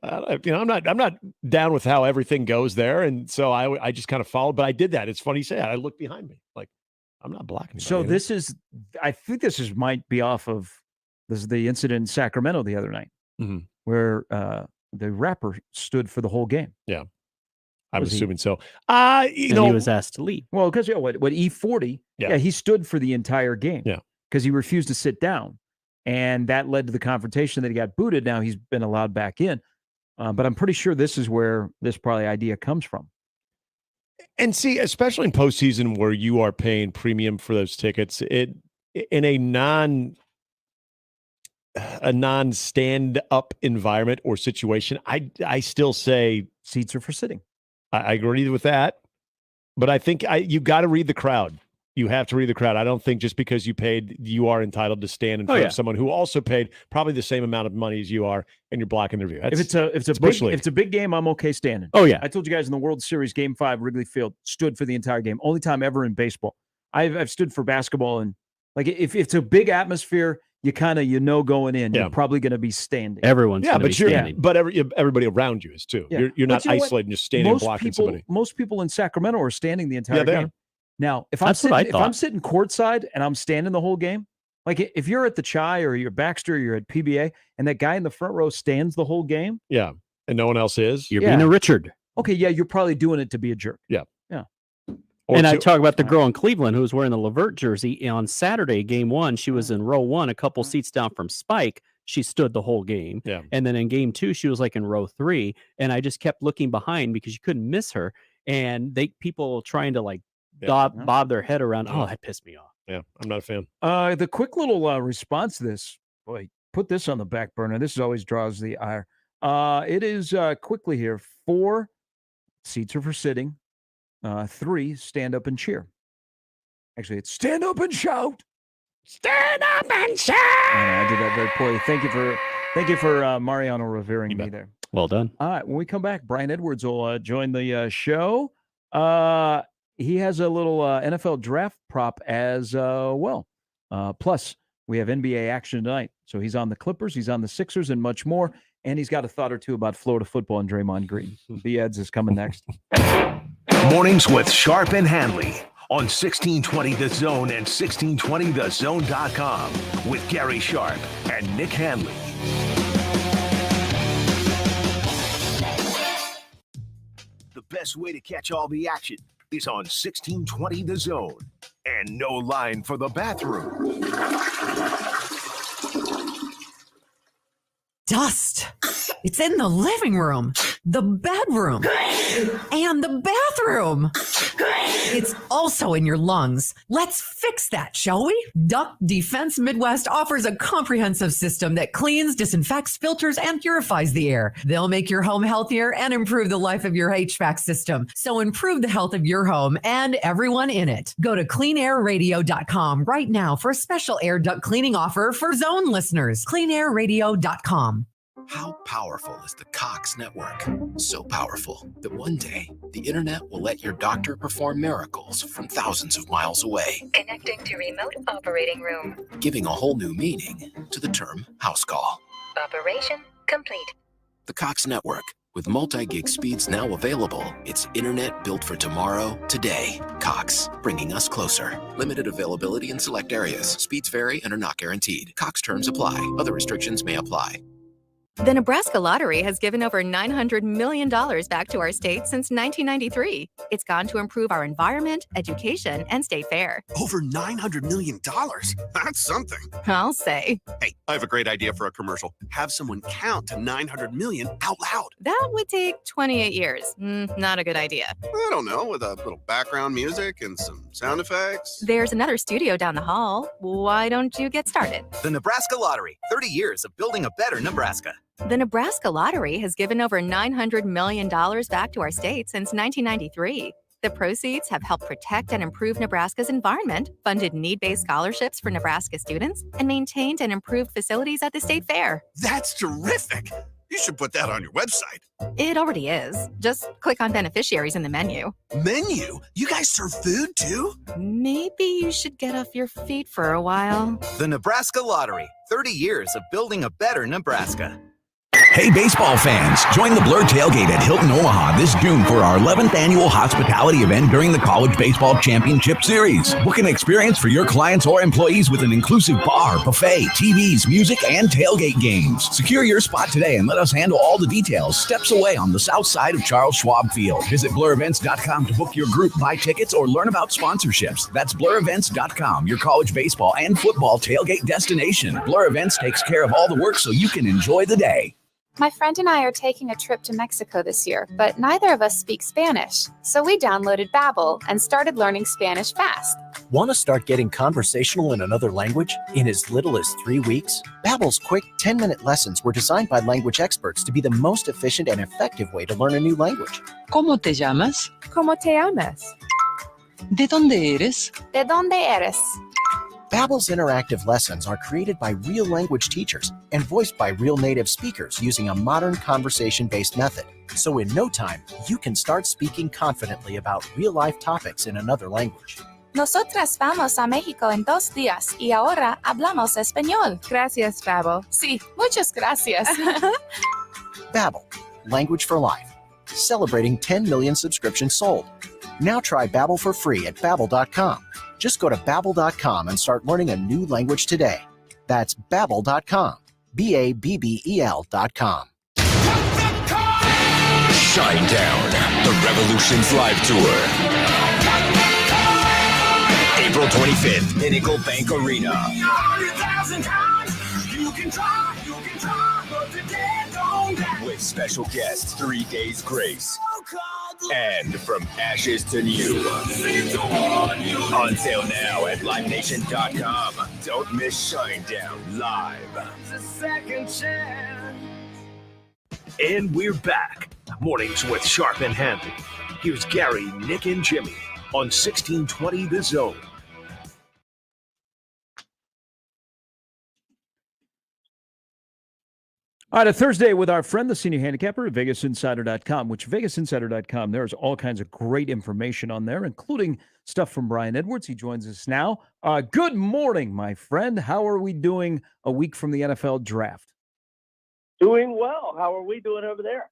not down with how everything goes there, and so I just kind of followed. But I did that. It's funny you say that. I looked behind me, like I'm not blocking. So I think this might be off of the incident in Sacramento the other night, where the rapper stood for the whole game. Yeah, I'm Was he? assuming so. He was asked to leave. Well, because what E40? Yeah. He stood for the entire game. Yeah, because he refused to sit down, and that led to the confrontation that he got booted. Now he's been allowed back in, but I'm pretty sure this is where this probably idea comes from. And see, especially in postseason where you are paying premium for those tickets, in a non-stand-up environment or situation, I still say seats are for sitting. I agree with that, but I think you got to read the crowd. You have to read the crowd. I don't think just because you paid, you are entitled to stand in front of someone who also paid probably the same amount of money as you are, and you're blocking their view. If it's a big game, I'm okay standing. Oh, yeah. I told you guys in the World Series Game 5, Wrigley Field stood for the entire game. Only time ever in baseball. I've stood for basketball, and like if it's a big atmosphere, you kind of going in, you're probably going to be standing. Everyone's Yeah, gonna but be standing. but everybody around you is too. Yeah. You're But not you know what? isolated and just standing and blocking somebody. Most people in Sacramento are standing the entire they game. are. Now, if That's what I thought. I'm sitting courtside and I'm standing the whole game, like if you're at the Chi or you're Baxter, or you're at PBA, and that guy in the front row stands the whole game, Yeah, and no one else is. You're being a Richard. okay, yeah, you're probably doing it to be a jerk. Yeah. Yeah. And I talk about the girl in Cleveland who was wearing the Levert jersey on Saturday, game 1. She was in row 1, a couple seats down from Spike. She stood the whole game. Yeah. And then in game 2, she was like in row 3. And I just kept looking behind because you couldn't miss her. And people trying to like bob their head around. Oh, that pissed me off. Yeah, I'm not a fan. The quick little response to this, boy, put this on the back burner. This always draws the ire. It is quickly here. 4 seats are for sitting. 3 stand up and cheer. Actually, it's stand up and shout. Stand up and shout. I did that very poorly. Thank you for Mariano revering me there. Well done. All right, when we come back, Brian Edwards will join the show. He has a little NFL draft prop as well. Plus, we have NBA action tonight. So he's on the Clippers, he's on the Sixers, and much more. And he's got a thought or two about Florida football and Draymond Green. The Eds is coming next. Mornings with Sharp and Handley on 1620 The Zone and 1620thezone.com with Gary Sharp and Nick Handley. The best way to catch all the action is on 1620 The Zone. And no line for the bathroom. Dust. It's in the living room, the bedroom, and the bathroom. It's also in your lungs. Let's fix that, shall we? Duck Defense Midwest offers a comprehensive system that cleans, disinfects, filters, and purifies the air. They'll make your home healthier and improve the life of your HVAC system. So improve the health of your home and everyone in it. Go to cleanairradio.com right now for a special air duct cleaning offer for Zone listeners. cleanairradio.com. How powerful is the Cox network? So powerful that one day the internet will let your doctor perform miracles from thousands of miles away, Connecting to remote operating room. giving a whole new meaning to the term house call. Operation complete. The Cox network, with multi-gig speeds now available, it's internet built for tomorrow, today. Cox, bringing us closer. Limited availability in select areas. Speeds vary and are not guaranteed. Cox terms apply. Other restrictions may apply. The Nebraska Lottery has given over $900 million back to our state since 1993. It's gone to improve our environment, education, and stay fair. Over $900 million? That's something. I'll say. Hey, I have a great idea for a commercial. Have someone count to 900 million out loud. That would take 28 years. Not a good idea. I don't know, with a little background music and some sound effects. There's another studio down the hall. Why don't you get started? The Nebraska Lottery, 30 years of building a better Nebraska. The Nebraska Lottery has given over $900 million back to our state since 1993. The proceeds have helped protect and improve Nebraska's environment, funded need-based scholarships for Nebraska students, and maintained and improved facilities at the state fair. That's terrific. You should put that on your website. It already is. Just click on beneficiaries in the menu. Menu? You guys serve food too? Maybe you should get off your feet for a while. The Nebraska Lottery. 30 years of building a better Nebraska. Hey, baseball fans, join the Blur Tailgate at Hilton Omaha this June for our 11th annual hospitality event during the College Baseball Championship Series. Book an experience for your clients or employees with an inclusive bar, buffet, TVs, music, and tailgate games. Secure your spot today and let us handle all the details steps away on the south side of Charles Schwab Field. Visit blurevents.com to book your group, buy tickets, or learn about sponsorships. That's blurevents.com, your college baseball and football tailgate destination. Blur Events takes care of all the work so you can enjoy the day. My friend and I are taking a trip to Mexico this year, but neither of us speak Spanish. So we downloaded Babbel and started learning Spanish fast. Want to start getting conversational in another language in as little as 3 weeks? Babbel's quick 10-minute lessons were designed by language experts to be the most efficient and effective way to learn a new language. ¿Cómo te llamas? ¿Cómo te llamas? ¿De dónde eres? ¿De dónde eres? Babbel's interactive lessons are created by real language teachers and voiced by real native speakers using a modern conversation-based method. So in no time, you can start speaking confidently about real-life topics in another language. Nosotras vamos a México en 2 días y ahora hablamos español. Gracias, Babbel. Sí, muchas gracias. Babbel, language for life. Celebrating 10 million subscriptions sold. Now try Babbel for free at Babbel.com. Just go to Babbel.com and start learning a new language today. That's Babbel.com. Babbel.com. Shine Down, the Revolution's live tour. April 25th, Pinnacle Bank Arena. With special guests, 3 Days Grace. And From Ashes to New. Until now at LiveNation.com. Don't miss Shinedown Live. And we're back. Mornings with Sharp and Handley. Here's Gary, Nick, and Jimmy on 1620 The Zone. All right, a Thursday with our friend, the senior handicapper at VegasInsider.com, which VegasInsider.com, there's all kinds of great information on there, including stuff from Brian Edwards. He joins us now. Good morning, my friend. How are we doing a week from the NFL draft? Doing well. How are we doing over there?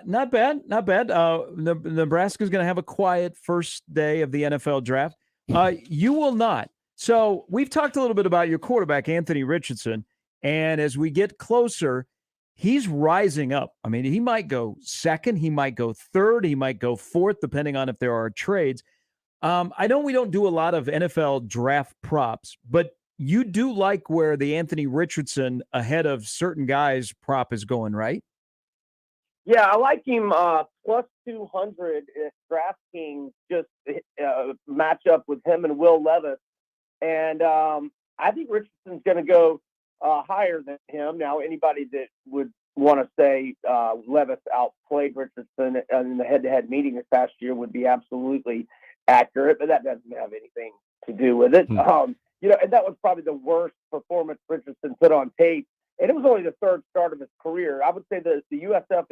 Not bad, not bad. Nebraska's going to have a quiet first day of the NFL draft. You will not. So we've talked a little bit about your quarterback, Anthony Richardson, and as we get closer, he's rising up. I mean, he might go second, he might go third, he might go fourth, depending on if there are trades. I know we don't do a lot of NFL draft props, but you do like where the Anthony Richardson ahead of certain guys prop is going, right? Yeah, I like him plus 200 at DraftKings, just match up with him and Will Levis. And I think Richardson's going to go higher than him. Now, anybody that would want to say Levis outplayed Richardson in the head-to-head meeting this past year would be absolutely accurate, but that doesn't have anything to do with it. And that was probably the worst performance Richardson put on tape. And it was only the third start of his career. I would say the USF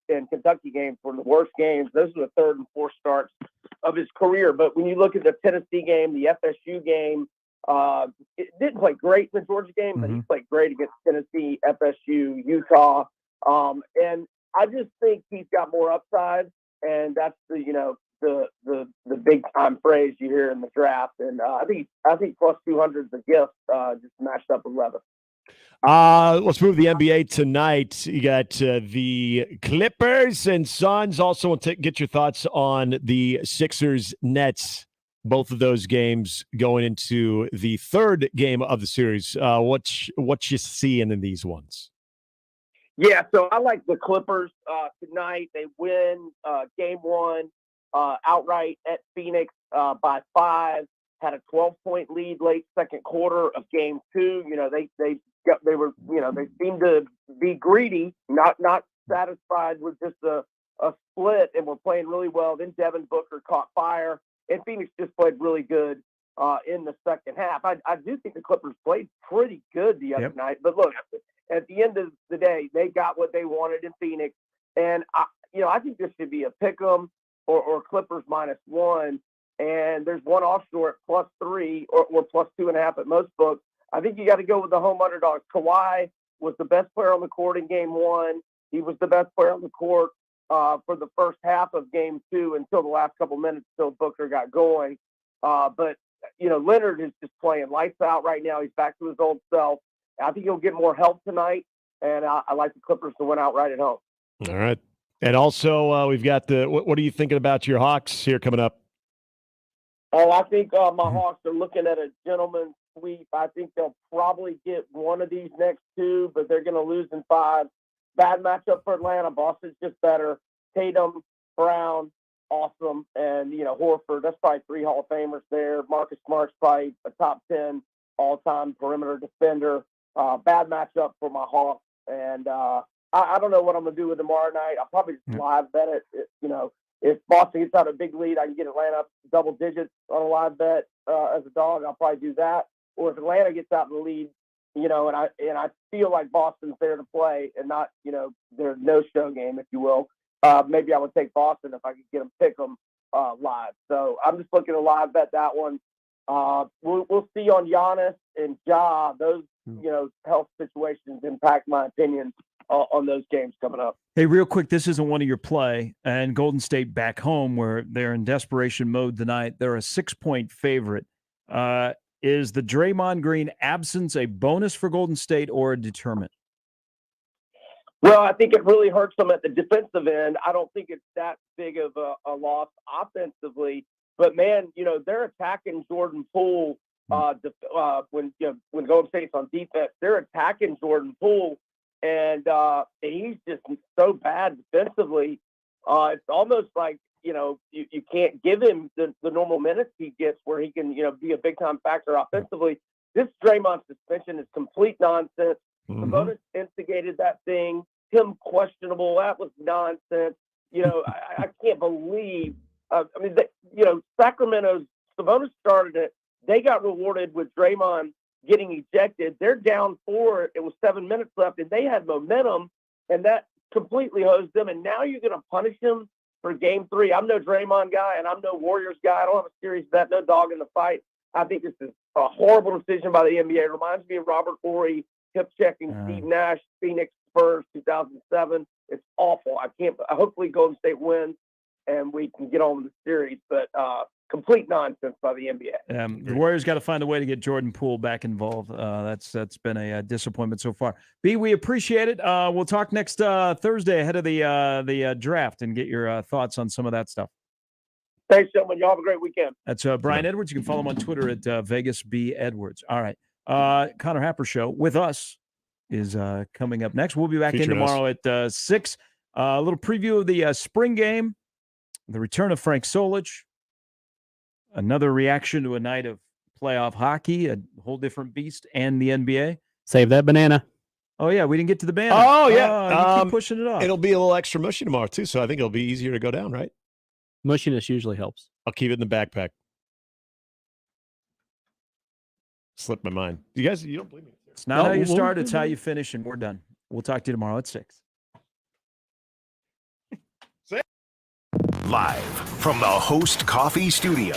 and Kentucky games were the worst games. Those were the third and fourth starts of his career. But when you look at the Tennessee game, the FSU game, it didn't play great in the Georgia game, but he played great against Tennessee, FSU, Utah. And I just think he's got more upside. And that's the big time phrase you hear in the draft. And I think plus 200 is a gift, just matched up with Levis. Let's move to the NBA tonight. You got the Clippers and Suns. Also want to get your thoughts on the Sixers Nets. Both of those games going into the third game of the series. What you seeing in these ones? Yeah, so I like the Clippers tonight. They win game one outright at Phoenix by 5. Had a 12-point lead late second quarter of game two. They seemed to be greedy, not satisfied with just a split, and were playing really well. Then Devin Booker caught fire, and Phoenix just played really good in the second half. I do think the Clippers played pretty good the other night. But look, at the end of the day, they got what they wanted in Phoenix. And, I think this should be a pick 'em or Clippers -1. And there's one offshore at +3 or +2.5 at most books. I think you got to go with the home underdogs. Kawhi was the best player on the court in game 1. He was the best player on the court for the first half of game 2 until the last couple minutes until Booker got going. But Leonard is just playing lights out right now. He's back to his old self. I think he'll get more help tonight, and I like the Clippers to win outright at home. All right. And also, we've got what are you thinking about your Hawks here coming up? Oh, I think my Hawks are looking at a gentleman's sweep. I think they'll probably get one of these next 2, but they're going to lose in 5. Bad matchup for Atlanta. Boston's just better. Tatum, Brown, awesome. And, Horford, that's probably 3 Hall of Famers there. Marcus Smart's probably a top 10 all-time perimeter defender. Bad matchup for my Hawks. And I don't know what I'm going to do with tomorrow night. I'll probably just live bet it. If Boston gets out a big lead, I can get Atlanta up double digits on a live bet as a dog. I'll probably do that. Or if Atlanta gets out in the lead, and I feel like Boston's there to play and not, their no-show game, if you will, maybe I would take Boston if I could get them pick them live. So I'm just looking to live bet that one. We'll see on Giannis and Ja. Those, health situations impact my opinion on those games coming up. Hey, real quick, this isn't one of your play, and Golden State back home where they're in desperation mode tonight. They're a 6-point favorite. Is the Draymond Green absence a bonus for Golden State or a deterrent? Well, I think it really hurts them at the defensive end. I don't think it's that big of a loss offensively. But, man, they're attacking Jordan Poole when Golden State's on defense. They're attacking Jordan Poole. And he's just so bad defensively. It's almost like, you can't give him the normal minutes he gets where he can, be a big-time factor offensively. This Draymond suspension is complete nonsense. Sabonis instigated that thing. Him questionable. That was nonsense. I can't believe Sacramento's Sabonis started it. They got rewarded with Draymond getting ejected. They're down 4. It was 7 minutes left, and they had momentum, and that completely hosed them. And now you're going to punish him for game 3. I'm no Draymond guy, and I'm no Warriors guy. I don't have a serious bet, no dog in the fight. I think this is a horrible decision by the NBA. It reminds me of Robert Horry hip checking Steve Nash, Phoenix Spurs, 2007. It's awful. Hopefully Golden State wins, and we can get on with the series. But complete nonsense by the NBA. The Warriors got to find a way to get Jordan Poole back involved. That's been a disappointment so far. B, we appreciate it. We'll talk next Thursday ahead of the draft and get your thoughts on some of that stuff. Thanks, gentlemen. Y'all have a great weekend. That's Brian Edwards. You can follow him on Twitter at VegasBEdwards. All right. Connor Happer Show with us is coming up next. We'll be back in tomorrow at 6. A little preview of the spring game, the return of Frank Solich, another reaction to a night of playoff hockey, a whole different beast, and the NBA. Save that banana. Oh, yeah, we didn't get to the banana. Oh, yeah. You keep pushing it off. It'll be a little extra mushy tomorrow, too, so I think it'll be easier to go down, right? Mushiness usually helps. I'll keep it in the backpack. Slipped my mind. You don't believe me. It's not how you start, it's how you finish, and we're done. We'll talk to you tomorrow at 6. Live from the Host Coffee Studio.